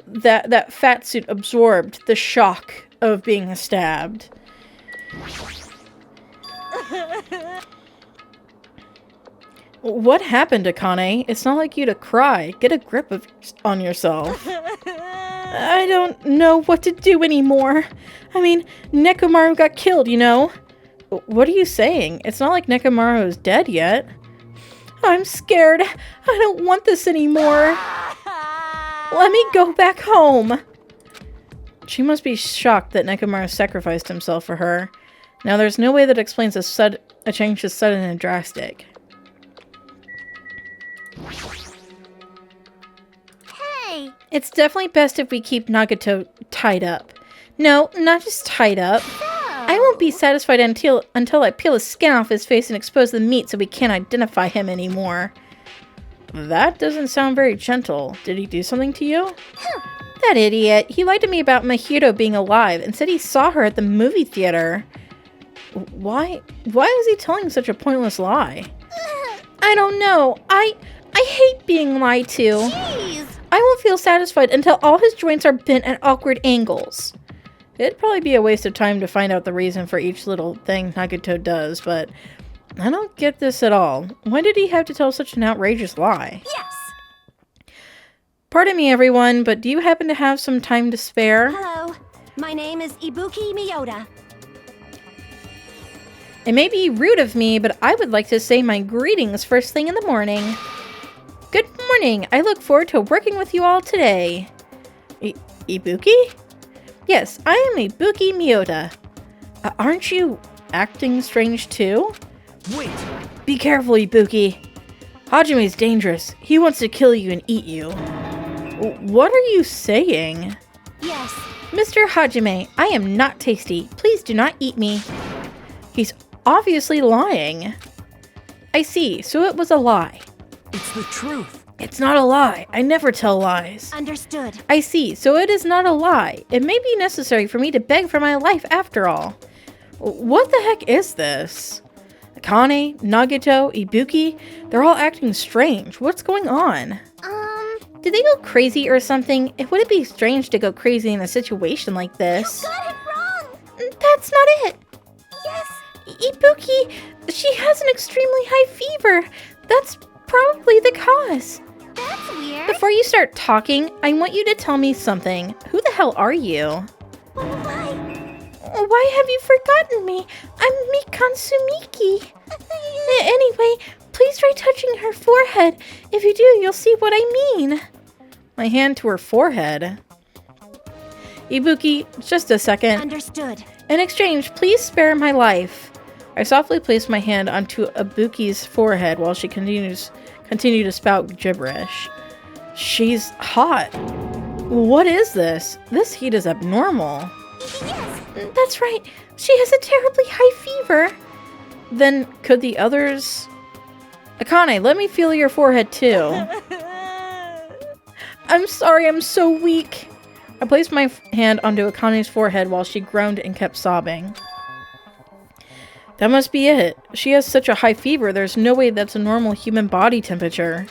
that fat suit absorbed the shock of being stabbed. What happened, Akane? It's not like you to cry. Get a grip on yourself. I don't know what to do anymore. I mean, Nekomaru got killed, you know? What are you saying? It's not like Nekomaru is dead yet. I'm scared. I don't want this anymore. Let me go back home. She must be shocked that Nekomaru sacrificed himself for her. Now, there's no way that explains a change as sudden and drastic. Hey! It's definitely best if we keep Nagato tied up. No, not just tied up. I won't be satisfied until I peel the skin off his face and expose the meat so we can't identify him anymore. That doesn't sound very gentle. Did he do something to you? That idiot. He lied to me about Mahito being alive and said he saw her at the movie theater. Why is he telling such a pointless lie? I don't know. I hate being lied to. Jeez! I won't feel satisfied until all his joints are bent at awkward angles. It'd probably be a waste of time to find out the reason for each little thing Nagato does, but I don't get this at all. Why did he have to tell such an outrageous lie? Yes! Pardon me, everyone, but do you happen to have some time to spare? Hello, my name is Ibuki Miyota. It may be rude of me, but I would like to say my greetings first thing in the morning. Good morning. I look forward to working with you all today. Ibuki? Yes, I am Ibuki Miyota. Aren't you acting strange too? Wait! Be careful, Ibuki. Hajime's dangerous. He wants to kill you and eat you. What are you saying? Yes. Mr. Hajime, I am not tasty. Please do not eat me. He's obviously lying. I see, so it was a lie. It's the truth. It's not a lie. I never tell lies. Understood. I see, so it is not a lie. It may be necessary for me to beg for my life after all. What the heck is this? Akane, Nagato, Ibuki, they're all acting strange. What's going on? Did they go crazy or something? Would it be strange to go crazy in a situation like this? You got it wrong! That's not it. Yes! Ibuki, she has an extremely high fever. That's probably the cause. That's weird. Before you start talking, I want you to tell me something. Who the hell are you? Why? Why have you forgotten me? I'm Mikan Sumiki. Anyway, please try touching her forehead. If you do, you'll see what I mean. My hand to her forehead. Ibuki, just a second. Understood. In exchange, please spare my life. I softly placed my hand onto Ibuki's forehead while she continued to spout gibberish. She's hot. What is this? This heat is abnormal. Yes! That's right. She has a terribly high fever. Then could the others... Akane, let me feel your forehead too. I'm sorry, I'm so weak. I placed my hand onto Akane's forehead while she groaned and kept sobbing. That must be it. She has such a high fever, there's no way that's a normal human body temperature.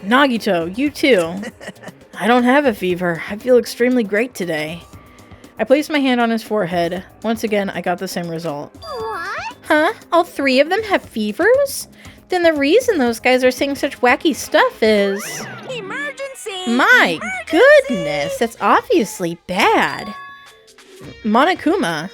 Nagito, you too. I don't have a fever. I feel extremely great today. I placed my hand on his forehead. Once again, I got the same result. What? Huh? All three of them have fevers? Then the reason those guys are saying such wacky stuff is... Emergency! My goodness, that's obviously bad. Monokuma,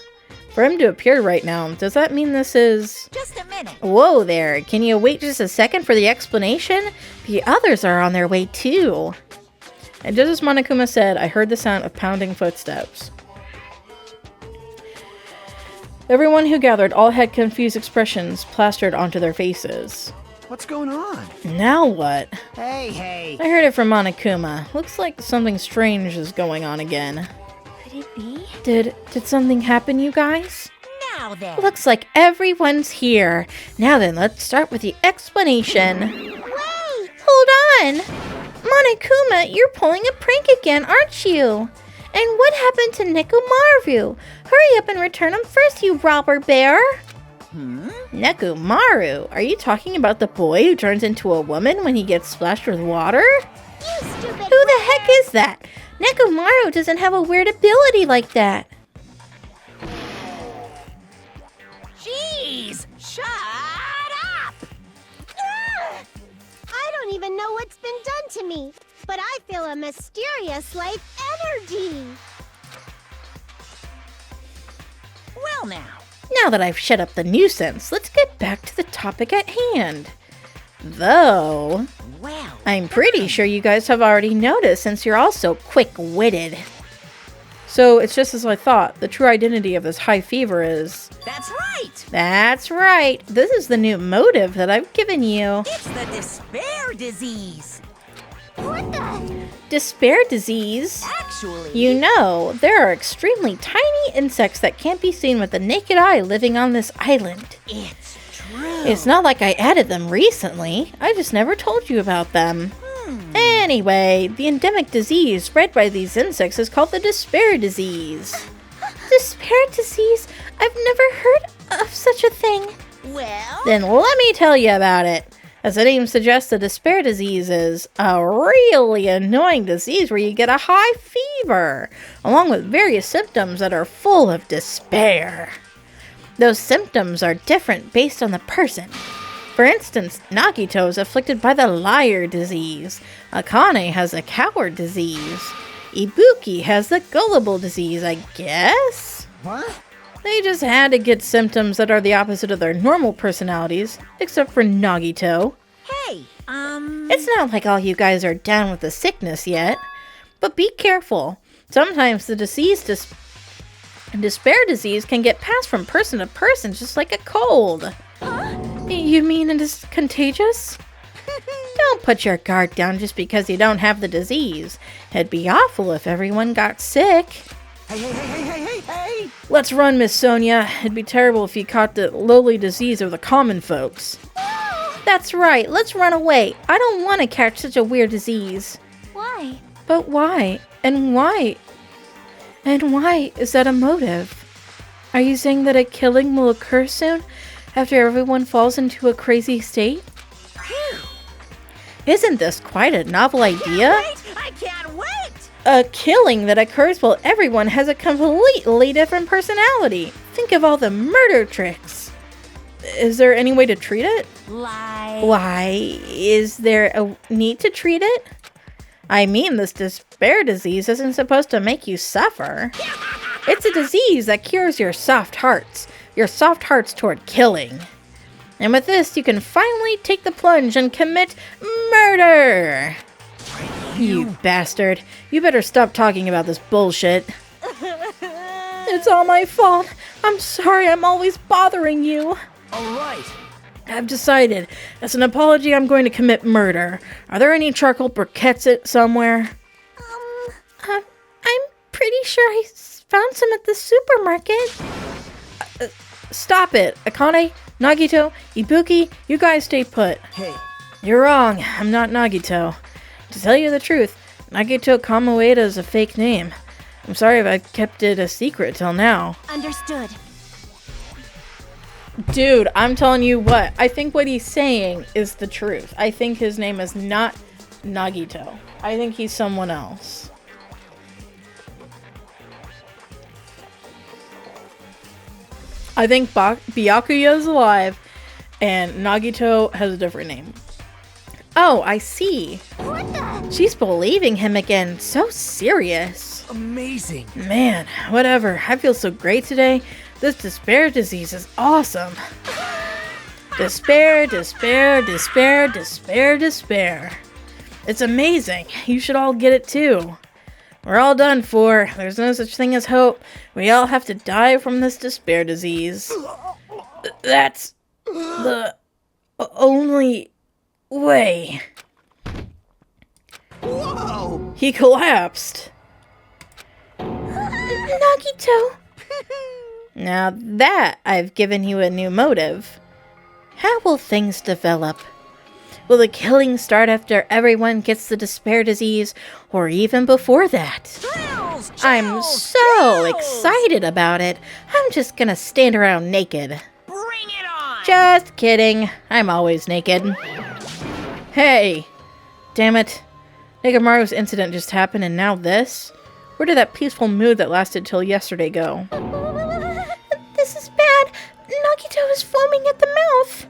for him to appear right now, does that mean this is... Just a minute. Whoa there, can you wait just a second for the explanation? The others are on their way too. And just as Monokuma said, I heard the sound of pounding footsteps. Everyone who gathered all had confused expressions plastered onto their faces. What's going on? Now what? Hey. I heard it from Monokuma. Looks like something strange is going on again. Could it be? Did something happen, you guys? Now then. Looks like everyone's here. Now then, let's start with the explanation. Wait! Hold on! Monokuma, you're pulling a prank again, aren't you? And what happened to Nekomaru? Hurry up and return him first, you robber bear! Nekomaru? Are you talking about the boy who turns into a woman when he gets splashed with water? You stupid Who the heck is that? Nekomaru doesn't have a weird ability like that. Jeez! Shut up! I don't even know what's been done to me, but I feel a mysterious, energy. Well now, Now that I've shut up the nuisance, let's get back to the topic at hand. Though, Well, I'm pretty sure you guys have already noticed since you're all so quick-witted. So it's just as I thought. The true identity of this high fever is... that's right. That's right. This is the new motive that I've given you. It's the despair disease. What the? Despair disease. Actually, You know, there are extremely tiny insects that can't be seen with the naked eye living on this island. it's true. It's not like I added them recently. I just never told you about them. Anyway, the endemic disease spread by these insects is called the despair disease. Despair disease? I've never heard of such a thing. Well, Then let me tell you about it. As the name suggests, the despair disease is a really annoying disease where you get a high fever, along with various symptoms that are full of despair. Those symptoms are different based on the person. For instance, Nagito is afflicted by the liar disease. Akane has a coward disease. Ibuki has the gullible disease, I guess? What? They just had to get symptoms that are the opposite of their normal personalities, except for Nagito. hey, It's not like all you guys are down with the sickness yet. But be careful. Sometimes the despair disease can get passed from person to person just like a cold. You mean it is contagious? Don't put your guard down just because you don't have the disease. It'd be awful if everyone got sick. Hey! Let's run, Miss Sonia. It'd be terrible if you caught the lowly disease of the common folks. That's right, let's run away. I don't want to catch such a weird disease. Why? But why? And why? And why is that a motive? Are you saying that a killing will occur soon, after everyone falls into a crazy state? Isn't this quite a novel idea? wait, I can't wait. A killing that occurs while everyone has a completely different personality. Think of all the murder tricks. Is there any way to treat it? Like, Why, is there a need to treat it? I mean, this despair disease isn't supposed to make you suffer. It's a disease that cures your soft hearts toward killing. And with this, you can finally take the plunge and commit murder. You bastard. You better stop talking about this bullshit. It's all my fault. I'm sorry I'm always bothering you. All right. I've decided. As an apology, I'm going to commit murder. Are there any charcoal briquettes somewhere? I'm pretty sure I found some at the supermarket. Stop it. Akane, Nagito, Ibuki, you guys stay put. Hey, You're wrong. I'm not Nagito. To tell you the truth, Nagito Kamoeda is a fake name. I'm sorry if I've kept it a secret till now. Understood. Dude, I'm telling you what. I think what he's saying is the truth. I think his name is not Nagito. I think he's someone else. I think Byakuya is alive, and Nagito has a different name. Oh, I see. What the? She's believing him again. So serious. Amazing. Man, whatever. I feel so great today. This despair disease is awesome. Despair, despair, despair, despair, despair. It's amazing. You should all get it too. We're all done for. There's no such thing as hope. We all have to die from this despair disease. That's the only way. whoa! He collapsed. Nagito. Now that I've given you a new motive, how will things develop? Will the killing start after everyone gets the despair disease, or even before that? thrills, I'm chills, so thrills. excited about it. I'm just gonna stand around naked. Bring it on. Just kidding. I'm always naked. Hey! Damn it. Nekomaru's incident just happened and now this? Where did that peaceful mood that lasted till yesterday go? This is bad. Nagito is foaming at the mouth.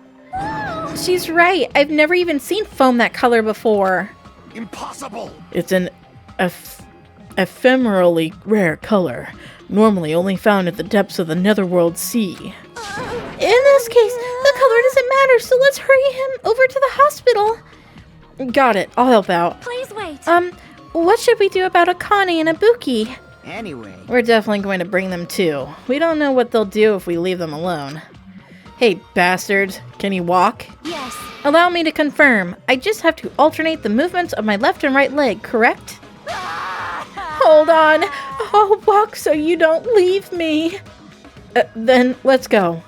She's right. I've never even seen foam that color before. Impossible! It's an ephemerally rare color. normally only found at the depths of the netherworld sea. In this case, the color doesn't matter, so let's hurry him over to the hospital. Got it, I'll help out. Please wait. What should we do about Akane and Ibuki? Anyway, We're definitely going to bring them too. We don't know what they'll do if we leave them alone. Hey, bastards, can you walk? Yes. Allow me to confirm. I just have to alternate the movements of my left and right leg, correct? Hold on, I'll walk so you don't leave me. Then let's go.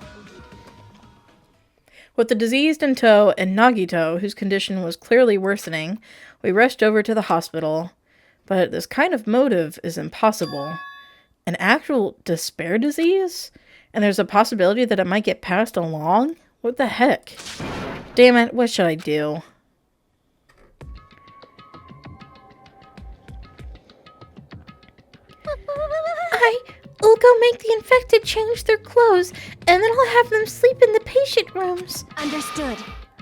With the diseased in tow and Nagito, whose condition was clearly worsening, we rushed over to the hospital. But this kind of motive is impossible. An actual despair disease? And there's a possibility that it might get passed along? What the heck? Damn it, what should I do? I'll go make the infected change their clothes, and then I'll have them sleep in the patient rooms. Understood.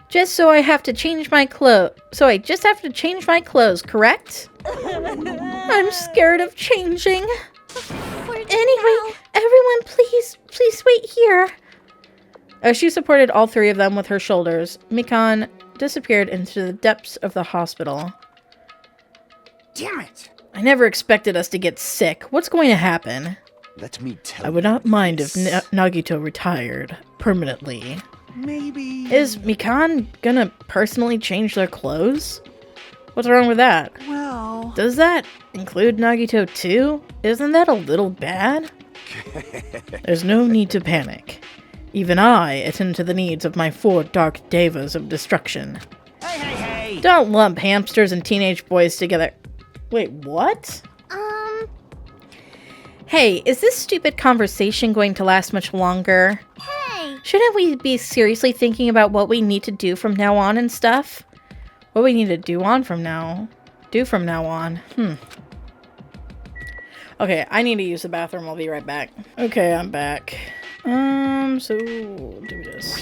Just so I have to change my clothes. So I just have to change my clothes, correct? I'm scared of changing. Anyway, everyone please wait here. As she supported all three of them with her shoulders, Mikan disappeared into the depths of the hospital. damn it! I never expected us to get sick. What's going to happen? Let me tell I you. would not mind if this. Nagito retired permanently. Maybe. Is Mikan gonna personally change their clothes? What's wrong with that? Well. Does that include Nagito too? Isn't that a little bad? There's no need to panic. Even I attend to the needs of my 4 dark devas of destruction. Hey! Don't lump hamsters and teenage boys together. Wait, what? Hey, is this stupid conversation going to last much longer? Hey! Shouldn't we be seriously thinking about what we need to do from now on and stuff? What we need to do from now on. Okay, I need to use the bathroom. I'll be right back. Okay, I'm back. So we'll do this.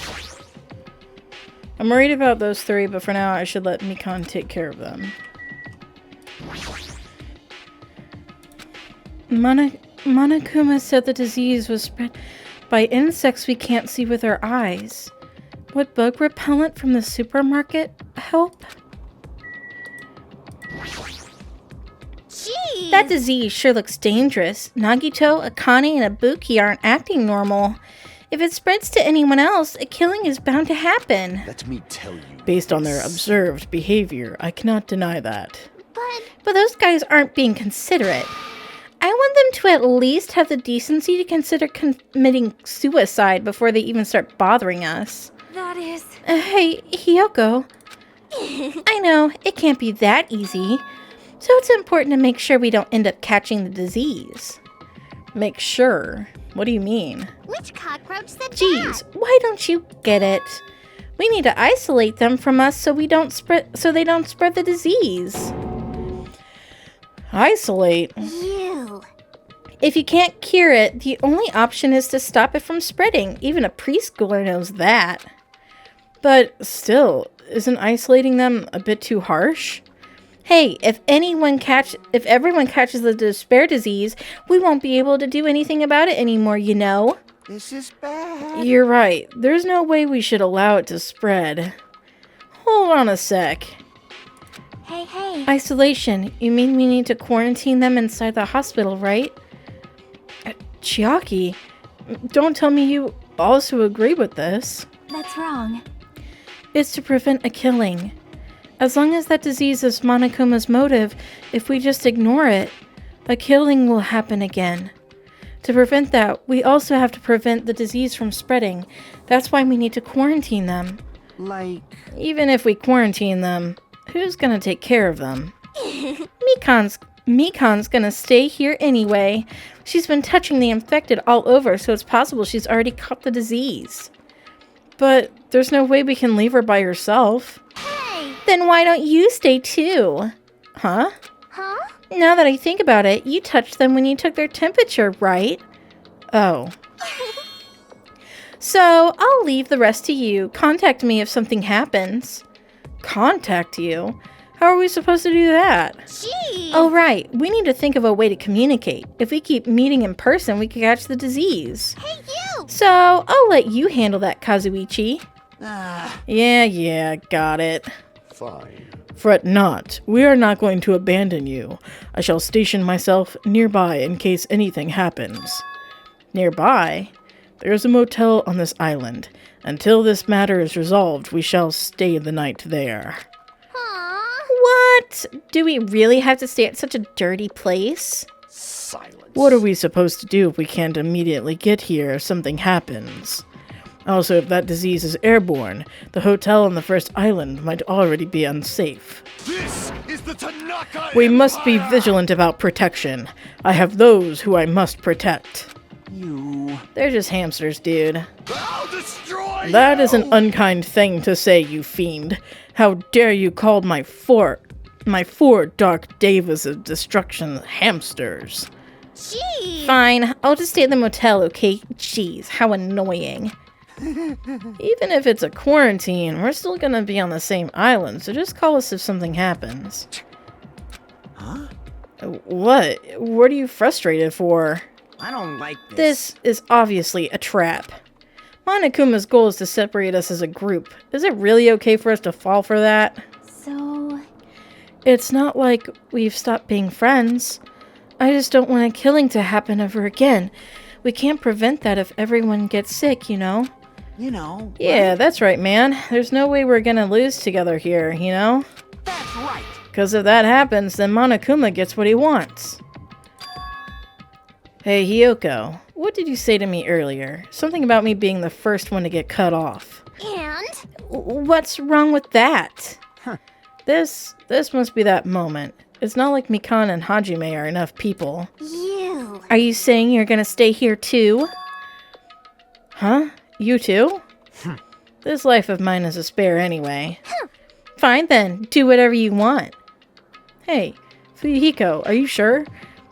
I'm worried about those 3, but for now I should let Mikan take care of them. Monokuma said the disease was spread by insects we can't see with our eyes. Would bug repellent from the supermarket help? Jeez! That disease sure looks dangerous. Nagito, Akane, and Ibuki aren't acting normal. If it spreads to anyone else, a killing is bound to happen. Let me tell you. Based on their observed behavior, I cannot deny that. But those guys aren't being considerate. I want them to at least have the decency to consider committing suicide before they even start bothering us. That is... Hey, Hiyoko. I know, it can't be that easy. So it's important to make sure we don't end up catching the disease. Make sure? What do you mean? Which cockroach said Geez, that? why don't you get it? We need to isolate them from us so they don't spread the disease. Isolate? You. If you can't cure it, the only option is to stop it from spreading. Even a preschooler knows that. But still, isn't isolating them a bit too harsh? Hey, if everyone catches the despair disease, we won't be able to do anything about it anymore, you know? This is bad. You're right. There's no way we should allow it to spread. Hold on a sec. Hey. Isolation. You mean we need to quarantine them inside the hospital, right? Chiaki, don't tell me you also agree with this. That's wrong. It's to prevent a killing. As long as that disease is Monokuma's motive, if we just ignore it, a killing will happen again. To prevent that, we also have to prevent the disease from spreading. That's why we need to quarantine them. Like... Even if we quarantine them, who's gonna take care of them? Mikan's gonna stay here anyway. She's been touching the infected all over, so it's possible she's already caught the disease. But there's no way we can leave her by herself. Hey! Then why don't you stay too? Huh? Huh? Now that I think about it, you touched them when you took their temperature, right? Oh. So, I'll leave the rest to you. Contact me if something happens. Contact you? How are we supposed to do that? Jeez. Oh, right. We need to think of a way to communicate. If we keep meeting in person, we could catch the disease. Hey, you! So, I'll let you handle that, Kazuichi. Yeah, got it. Fine. Fret not. We are not going to abandon you. I shall station myself nearby in case anything happens. Nearby? There is a motel on this island. Until this matter is resolved, we shall stay the night there. Aww. What? Do we really have to stay at such a dirty place? Silence. What are we supposed to do if we can't immediately get here if something happens? Also, if that disease is airborne, the hotel on the first island might already be unsafe. This is the Tanaka We must be Empire! vigilant about protection. I have those who I must protect. You... They're just hamsters, dude. I'll destroy That you! is an unkind thing to say, you fiend. How dare you call my four dark devas of destruction hamsters? Jeez. Fine, I'll just stay at the motel, okay? Jeez, how annoying. Even if it's a quarantine, we're still gonna be on the same island, so just call us if something happens. Huh? What? What are you frustrated for? I don't like this. This is obviously a trap. Monokuma's goal is to separate us as a group. Is it really okay for us to fall for that? So, It's not like we've stopped being friends. I just don't want a killing to happen ever again. We can't prevent that if everyone gets sick, you know? You know. Yeah, that's right, man. There's no way we're gonna lose together here, you know? That's right. Because if that happens, then Monokuma gets what he wants. Hey, Hiyoko, what did you say to me earlier? Something about me being the first one to get cut off. And? What's wrong with that? This must be that moment. It's not like Mikan and Hajime are enough people. You. Are you saying you're gonna stay here too? Huh? You too? This life of mine is a spare anyway. Fine then, do whatever you want. Hey, Fuyuhiko, are you sure?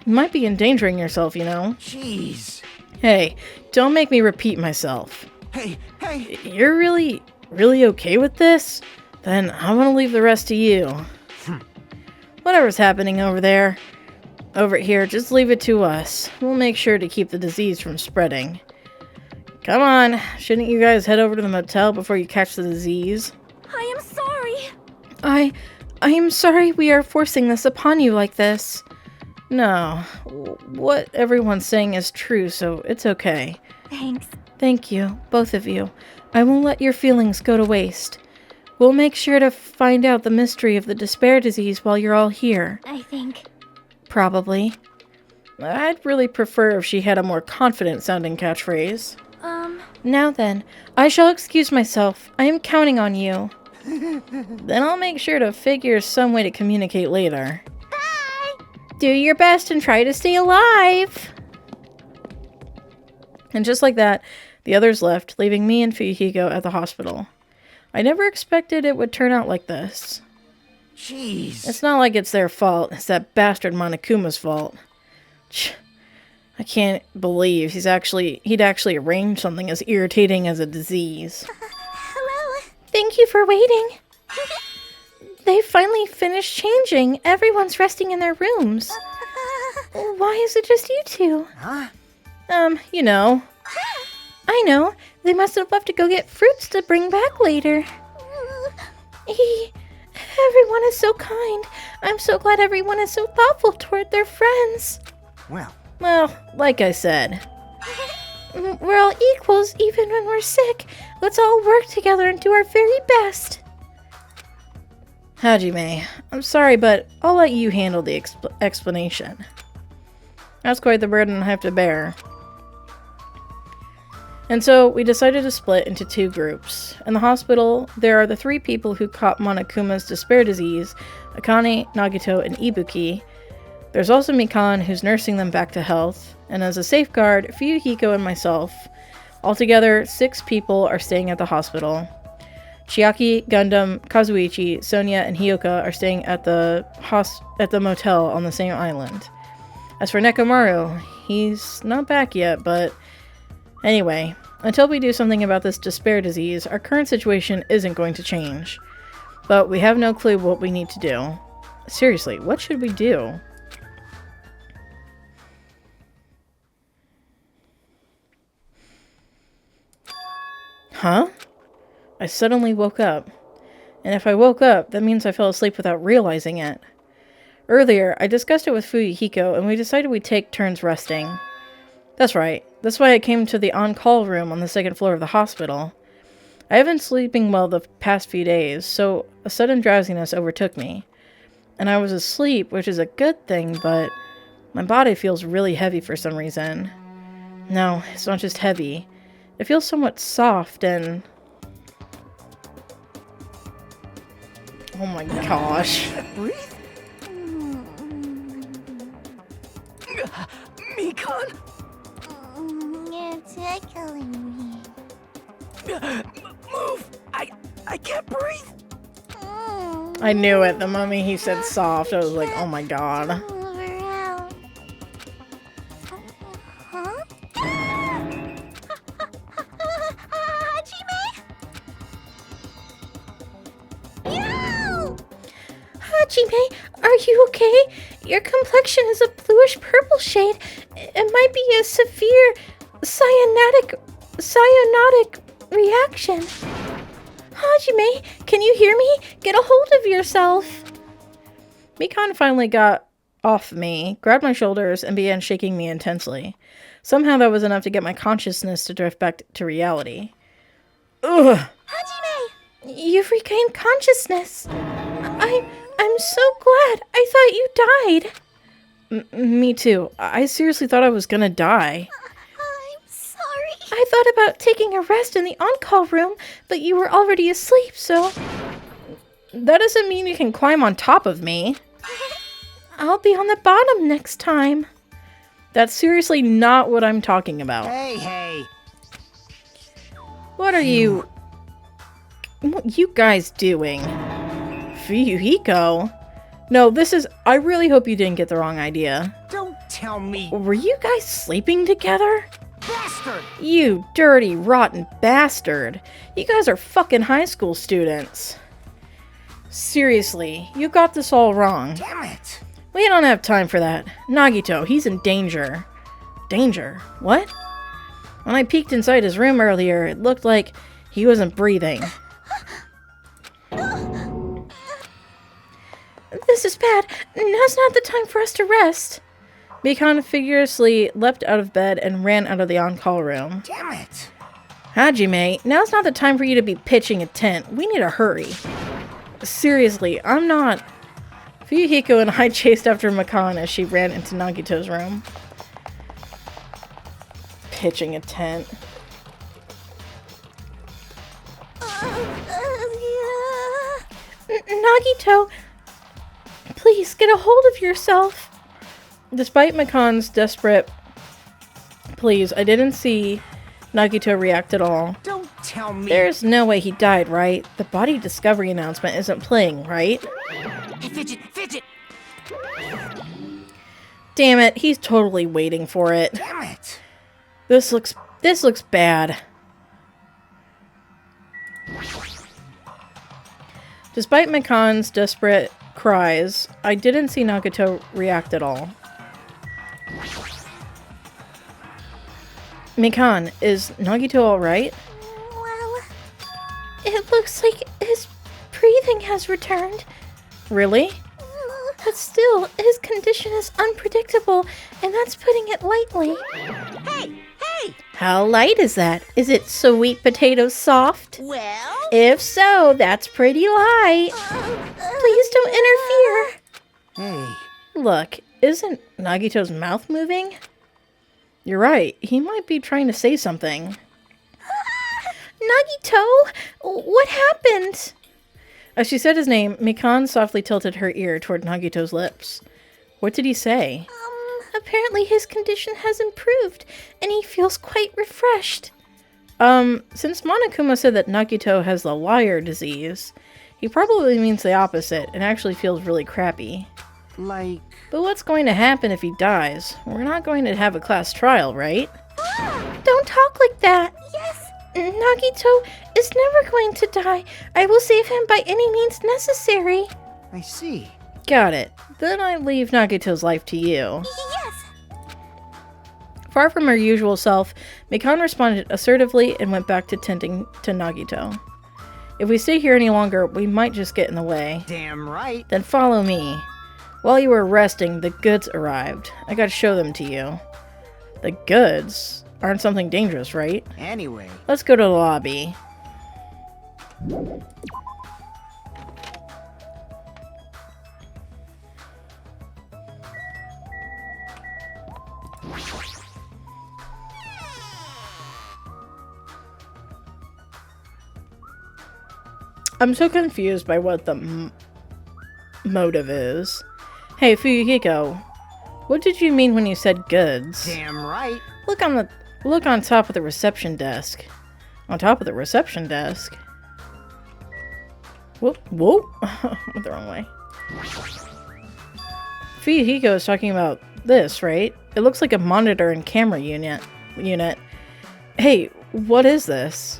You might be endangering yourself, you know? Jeez. Hey, don't make me repeat myself. Hey. You're really okay with this? Then I want to leave the rest to you. Whatever's happening over there, over here, just leave it to us. We'll make sure to keep the disease from spreading. Come on, shouldn't you guys head over to the motel before you catch the disease? I am sorry. I am sorry we are forcing this upon you like this. No, what everyone's saying is true, so it's okay. Thanks. Thank you, both of you. I won't let your feelings go to waste. We'll make sure to find out the mystery of the despair disease while you're all here. I think. Probably. I'd really prefer if she had a more confident sounding catchphrase. Now then, I shall excuse myself. I am counting on you. Then I'll make sure to figure some way to communicate later. Do your best and try to stay alive. And just like that, the others left, leaving me and Fuyuhiko at the hospital. I never expected it would turn out like this. Jeez. It's not like it's their fault, it's that bastard Monokuma's fault. I can't believe he'd actually arranged something as irritating as a disease. Hello. Thank you for waiting. They finally finished changing. Everyone's resting in their rooms. Why is it just you two? Huh? You know. I know. They must have left to go get fruits to bring back later. Everyone is so kind. I'm so glad everyone is so thoughtful toward their friends. Well, like I said. We're all equals even when we're sick. Let's all work together and do our very best. Hajime, I'm sorry, but I'll let you handle the explanation. That's quite the burden I have to bear. And so we decided to split into two groups. In the hospital, there are the three people who caught Monokuma's despair disease, Akane, Nagito, and Ibuki. There's also Mikan, who's nursing them back to health, and as a safeguard, Fuyuhiko and myself. Altogether, 6 people are staying at the hospital. Chiaki, Gundam, Kazuichi, Sonia, and Hyoka are staying at the motel on the same island. As for Nekomaru, he's not back yet, but anyway, until we do something about this despair disease, our current situation isn't going to change. But we have no clue what we need to do. Seriously, what should we do? Huh? I suddenly woke up. And if I woke up, that means I fell asleep without realizing it. Earlier, I discussed it with Fuyuhiko, and we decided we'd take turns resting. That's right. That's why I came to the on-call room on the second floor of the hospital. I haven't been sleeping well the past few days, so a sudden drowsiness overtook me. And I was asleep, which is a good thing, but my body feels really heavy for some reason. No, it's not just heavy. It feels somewhat soft and... Oh my gosh. Breathe? Mikan! You're tickling me. Move! I can't breathe! I knew it. The moment he said soft, I was like, oh my god. Move around. Huh? Hajime? No! Hajime, are you okay? Your complexion is a bluish purple shade. It might be a severe cyanotic reaction. Hajime, can you hear me? Get a hold of yourself. Mikan finally got off me, grabbed my shoulders, and began shaking me intensely. Somehow that was enough to get my consciousness to drift back to reality. Ugh! Hajime, you've regained consciousness. I'm so glad. I thought you died. Me too. I seriously thought I was gonna die. I'm sorry. I thought about taking a rest in the on-call room, but you were already asleep, so... That doesn't mean you can climb on top of me. I'll be on the bottom next time. That's seriously not what I'm talking about. Hey. What are you guys doing? Fuyuhiko? No, this is... I really hope you didn't get the wrong idea. Don't tell me. Were you guys sleeping together? Bastard! You dirty, rotten bastard. You guys are fucking high school students. Seriously, you got this all wrong. Damn it! We don't have time for that. Nagito, he's in danger. Danger? What? When I peeked inside his room earlier, it looked like he wasn't breathing. This is bad. Now's not the time for us to rest. Mikan furiously leapt out of bed and ran out of the on-call room. Damn it! Hajime, now's not the time for you to be pitching a tent. We need to hurry. Seriously, I'm not... Fuyuhiko and I chased after Mikan as she ran into Nagito's room. Pitching a tent. Nagito, please get a hold of yourself. Despite Mikan's desperate pleas, I didn't see Nagito react at all. Don't tell me. There's no way he died, right? The body discovery announcement isn't playing, right? Hey, Fidget! Damn it, he's totally waiting for it. Damn it! This looks bad. Despite Mikan's desperate cries, I didn't see Nagito react at all. Mikan, is Nagito alright? Well, it looks like his breathing has returned. Really? But still, his condition is unpredictable, and that's putting it lightly. Hey! How light is that? Is it sweet potato soft? Well? If so, that's pretty light. Please don't interfere. Hey. Look, isn't Nagito's mouth moving? You're right, he might be trying to say something. Nagito, what happened? As she said his name, Mikan softly tilted her ear toward Nagito's lips. What did he say? Apparently his condition has improved, and he feels quite refreshed. Since Monokuma said that Nagito has the liar disease, he probably means the opposite and actually feels really crappy. Like... But what's going to happen if he dies? We're not going to have a class trial, right? Don't talk like that. Yes, Nagito is never going to die. I will save him by any means necessary. I see. Got it. Then I leave Nagito's life to you. Yes. Far from her usual self, Mikan responded assertively and went back to tending to Nagito. If we stay here any longer, we might just get in the way. Damn right. Then follow me. While you were resting, the goods arrived. I gotta show them to you. The goods? Aren't something dangerous, right? Anyway. Let's go to the lobby. I'm so confused by what the motive is. Hey, Fuyuhiko, what did you mean when you said goods? Damn right. Look on top of the reception desk. On top of the reception desk? Whoop, whoop. Went the wrong way. Fuyuhiko is talking about this, right? It looks like a monitor and camera unit. Hey, what is this?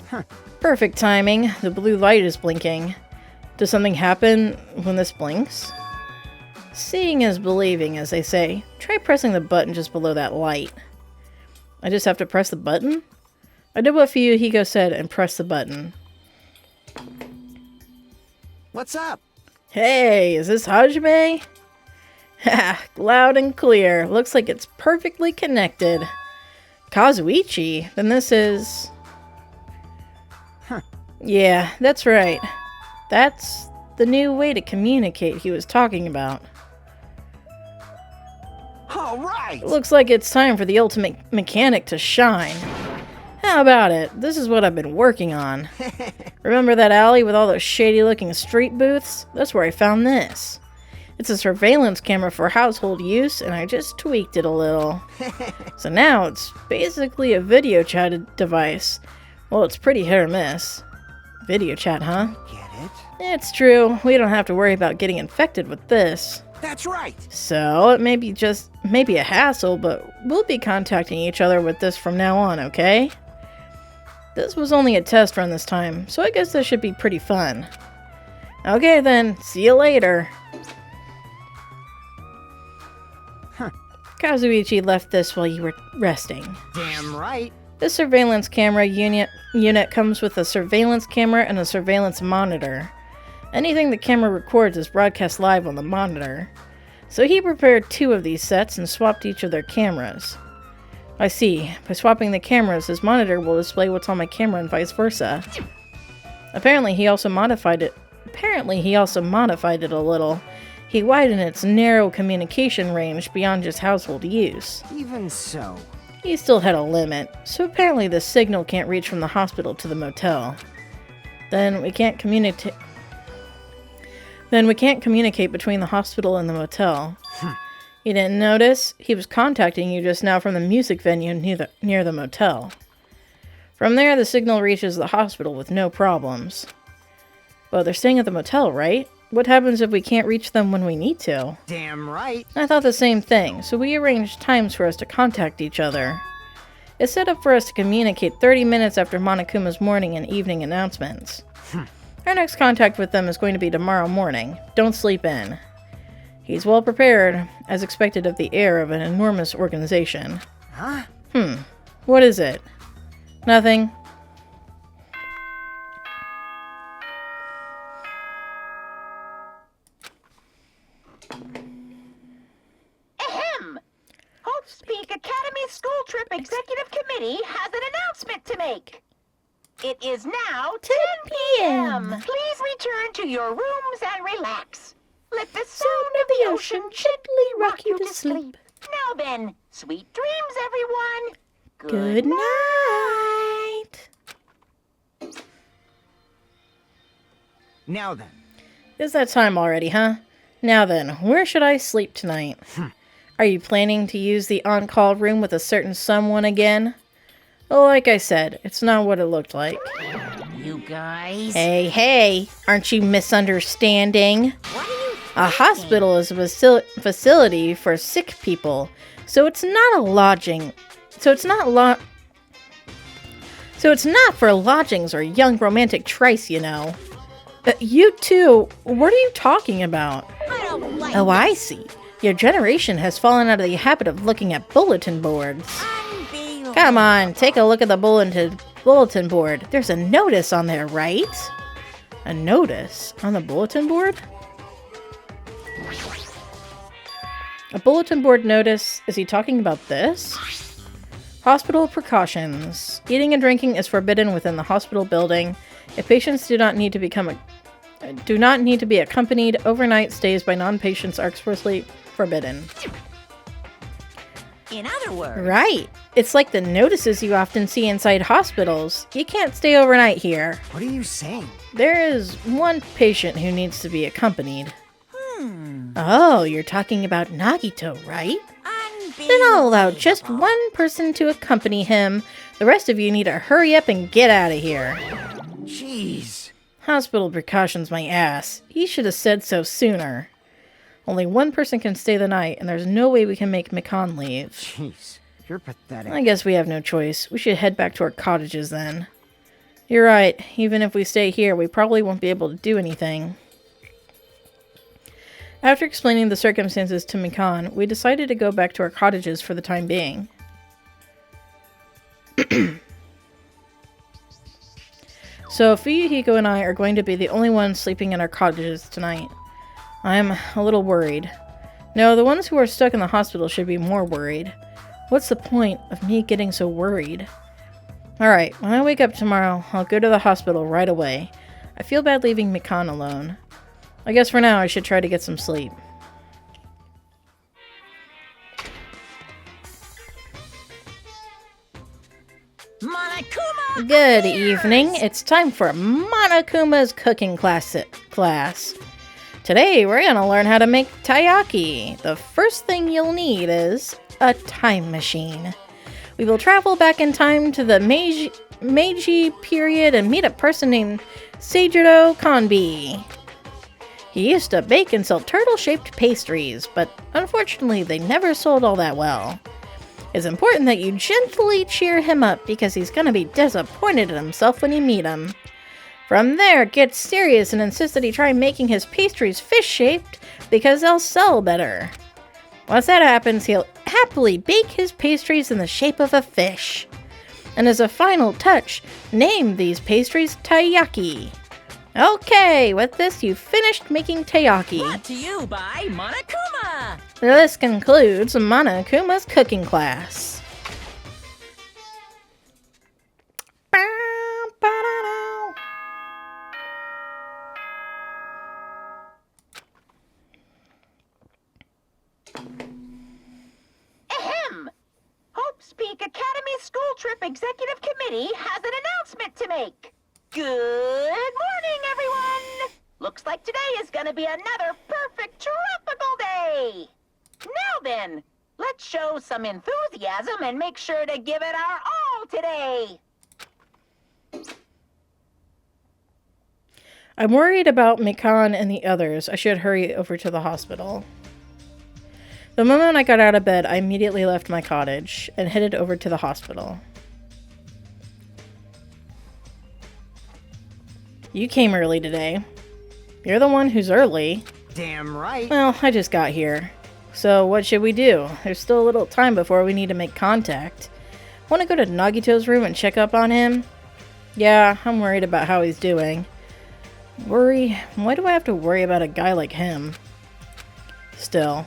Huh. Perfect timing. The blue light is blinking. Does something happen when this blinks? Seeing is believing, as they say. Try pressing the button just below that light. I just have to press the button? I did what Fuyuhiko said and pressed the button. What's up? Hey, is this Hajime? Ha, loud and clear. Looks like it's perfectly connected. Kazuichi? Then this is... Huh. Yeah, that's right. That's the new way to communicate he was talking about. All right. Looks like it's time for the ultimate mechanic to shine. How about it? This is what I've been working on. Remember that alley with all those shady-looking street booths? That's where I found this. It's a surveillance camera for household use, and I just tweaked it a little. So now it's basically a video chat device. Well, it's pretty hit or miss. Video chat, huh? Get it? It's true. We don't have to worry about getting infected with this. That's right. So, it may be a hassle, but we'll be contacting each other with this from now on, okay? This was only a test run this time, so I guess this should be pretty fun. Okay then, see you later. Huh. Kazuichi left this while you were resting. Damn right. This surveillance camera unit comes with a surveillance camera and a surveillance monitor. Anything the camera records is broadcast live on the monitor. So he prepared 2 of these sets and swapped each of their cameras. I see. By swapping the cameras, his monitor will display what's on my camera and vice versa. Apparently he also modified it a little. He widened its narrow communication range beyond just household use. Even so. He still had a limit, so apparently the signal can't reach from the hospital to the motel. Then we can't communicate between the hospital and the motel. You didn't notice? He was contacting you just now from the music venue near the motel. From there, the signal reaches the hospital with no problems. Well, they're staying at the motel, right? What happens if we can't reach them when we need to? Damn right. I thought the same thing, so we arranged times for us to contact each other. It's set up for us to communicate 30 minutes after Monokuma's morning and evening announcements. Our next contact with them is going to be tomorrow morning. Don't sleep in. He's well prepared, as expected of the heir of an enormous organization. Huh? What is it? Nothing. Ahem! Hope's Peak Academy School Trip Executive Committee has an announcement to make. It is now 10 p.m. Please return to your rooms and relax. Let the sound of the ocean gently rock you to sleep. Now then, sweet dreams, everyone. Good night. Now then. It's that time already, huh? Now then, where should I sleep tonight? Are you planning to use the on-call room with a certain someone again? Well, like I said, it's not what it looked like. You guys. Hey, aren't you misunderstanding? What are you A hospital is a facility for sick people, so it's not a lodging. So it's not for lodgings or young romantic trice, you know. You two, what are you talking about? I don't like Oh, I see. Your generation has fallen out of the habit of looking at bulletin boards. unbelievable. Come on, take a look at the bulletin board. There's a notice on there, right? A notice on the bulletin board? A bulletin board notice? Is he talking about this? Hospital precautions. Eating and drinking is forbidden within the hospital building. If patients do not need to be accompanied, overnight stays by non-patients are expressly forbidden. In other words, Right. It's like the notices you often see inside hospitals. You can't stay overnight here. What are you saying? There is one patient who needs to be accompanied. Oh, you're talking about Nagito, right? Then unbelievable. I'll allow just one person to accompany him. The rest of you need to hurry up and get out of here. Jeez. Hospital precautions, my ass. He should have said so sooner. Only one person can stay the night, and there's no way we can make Mikan leave. Jeez. You're pathetic. I guess we have no choice. We should head back to our cottages then. You're right. Even if we stay here, we probably won't be able to do anything. After explaining the circumstances to Mikan, we decided to go back to our cottages for the time being. So Fuyuhiko and I are going to be the only ones sleeping in our cottages tonight. I'm a little worried. No, the ones who are stuck in the hospital should be more worried. What's the point of me getting so worried? Alright, when I wake up tomorrow, I'll go to the hospital right away. I feel bad leaving Mikan alone. I guess for now I should try to get some sleep. Monokuma! Good evening. It's time for Monokuma's cooking class. Today we're gonna learn how to make taiyaki. The first thing you'll need is a time machine. We will travel back in time to the Meiji period and meet a person named Seijiro Kanbi. He used to bake and sell turtle-shaped pastries, but unfortunately they never sold all that well. It's important that you gently cheer him up because he's gonna be disappointed in himself when you meet him. From there, it gets serious and insists that he try making his pastries fish-shaped because they'll sell better. Once that happens, he'll happily bake his pastries in the shape of a fish. And as a final touch, name these pastries taiyaki. Okay, with this, you've finished making taiyaki. Brought to you by Monokuma! This concludes Monokuma's cooking class. Ahem! Hope's Peak Academy School Trip Executive Committee has an announcement to make. Good morning, everyone! Looks like today is gonna be another perfect tropical day! Now then, let's show some enthusiasm and make sure to give it our all today! I'm worried about Mikan and the others. I should hurry over to the hospital. The moment I got out of bed, I immediately left my cottage and headed over to the hospital. You came early today. You're the one who's early. Damn right. Well, I just got here. So what should we do? There's still a little time before we need to make contact. Want to go to Nagito's room and check up on him? Yeah, I'm worried about how he's doing. Worry? Why do I have to worry about a guy like him? Still.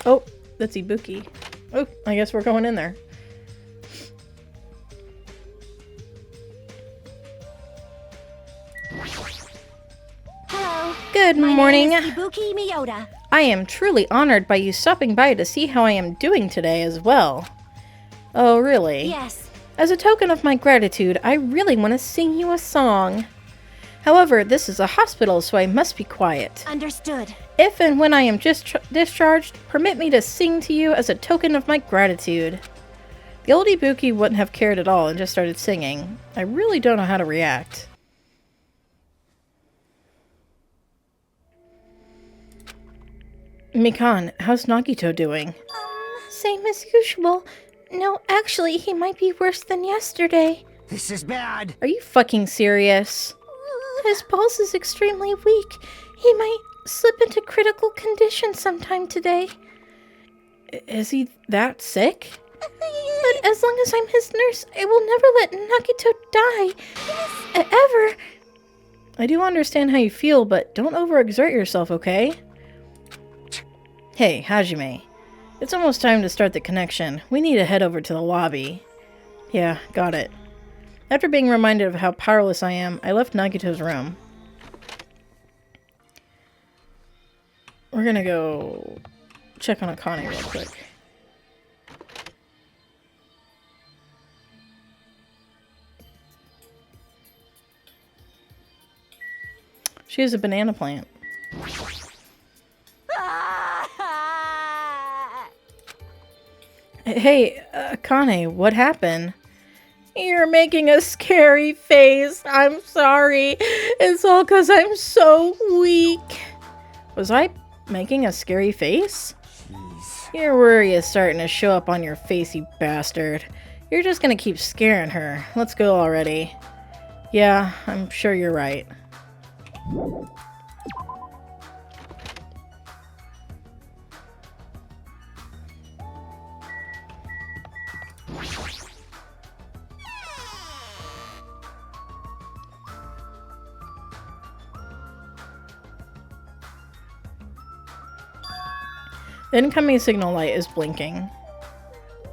Oh, that's Ibuki. Oh, I guess we're going in there. Hello. Good My morning. name is Ibuki Miyota. I am truly honored by you stopping by to see how I am doing today as well. Oh, really? Yes. As a token of my gratitude, I really want to sing you a song. However, this is a hospital, so I must be quiet. Understood. If and when I am discharged, permit me to sing to you as a token of my gratitude. The old Ibuki wouldn't have cared at all and just started singing. I really don't know how to react. Mikan, how's Nagito doing? same as usual. No, actually, he might be worse than yesterday. This is bad. Are you fucking serious? His pulse is extremely weak. He might slip into critical condition sometime today. Is he that sick? But as long as I'm his nurse, I will never let Nagito die. Yes. Ever. I do understand how you feel, but don't overexert yourself, okay? Hey, Hajime. It's almost time to start the connection. We need to head over to the lobby. Yeah, got it. After being reminded of how powerless I am, I left Nagito's room. We're gonna go check on Akane real quick. She has a banana plant. Hey, Akane, what happened? You're making a scary face. I'm sorry. It's all because I'm so weak. Was I making a scary face? Jeez. Your worry is starting to show up on your face, you bastard. You're just gonna keep scaring her. Let's go already. Yeah, I'm sure you're right. The incoming signal light is blinking.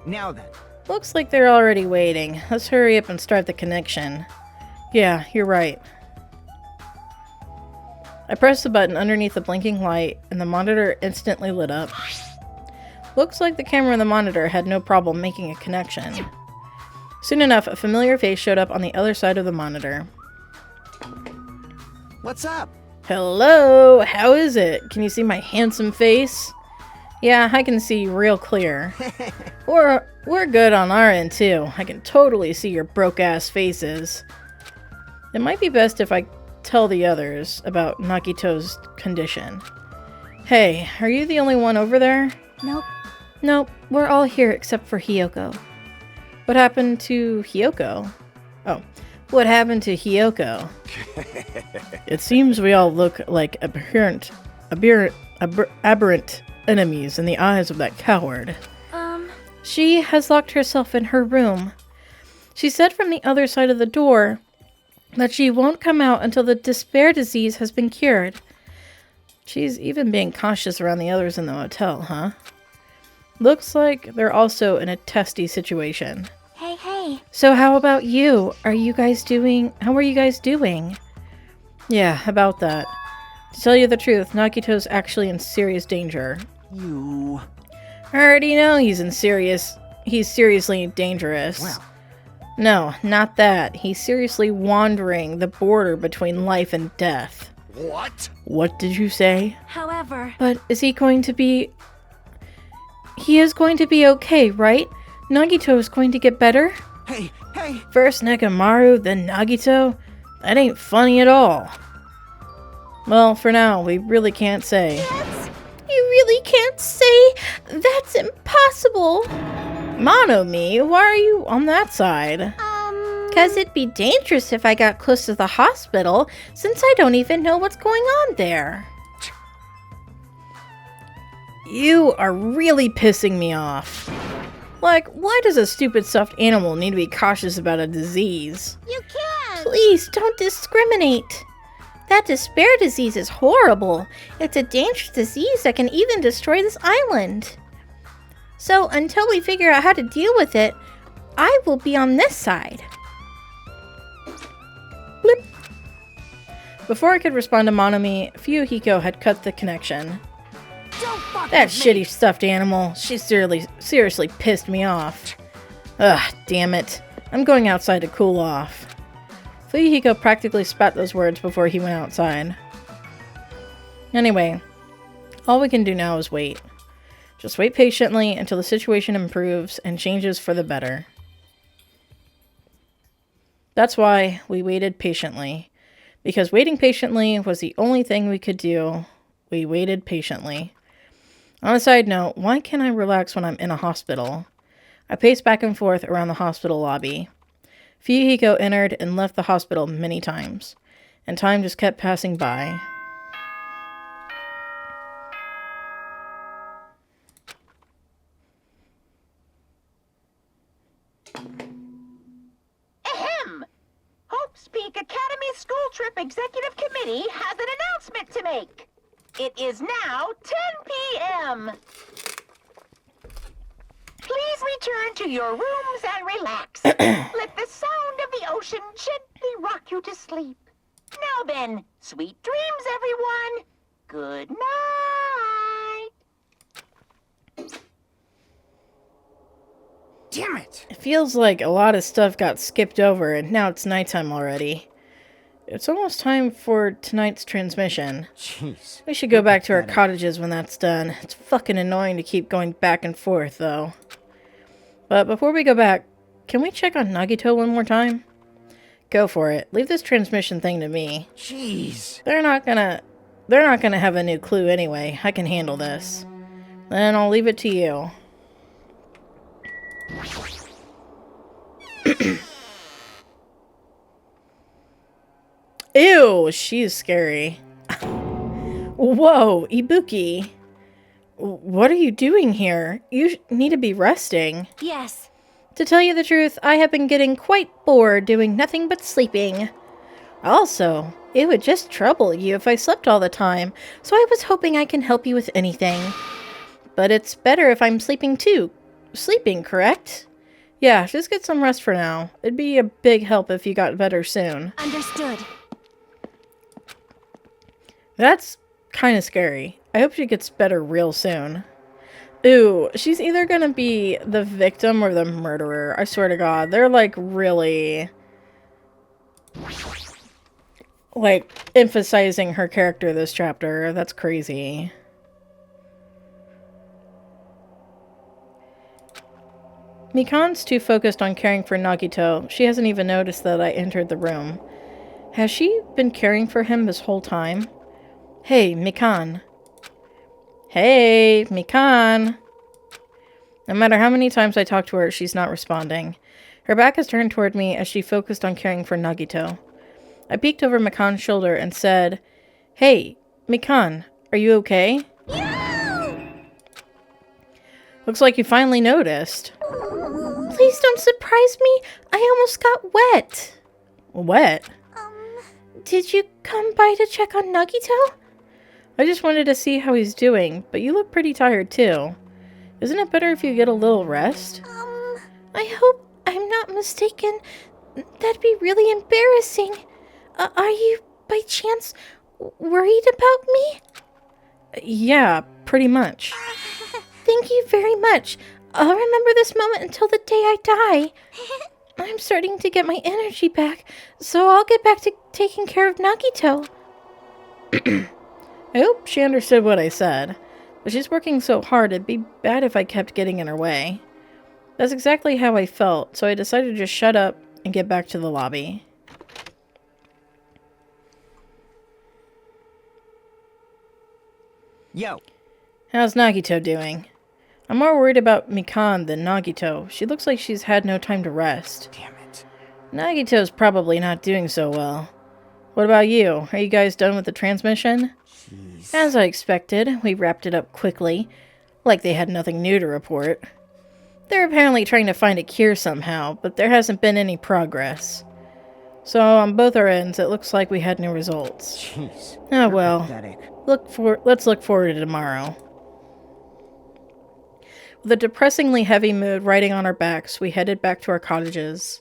Now then. Looks like they're already waiting. Let's hurry up and start the connection. Yeah, you're right. I pressed the button underneath the blinking light, and the monitor instantly lit up. Looks like the camera in the monitor had no problem making a connection. Soon enough, a familiar face showed up on the other side of the monitor. What's up? Hello, how is it? Can you see my handsome face? Yeah, I can see real clear. We're good on our end too. I can totally see your broke-ass faces. It might be best if I tell the others about Nagito's condition. Hey, are you the only one over there? Nope, we're all here except for Hiyoko. What happened to Hiyoko? Oh, what happened to Hiyoko? It seems we all look like aberrant enemies in the eyes of that coward. She has locked herself in her room. She said from the other side of the door that she won't come out until the despair disease has been cured. She's even being cautious around the others in the hotel, huh? Looks like they're also in a testy situation. Hey. So how about you? How are you guys doing? Yeah, about that. To tell you the truth, Nagito's actually in serious danger. You... I already know he's seriously dangerous. Well. No, not that. He's seriously wandering the border between life and death. What? What did you say? However, But is he going to be... He is going to be okay, right? Nagito is going to get better? Hey! First Nekomaru, then Nagito? That ain't funny at all. Well, for now, we really can't say. You really can't say? That's impossible. Mono-me, why are you on that side? Because it'd be dangerous if I got close to the hospital, since I don't even know what's going on there. You are really pissing me off. Like, why does a stupid stuffed animal need to be cautious about a disease? You can't! Please, don't discriminate. That despair disease is horrible. It's a dangerous disease that can even destroy this island. So, until we figure out how to deal with it, I will be on this side. Blip. Before I could respond to Monomi, Fuyuhiko had cut the connection. Don't fuck That with me. shitty stuffed animal, she seriously pissed me off. Ugh, damn it. I'm going outside to cool off. Fuyuhiko practically spat those words before he went outside. Anyway, all we can do now is wait. Just wait patiently until the situation improves and changes for the better. That's why we waited patiently. Because waiting patiently was the only thing we could do. We waited patiently. On a side note, why can't I relax when I'm in a hospital? I paced back and forth around the hospital lobby. Fuyuhiko entered and left the hospital many times, and time just kept passing by. Ahem! Hope's Peak Academy School Trip Executive Committee has an announcement to make. It is now 10 p.m. Please return to your rooms and relax. Let the sound of the ocean gently rock you to sleep. Now then, sweet dreams, everyone. Good night. Damn it! It feels like a lot of stuff got skipped over and now it's nighttime already. It's almost time for tonight's transmission. Jeez. We should go back to our cottages when that's done. It's fucking annoying to keep going back and forth, though. But before we go back, can we check on Nagito one more time? Go for it. Leave this transmission thing to me. Jeez. They're not gonna have a new clue anyway. I can handle this. Then I'll leave it to you. Ew, she's scary. Whoa, Ibuki. What are you doing here? You need to be resting. Yes. To tell you the truth, I have been getting quite bored doing nothing but sleeping. Also, it would just trouble you if I slept all the time, so I was hoping I can help you with anything. But it's better if I'm sleeping too. Sleeping, correct? Yeah, just get some rest for now. It'd be a big help if you got better soon. Understood. That's kind of scary. I hope she gets better real soon. Ooh, she's either gonna be the victim or the murderer. I swear to God, they're like really like emphasizing her character this chapter. That's crazy. Mikan's too focused on caring for Nagito. She hasn't even noticed that I entered the room. Has she been caring for him this whole time? Hey, Mikan. Hey, Mikan. No matter how many times I talk to her, she's not responding. Her back is turned toward me as she focused on caring for Nagito. I peeked over Mikan's shoulder and said, Hey, Mikan, are you okay? Looks like you finally noticed. Please don't surprise me. I almost got wet. Wet? Did you come by to check on Nagito? I just wanted to see how he's doing, but you look pretty tired too. Isn't it better if you get a little rest? I hope I'm not mistaken. That'd be really embarrassing. Are you, by chance, worried about me? Yeah, pretty much. Thank you very much. I'll remember this moment until the day I die. I'm starting to get my energy back, so I'll get back to taking care of Nagito. I hope she understood what I said, but she's working so hard it'd be bad if I kept getting in her way. That's exactly how I felt, so I decided to just shut up and get back to the lobby. Yo. How's Nagito doing? I'm more worried about Mikan than Nagito. She looks like she's had no time to rest. Damn it. Nagito's probably not doing so well. What about you? Are you guys done with the transmission? Jeez. As I expected, we wrapped it up quickly, like they had nothing new to report. They're apparently trying to find a cure somehow, but there hasn't been any progress. So on both our ends, it looks like we had no results. Jeez. Oh well. Pathetic. Let's look forward to tomorrow. With a depressingly heavy mood riding on our backs, we headed back to our cottages.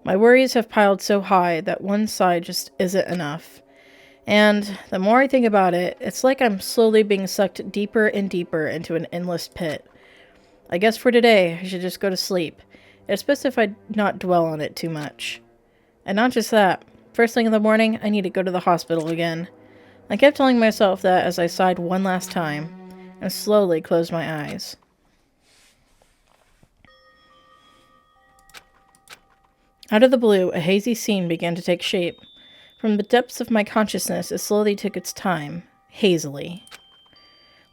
My worries have piled so high that one side just isn't enough. And the more I think about it, it's like I'm slowly being sucked deeper and deeper into an endless pit. I guess for today, I should just go to sleep. It's best if I not dwell on it too much. And not just that, first thing in the morning, I need to go to the hospital again. I kept telling myself that as I sighed one last time, and slowly closed my eyes. Out of the blue, a hazy scene began to take shape. From the depths of my consciousness, it slowly took its time, hazily.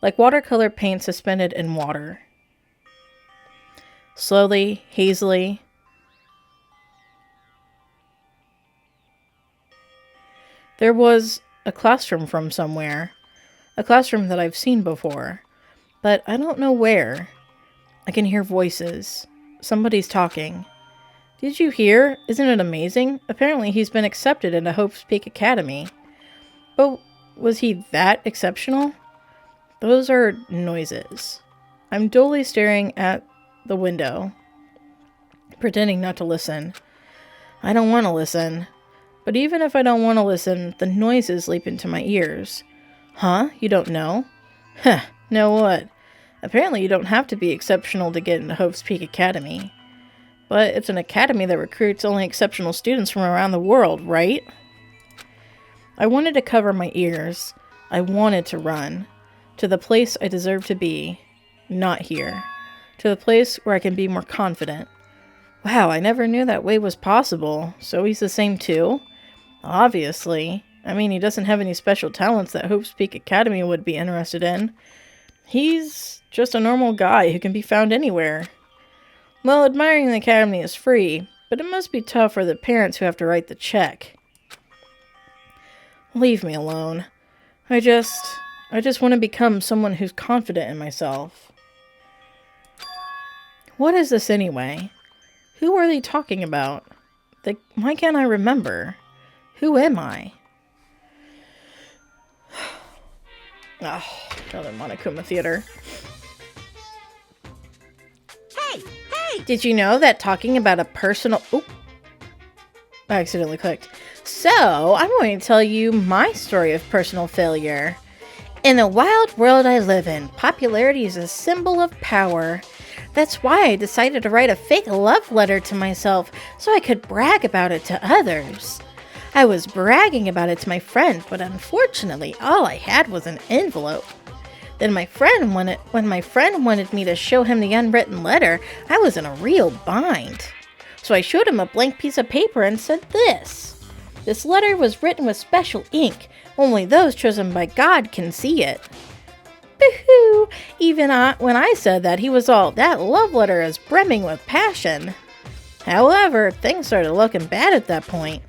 Like watercolor paint suspended in water. Slowly, hazily. There was a classroom from somewhere. A classroom that I've seen before. But I don't know where. I can hear voices. Somebody's talking. Did you hear? Isn't it amazing? Apparently he's been accepted into Hope's Peak Academy. But was he that exceptional? Those are noises. I'm dully staring at the window, pretending not to listen. I don't want to listen. But even if I don't want to listen, the noises leap into my ears. Huh? You don't know? Heh, know what? Apparently you don't have to be exceptional to get into Hope's Peak Academy. But it's an academy that recruits only exceptional students from around the world, right? I wanted to cover my ears. I wanted to run. To the place I deserve to be. Not here. To the place where I can be more confident. Wow, I never knew that way was possible. So he's the same too? Obviously. I mean, he doesn't have any special talents that Hope's Peak Academy would be interested in. He's just a normal guy who can be found anywhere. Well, admiring the academy is free, but it must be tough for the parents who have to write the check. Leave me alone. I just want to become someone who's confident in myself. What is this anyway? Who are they talking about? Why can't I remember? Who am I? Oh, another Monokuma Theater. Hey! Did you know that talking about a personal... Oop. I accidentally clicked. So, I'm going to tell you my story of personal failure. In the wild world I live in, popularity is a symbol of power. That's why I decided to write a fake love letter to myself so I could brag about it to others. I was bragging about it to my friend, but unfortunately all I had was an envelope. Then when my friend wanted me to show him the unwritten letter, I was in a real bind. So I showed him a blank piece of paper and said this. This letter was written with special ink. Only those chosen by God can see it. Boo-hoo! When I said that, he was all, that love letter is brimming with passion. However, things started looking bad at that point.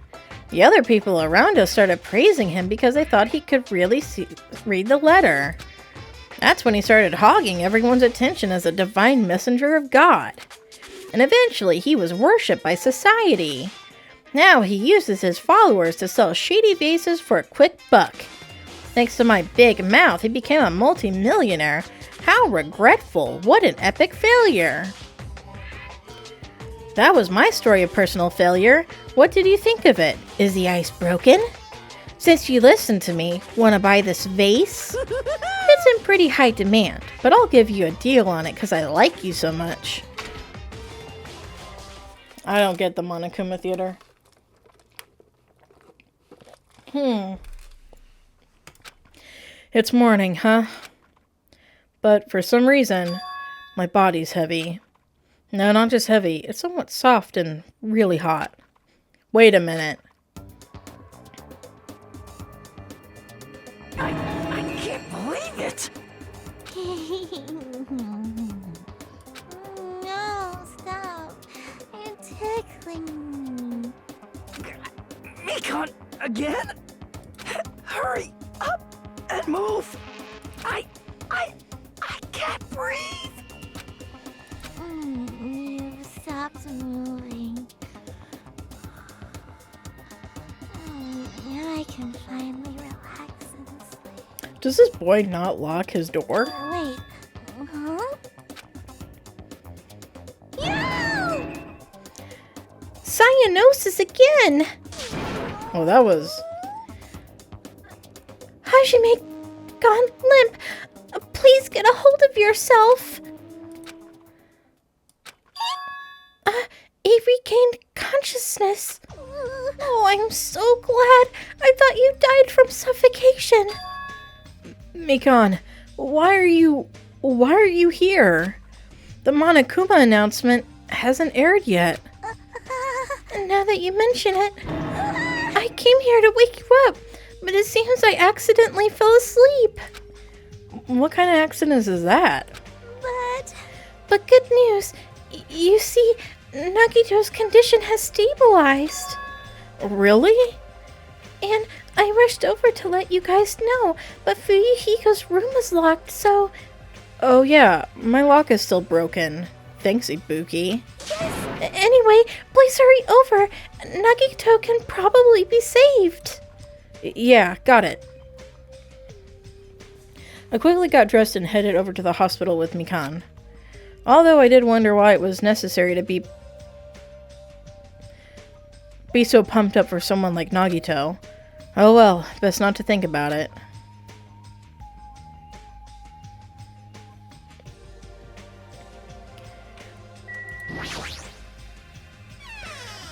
The other people around us started praising him because they thought he could really read the letter. That's when he started hogging everyone's attention as a divine messenger of God. And eventually he was worshipped by society. Now he uses his followers to sell shady vases for a quick buck. Thanks to my big mouth, he became a multi-millionaire. How regretful. What an epic failure. That was my story of personal failure. What did you think of it? Is the ice broken? Since you listened to me, want to buy this vase? It's in pretty high demand, but I'll give you a deal on it because I like you so much. I don't get the Monokuma Theater. It's morning, huh? But for some reason, my body's heavy. No, not just heavy. It's somewhat soft and really hot. Wait a minute. I can't believe it! No, stop. You're tickling me. Mikon, again? Hurry up and move! I can't breathe! You've stopped moving. Now I can finally relax and sleep. Does this boy not lock his door? Wait. Huh? You! Cyanosis again! Oh, that was... Hajime gone limp. Please get a hold of yourself. He regained consciousness. Oh, I'm so glad. I thought you died from suffocation. Mikon, why are you here? The Monokuma announcement hasn't aired yet. Now that you mention it, I came here to wake you up, but it seems I accidentally fell asleep. What kind of accident is that? But good news. You see, Nagito's condition has stabilized. Really? And I rushed over to let you guys know, but Fuyuhiko's room was locked, so... Oh yeah, my lock is still broken. Thanks, Ibuki. Anyway, please hurry over. Nagito can probably be saved. Yeah, got it. I quickly got dressed and headed over to the hospital with Mikan. Although I did wonder why it was necessary to be so pumped up for someone like Nagito. Oh well, best not to think about it.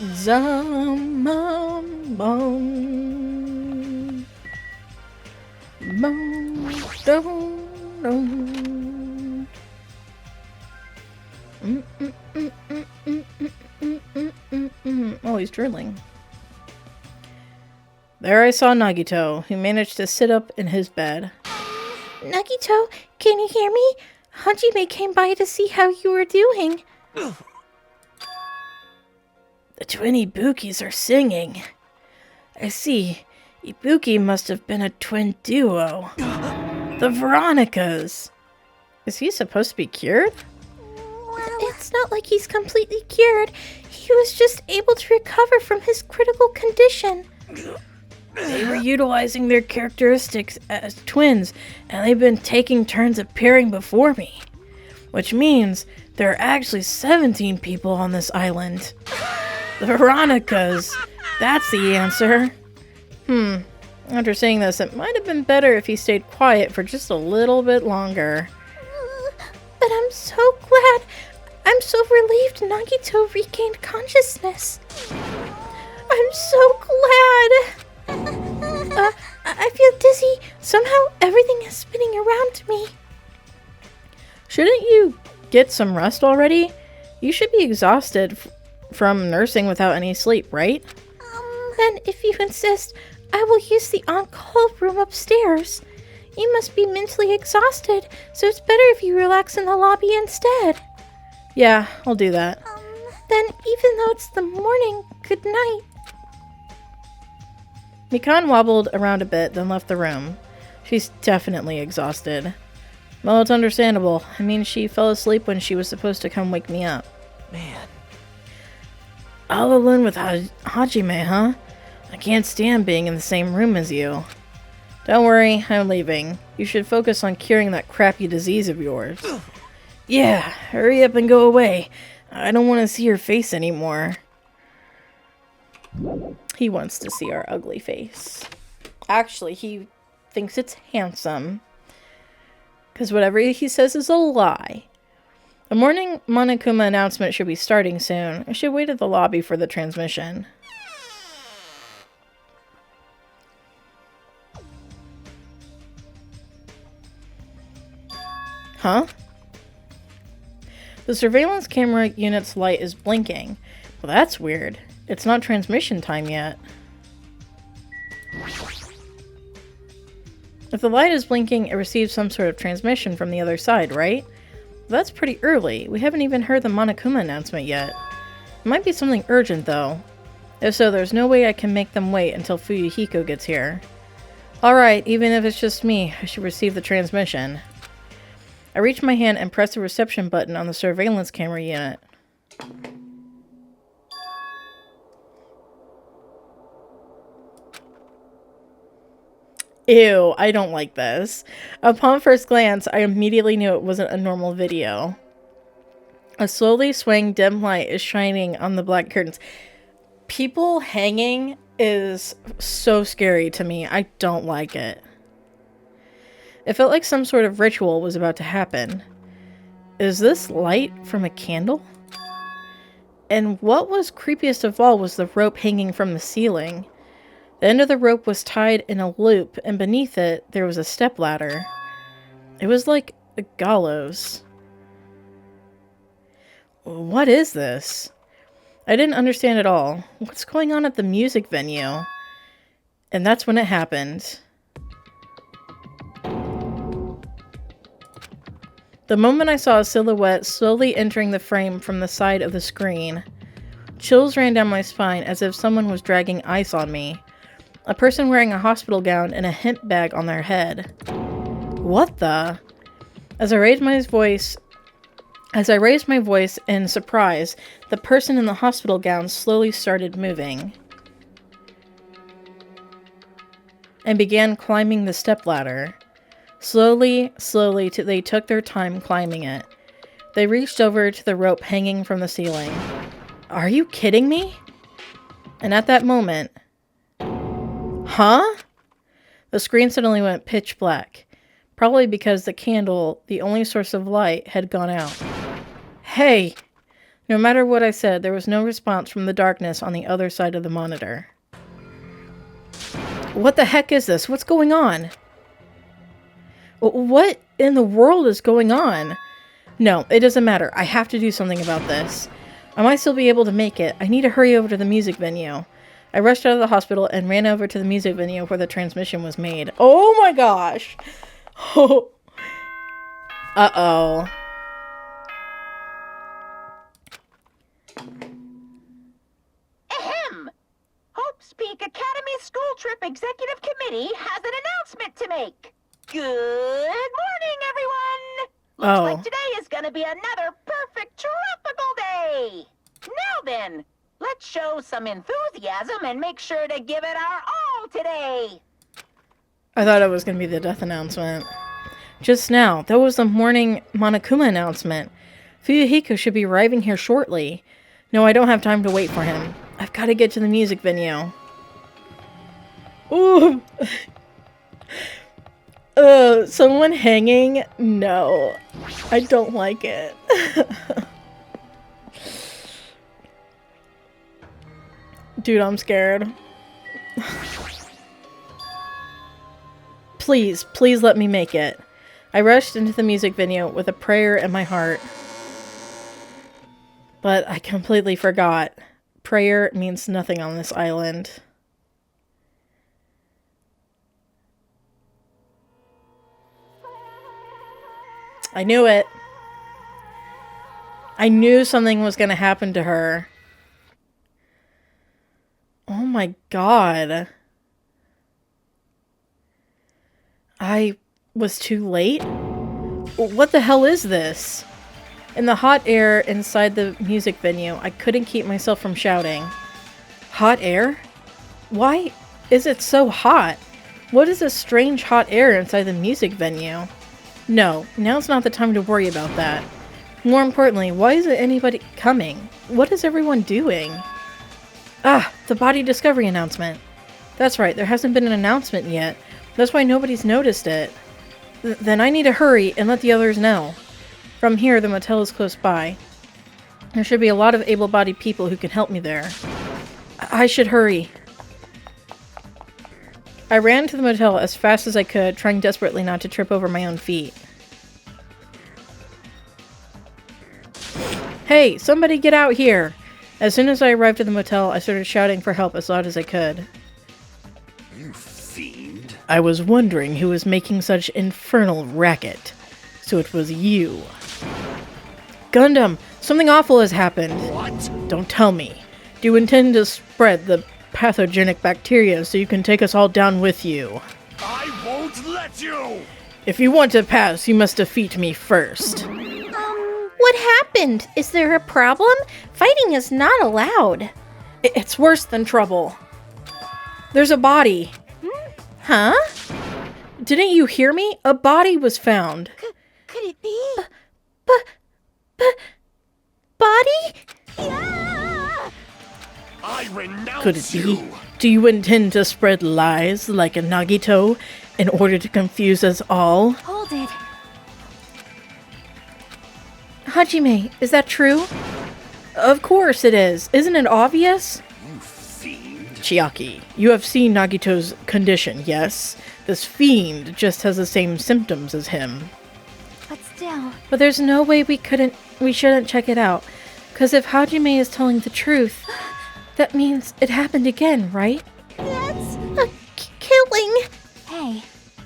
Zamam bom bom dum dum. Oh, he's drilling. There I saw Nagito, who managed to sit up in his bed. Nagito, can you hear me? Hajime came by to see how you were doing. The twin Ibukis are singing. I see. Ibuki must have been a twin duo. The Veronicas. Is he supposed to be cured? It's not like he's completely cured. He was just able to recover from his critical condition. They were utilizing their characteristics as twins, and they've been taking turns appearing before me. Which means there are actually 17 people on this island. The Veronicas. That's the answer. After saying this, it might have been better if he stayed quiet for just a little bit longer. But I'm so glad. I'm so relieved Nagito regained consciousness. I'm so glad. I feel dizzy. Somehow everything is spinning around me. Shouldn't you get some rest already? You should be exhausted from nursing without any sleep, right? Then if you insist, I will use the on-call room upstairs. You must be mentally exhausted, so it's better if you relax in the lobby instead. Yeah, I'll do that. Then even though it's the morning, good night. Mikan wobbled around a bit, then left the room. She's definitely exhausted. Well, it's understandable. I mean, she fell asleep when she was supposed to come wake me up. Man. All alone with Hajime, huh? I can't stand being in the same room as you. Don't worry, I'm leaving. You should focus on curing that crappy disease of yours. Yeah, hurry up and go away. I don't want to see your face anymore. He wants to see our ugly face. Actually, he thinks it's handsome. Because whatever he says is a lie. The morning Monokuma announcement should be starting soon. I should wait at the lobby for the transmission. Huh? The surveillance camera unit's light is blinking. Well, that's weird. It's not transmission time yet. If the light is blinking, it receives some sort of transmission from the other side, right? That's pretty early. We haven't even heard the Monokuma announcement yet. It might be something urgent, though. If so, there's no way I can make them wait until Fuyuhiko gets here. Alright, even if it's just me, I should receive the transmission. I reach my hand and press the reception button on the surveillance camera unit. Ew, I don't like this. Upon first glance, I immediately knew it wasn't a normal video. A slowly swaying dim light is shining on the black curtains. People hanging is so scary to me. I don't like it. It felt like some sort of ritual was about to happen. Is this light from a candle? And what was creepiest of all was the rope hanging from the ceiling. The end of the rope was tied in a loop, and beneath it, there was a stepladder. It was like a gallows. What is this? I didn't understand at all. What's going on at the music venue? And that's when it happened. The moment I saw a silhouette slowly entering the frame from the side of the screen, chills ran down my spine as if someone was dragging ice on me. A person wearing a hospital gown and a hemp bag on their head. What the? As I raised my voice in surprise, the person in the hospital gown slowly started moving and began climbing the stepladder. Slowly, they took their time climbing it. They reached over to the rope hanging from the ceiling. Are you kidding me? And at that moment... Huh? The screen suddenly went pitch black. Probably because the candle, the only source of light, had gone out. Hey! No matter what I said, there was no response from the darkness on the other side of the monitor. What the heck is this? What's going on? What in the world is going on? No, it doesn't matter. I have to do something about this. I might still be able to make it. I need to hurry over to the music venue. I rushed out of the hospital and ran over to the music venue where the transmission was made. Oh my gosh! Oh. Uh-oh. Ahem! Hope's Peak Academy School Trip Executive Committee has an announcement to make. Good morning, everyone! Looks like today is gonna be another perfect tropical day! Now then, let's show some enthusiasm and make sure to give it our all today! I thought it was going to be the death announcement. Just now, that was the morning Monokuma announcement. Fuyuhiko should be arriving here shortly. No, I don't have time to wait for him. I've got to get to the music venue. Ooh. Someone hanging? No. I don't like it. Dude, I'm scared. Please let me make it. I rushed into the music venue with a prayer in my heart. But I completely forgot. Prayer means nothing on this island. I knew it. I knew something was going to happen to her. Oh my god. I was too late? What the hell is this? In the hot air inside the music venue, I couldn't keep myself from shouting. Hot air? Why is it so hot? What is this strange hot air inside the music venue? No, now's not the time to worry about that. More importantly, why isn't anybody coming? What is everyone doing? Ah, the body discovery announcement. That's right, there hasn't been an announcement yet. That's why nobody's noticed it. Then I need to hurry and let the others know. From here, the motel is close by. There should be a lot of able-bodied people who can help me there. I should hurry. I ran to the motel as fast as I could, trying desperately not to trip over my own feet. Hey, somebody get out here! As soon as I arrived at the motel, I started shouting for help as loud as I could. You fiend. I was wondering who was making such infernal racket. So it was you. Gundam, something awful has happened. What? Don't tell me. Do you intend to spread the pathogenic bacteria so you can take us all down with you? I won't let you! If you want to pass, you must defeat me first. What happened? Is there a problem? Fighting is not allowed. It's worse than trouble. There's a body. Huh? Didn't you hear me? A body was found. Could it be? Body? Yeah! I renounce Could it be? you! Do you intend to spread lies like a Nagito in order to confuse us all? Hold it. Hajime, is that true? Of course it is. Isn't it obvious? You fiend. Chiaki, you have seen Nagito's condition, yes? This fiend just has the same symptoms as him. But still. But there's no way we shouldn't check it out. Because if Hajime is telling the truth, that means it happened again, right? That's A killing! Hey.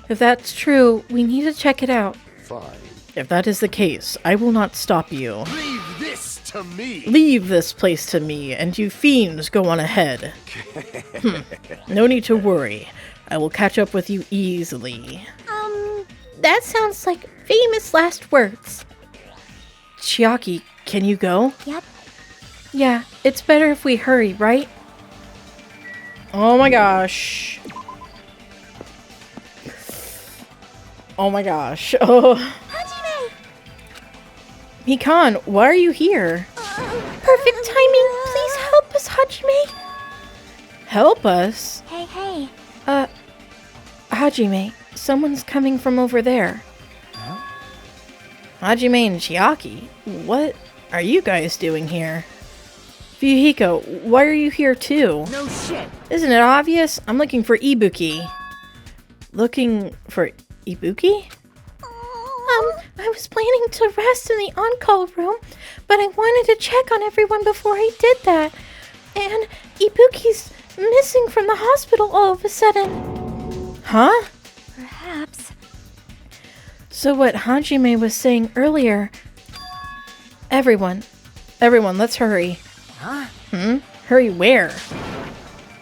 If that's true, we need to check it out. Fine. If that is the case, I will not stop you. Leave this to me. Leave this place to me, and you fiends go on ahead. No need to worry. I will catch up with you easily. That sounds like famous last words. Chiaki, can you go? Yep. Yeah, it's better if we hurry, right? Oh my gosh. Oh my gosh. Oh. Hajime! Mikan, why are you here? Perfect timing! Please help us, Hajime! Help us? Hey. Hajime, someone's coming from over there. Hajime and Chiaki, what are you guys doing here? Fuyuhiko, why are you here too? No shit. Isn't it obvious? I'm looking for Ibuki. Looking for Ibuki? I was planning to rest in the on-call room, but I wanted to check on everyone before I did that. And Ibuki's missing from the hospital all of a sudden. Huh? Perhaps. So what Hajime was saying earlier... Everyone, let's hurry. Huh? Hurry where?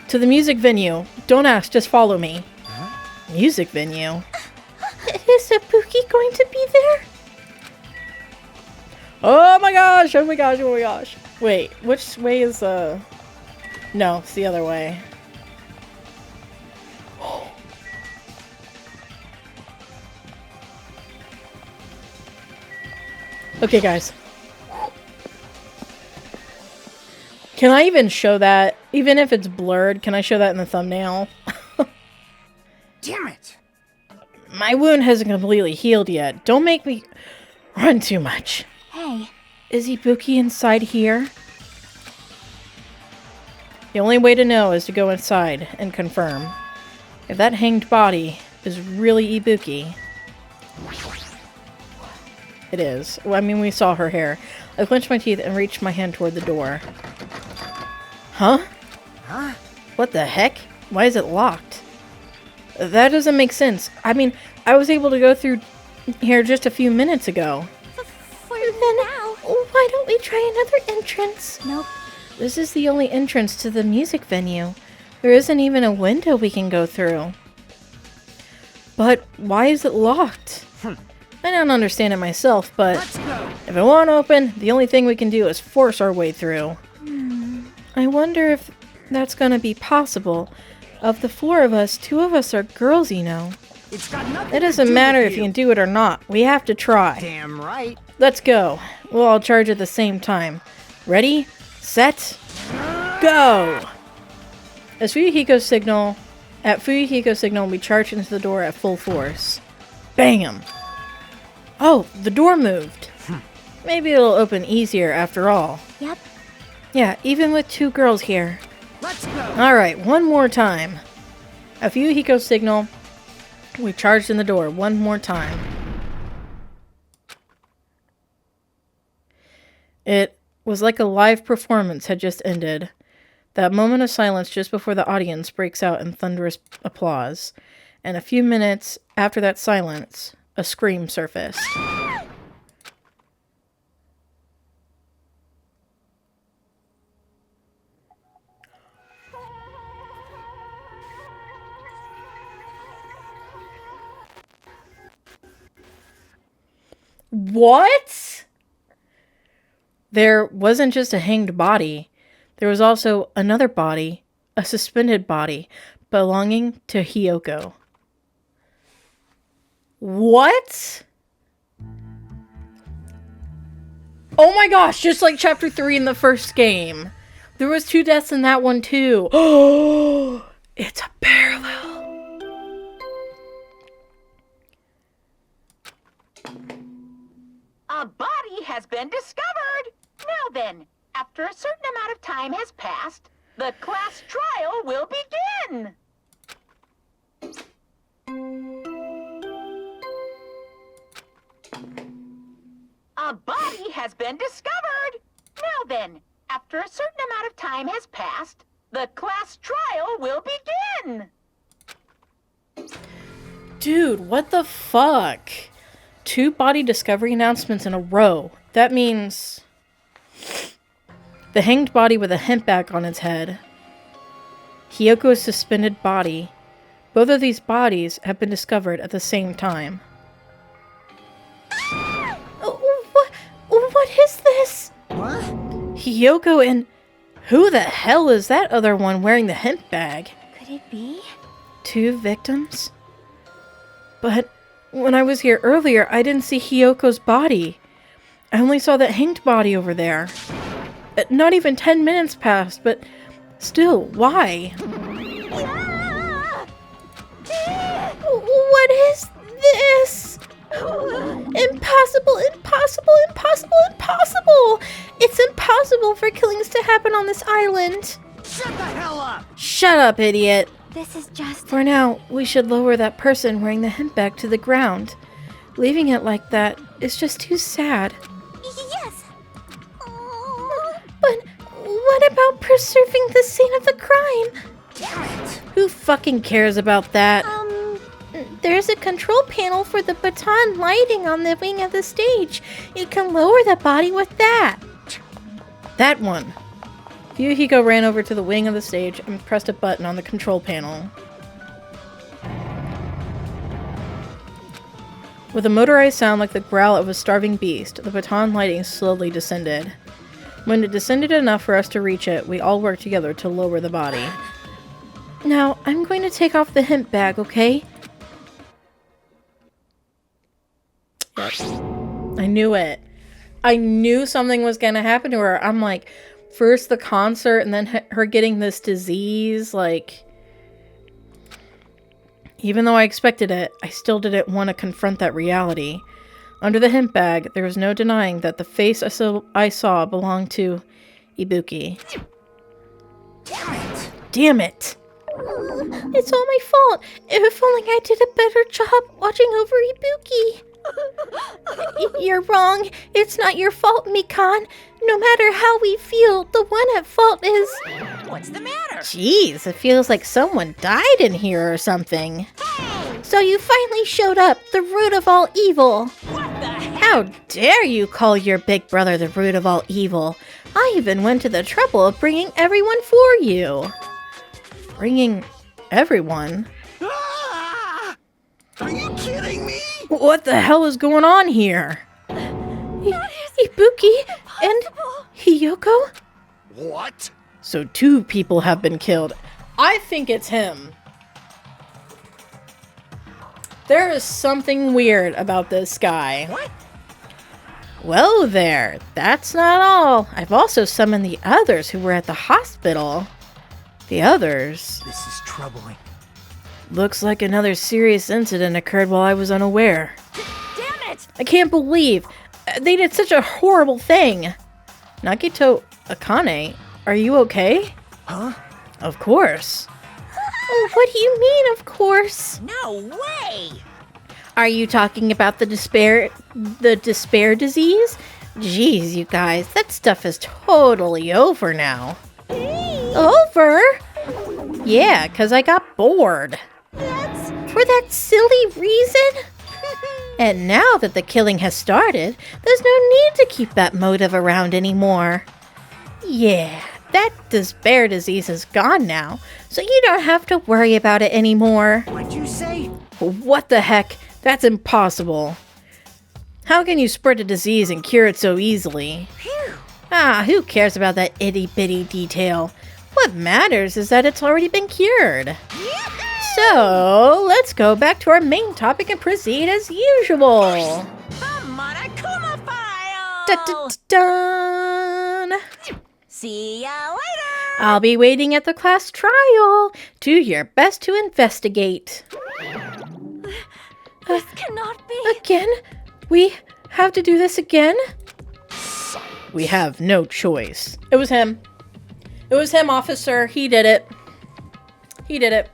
To the music venue. Don't ask, just follow me. Music venue? Is Ibuki going to be there? Oh my gosh, oh my gosh, oh my gosh. Wait, which way is No, it's the other way. Okay, guys. Can I even show that? Even if it's blurred, can I show that in the thumbnail? Damn it. My wound hasn't completely healed yet. Don't make me run too much. Hey. Is Ibuki inside here? The only way to know is to go inside and confirm. If that hanged body is really Ibuki... It is. Well, I mean, we saw her hair. I clenched my teeth and reached my hand toward the door. Huh? Huh? What the heck? Why is it locked? That doesn't make sense. I mean, I was able to go through here just a few minutes ago. For now. Why don't we try another entrance? Nope. This is the only entrance to the music venue. There isn't even a window we can go through. But why is it locked? I don't understand it myself, but Let's go. if it won't open, the only thing we can do is force our way through. I wonder if that's gonna be possible. Of the four of us, two of us are girls, you know. It's got nothing It to doesn't do matter with if you can do it or not. We have to try. Damn right. Let's go. We'll all charge at the same time. Ready? Set? Go! At Fuyuhiko's signal, we charge into the door at full force. Bam! Oh, the door moved. Maybe it'll open easier after all. Yep. Yeah, even with two girls here. Let's go. Alright, one more time. At Fuyuhiko's signal, we charged in the door one more time. It was like a live performance had just ended. That moment of silence just before the audience breaks out in thunderous applause. And a few minutes after that silence, a scream surfaced. What? There wasn't just a hanged body. There was also another body, a suspended body, belonging to Hiyoko. What? Oh my gosh, just like chapter 3 in the first game. There was 2 deaths in that one too. Oh, it's a parallel. A body has been discovered! Now then, after a certain amount of time has passed, the class trial will begin! A body has been discovered! Now then, after a certain amount of time has passed, the class trial will begin. Dude, what the fuck? 2 body discovery announcements in a row. That means the hanged body with a hemp bag on its head, Hiyoko's suspended body. Both of these bodies have been discovered at the same time. What is this? What? Hiyoko and... Who the hell is that other one wearing the hemp bag? Could it be? 2 victims? But when I was here earlier, I didn't see Hiyoko's body. I only saw that hanged body over there. Not even 10 minutes passed, but still, why? What is this? Impossible, impossible, impossible, impossible! It's impossible for killings to happen on this island. Shut the hell up! Shut up, idiot. This is just... For now, we should lower that person wearing the hemp bag to the ground. Leaving it like that is just too sad. Yes! But what about preserving the scene of the crime? Damn it! Who fucking cares about that? There's a control panel for the baton lighting on the wing of the stage. You can lower the body with that. That one. Fuyuhiko ran over to the wing of the stage and pressed a button on the control panel. With a motorized sound like the growl of a starving beast, the baton lighting slowly descended. When it descended enough for us to reach it, we all worked together to lower the body. Now, I'm going to take off the hemp bag, okay? Yep. I knew it. I knew something was going to happen to her. I'm like, first the concert and then her getting this disease. Like, even though I expected it, I still didn't want to confront that reality. Under the hemp bag, there was no denying that the face I saw belonged to Ibuki. Damn it! It's all my fault. If only I did a better job watching over Ibuki. You're wrong. It's not your fault, Mikan. No matter how we feel, the one at fault is... What's the matter? Jeez, it feels like someone died in here or something. So you finally showed up, the root of all evil. What the heck? How dare you call your big brother the root of all evil? I even went to the trouble of bringing everyone for you. Bringing everyone? Ah! Are you kidding me? What the hell is going on here? Ibuki and Hiyoko? What? So 2 people have been killed. I think it's him. There is something weird about this guy. What? Well there, that's not all. I've also summoned the others who were at the hospital. The others? This is troubling. Looks like another serious incident occurred while I was unaware. Damn it! I can't believe they did such a horrible thing. Nagito Akane, are you okay? Huh? Of course. Oh, what do you mean, of course? No way! Are you talking about the despair disease? Jeez, you guys, that stuff is totally over now. Over? Yeah, 'cause I got bored. For that silly reason? And now that the killing has started, there's no need to keep that motive around anymore. Yeah, that despair disease is gone now, so you don't have to worry about it anymore. What'd you say? What the heck? That's impossible. How can you spread a disease and cure it so easily? Ah, who cares about that itty-bitty detail? What matters is that it's already been cured. So, let's go back to our main topic and proceed as usual. The Monokuma file! Dun! See ya later! I'll be waiting at the class trial. Do your best to investigate. This cannot be. Again? We have to do this again? We have no choice. It was him. It was him, officer. He did it. He did it.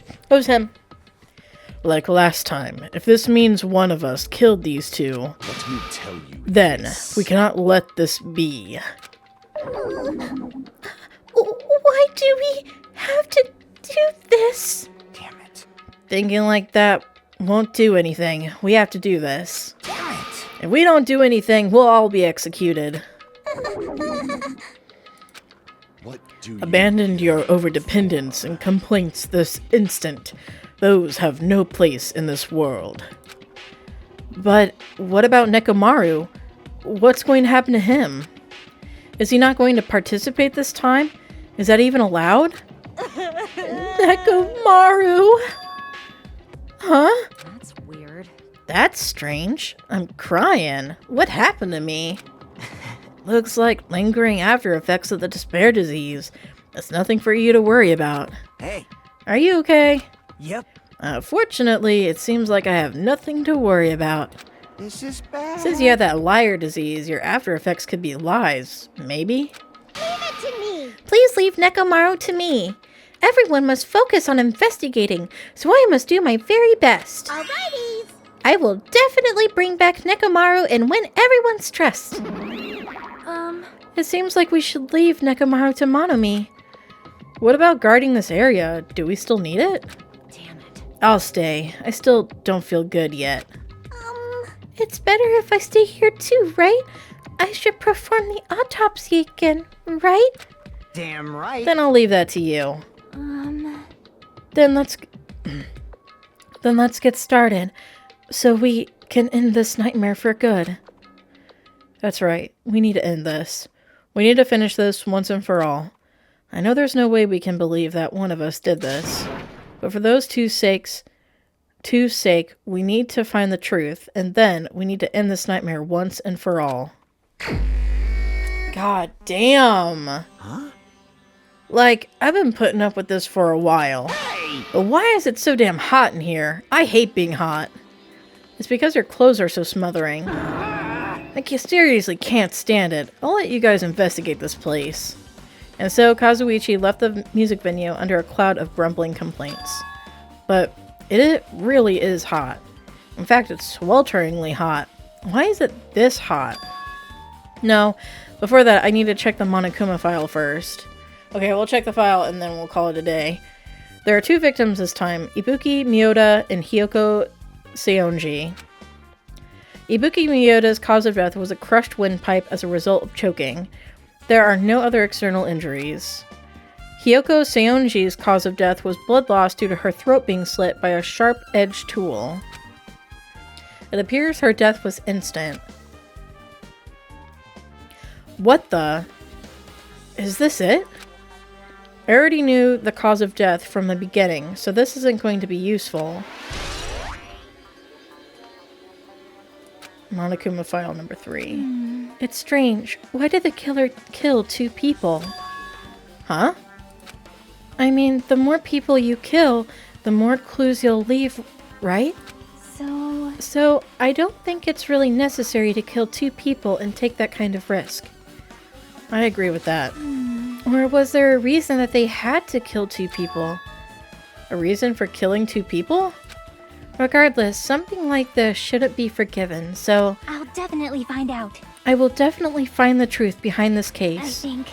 It was him. Like last time, if this means one of us killed these 2, Let me tell you. then this. we cannot let this be. do we have to do this? Damn it. Thinking like that won't do anything. We have to do this. Damn it. If we don't do anything, we'll all be executed. What do you... Abandon your overdependence and complaints this instant. Those have no place in this world. But what about Nekomaru? What's going to happen to him? Is he not going to participate this time? Is that even allowed? Nekomaru! Huh? That's weird. That's strange. I'm crying. What happened to me? Looks like lingering after effects of the despair disease. That's nothing for you to worry about. Hey. Are you okay? Yep. Fortunately, it seems like I have nothing to worry about. This is bad. Since you have that liar disease, your after effects could be lies. Maybe? Leave it to me. Please leave Nekomaru to me. Everyone must focus on investigating, so I must do my very best. Alrighties. I will definitely bring back Nekomaru and win everyone's trust. It seems like we should leave Nekomaru to Monomi. What about guarding this area? Do we still need it? Damn it. I'll stay. I still don't feel good yet. It's better if I stay here too, right? I should perform the autopsy again, right? Damn right. Then I'll leave that to you. Then let's get started, so we can end this nightmare for good. That's right. We need to end this. We need to finish this once and for all. I know there's no way we can believe that one of us did this, but for those two's sake, we need to find the truth, and then we need to end this nightmare once and for all. God damn. Huh? Like, I've been putting up with this for a while. But why is it so damn hot in here? I hate being hot. It's because your clothes are so smothering. Like, you seriously can't stand it. I'll let you guys investigate this place. And so, Kazuichi left the music venue under a cloud of grumbling complaints. But it really is hot. In fact, it's swelteringly hot. Why is it this hot? No, before that, I need to check the Monokuma file first. Okay, we'll check the file and then we'll call it a day. There are 2 victims this time, Ibuki Miyoda and Hiyoko Seonji. Ibuki Miyoda's cause of death was a crushed windpipe as a result of choking. There are no other external injuries. Hiyoko Seonji's cause of death was blood loss due to her throat being slit by a sharp-edged tool. It appears her death was instant. What the? Is this it? I already knew the cause of death from the beginning, so this isn't going to be useful. Monokuma file number 3. It's strange. Why did the killer kill 2 people? Huh? I mean, the more people you kill, the more clues you'll leave, right? So I don't think it's really necessary to kill 2 people and take that kind of risk. I agree with that. Or was there a reason that they had to kill 2 people? A reason for killing 2 people? Regardless, something like this shouldn't be forgiven, so I'll definitely find out. I will definitely find the truth behind this I case. think.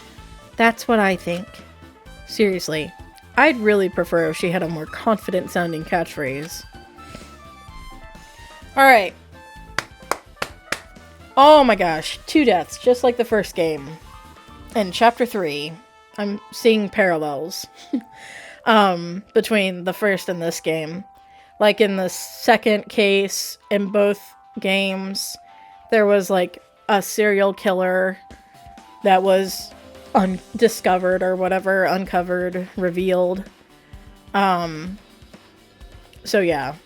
That's what I think. Seriously, I'd really prefer if she had a more confident sounding catchphrase. Alright. Oh my gosh, 2 deaths, just like the first game. In chapter 3, I'm seeing parallels between the first and this game. Like in the second case, in both games, there was like a serial killer that was undiscovered or whatever, uncovered, revealed. So yeah.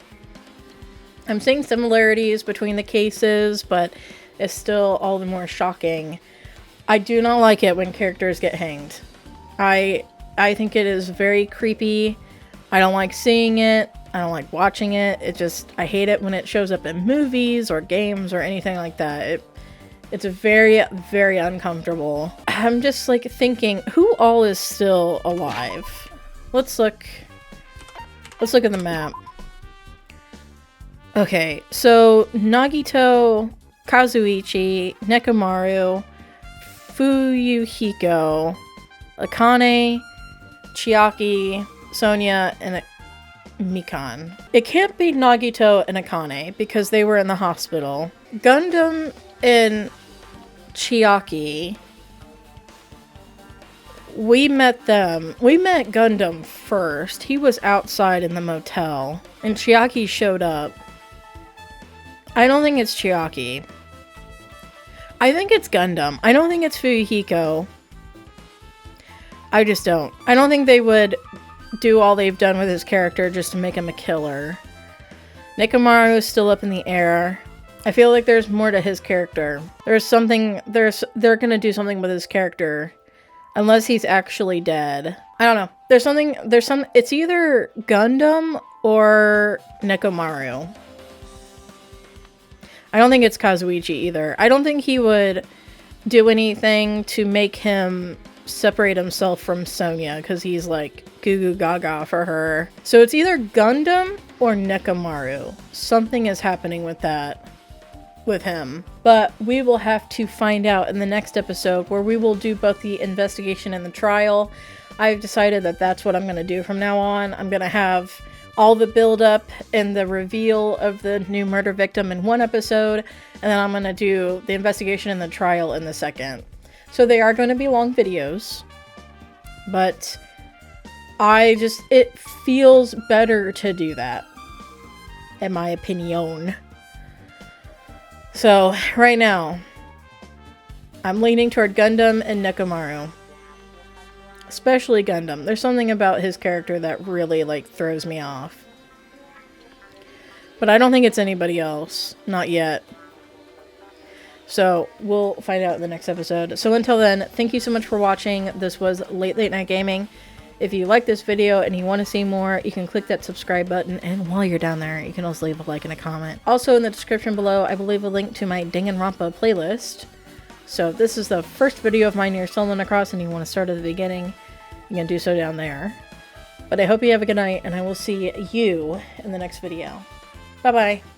I'm seeing similarities between the cases, but it's still all the more shocking. I do not like it when characters get hanged. I think it is very creepy. I don't like seeing it. I don't like watching it. I hate it when it shows up in movies or games or anything like that. It's very, very uncomfortable. I'm just like thinking, who all is still alive? Let's look at the map. Okay, so Nagito, Kazuichi, Nekomaru, Fuyuhiko, Akane, Chiaki, Sonia, and Mikan. It can't be Nagito and Akane because they were in the hospital. Gundam and Chiaki, we met them. We met Gundam first. He was outside in the motel, and Chiaki showed up. I don't think it's Chiaki. I think it's Gundam. I don't think it's Fuyuhiko. I just don't. I don't think they would do all they've done with his character just to make him a killer. Nekomaru is still up in the air. I feel like there's more to his character. They're gonna do something with his character. Unless he's actually dead. I don't know. It's either Gundam or Nekomaru. I don't think it's Kazuichi either. I don't think he would do anything to make him separate himself from Sonia, because he's like goo goo gaga for her. So it's either Gundam or Nekomaru. Something is happening with that. With him. But we will have to find out in the next episode, where we will do both the investigation and the trial. I've decided that that's what I'm going to do from now on. I'm going to have all the build up and the reveal of the new murder victim in one episode, and then I'm going to do the investigation and the trial in the second. So they are going to be long videos, but it feels better to do that, in my opinion. So, right now, I'm leaning toward Gundam and Nekomaru. Especially Gundam. There's something about his character that really, like, throws me off. But I don't think it's anybody else. Not yet. So, we'll find out in the next episode. So, until then, thank you so much for watching. This was Late Night Gaming. If you like this video and you want to see more, you can click that subscribe button, and while you're down there, you can also leave a like and a comment. Also, in the description below, I will leave a link to my Danganronpa playlist. So if this is the first video of mine you're stumbling across and you want to start at the beginning, you can do so down there. But I hope you have a good night, and I will see you in the next video. Bye-bye.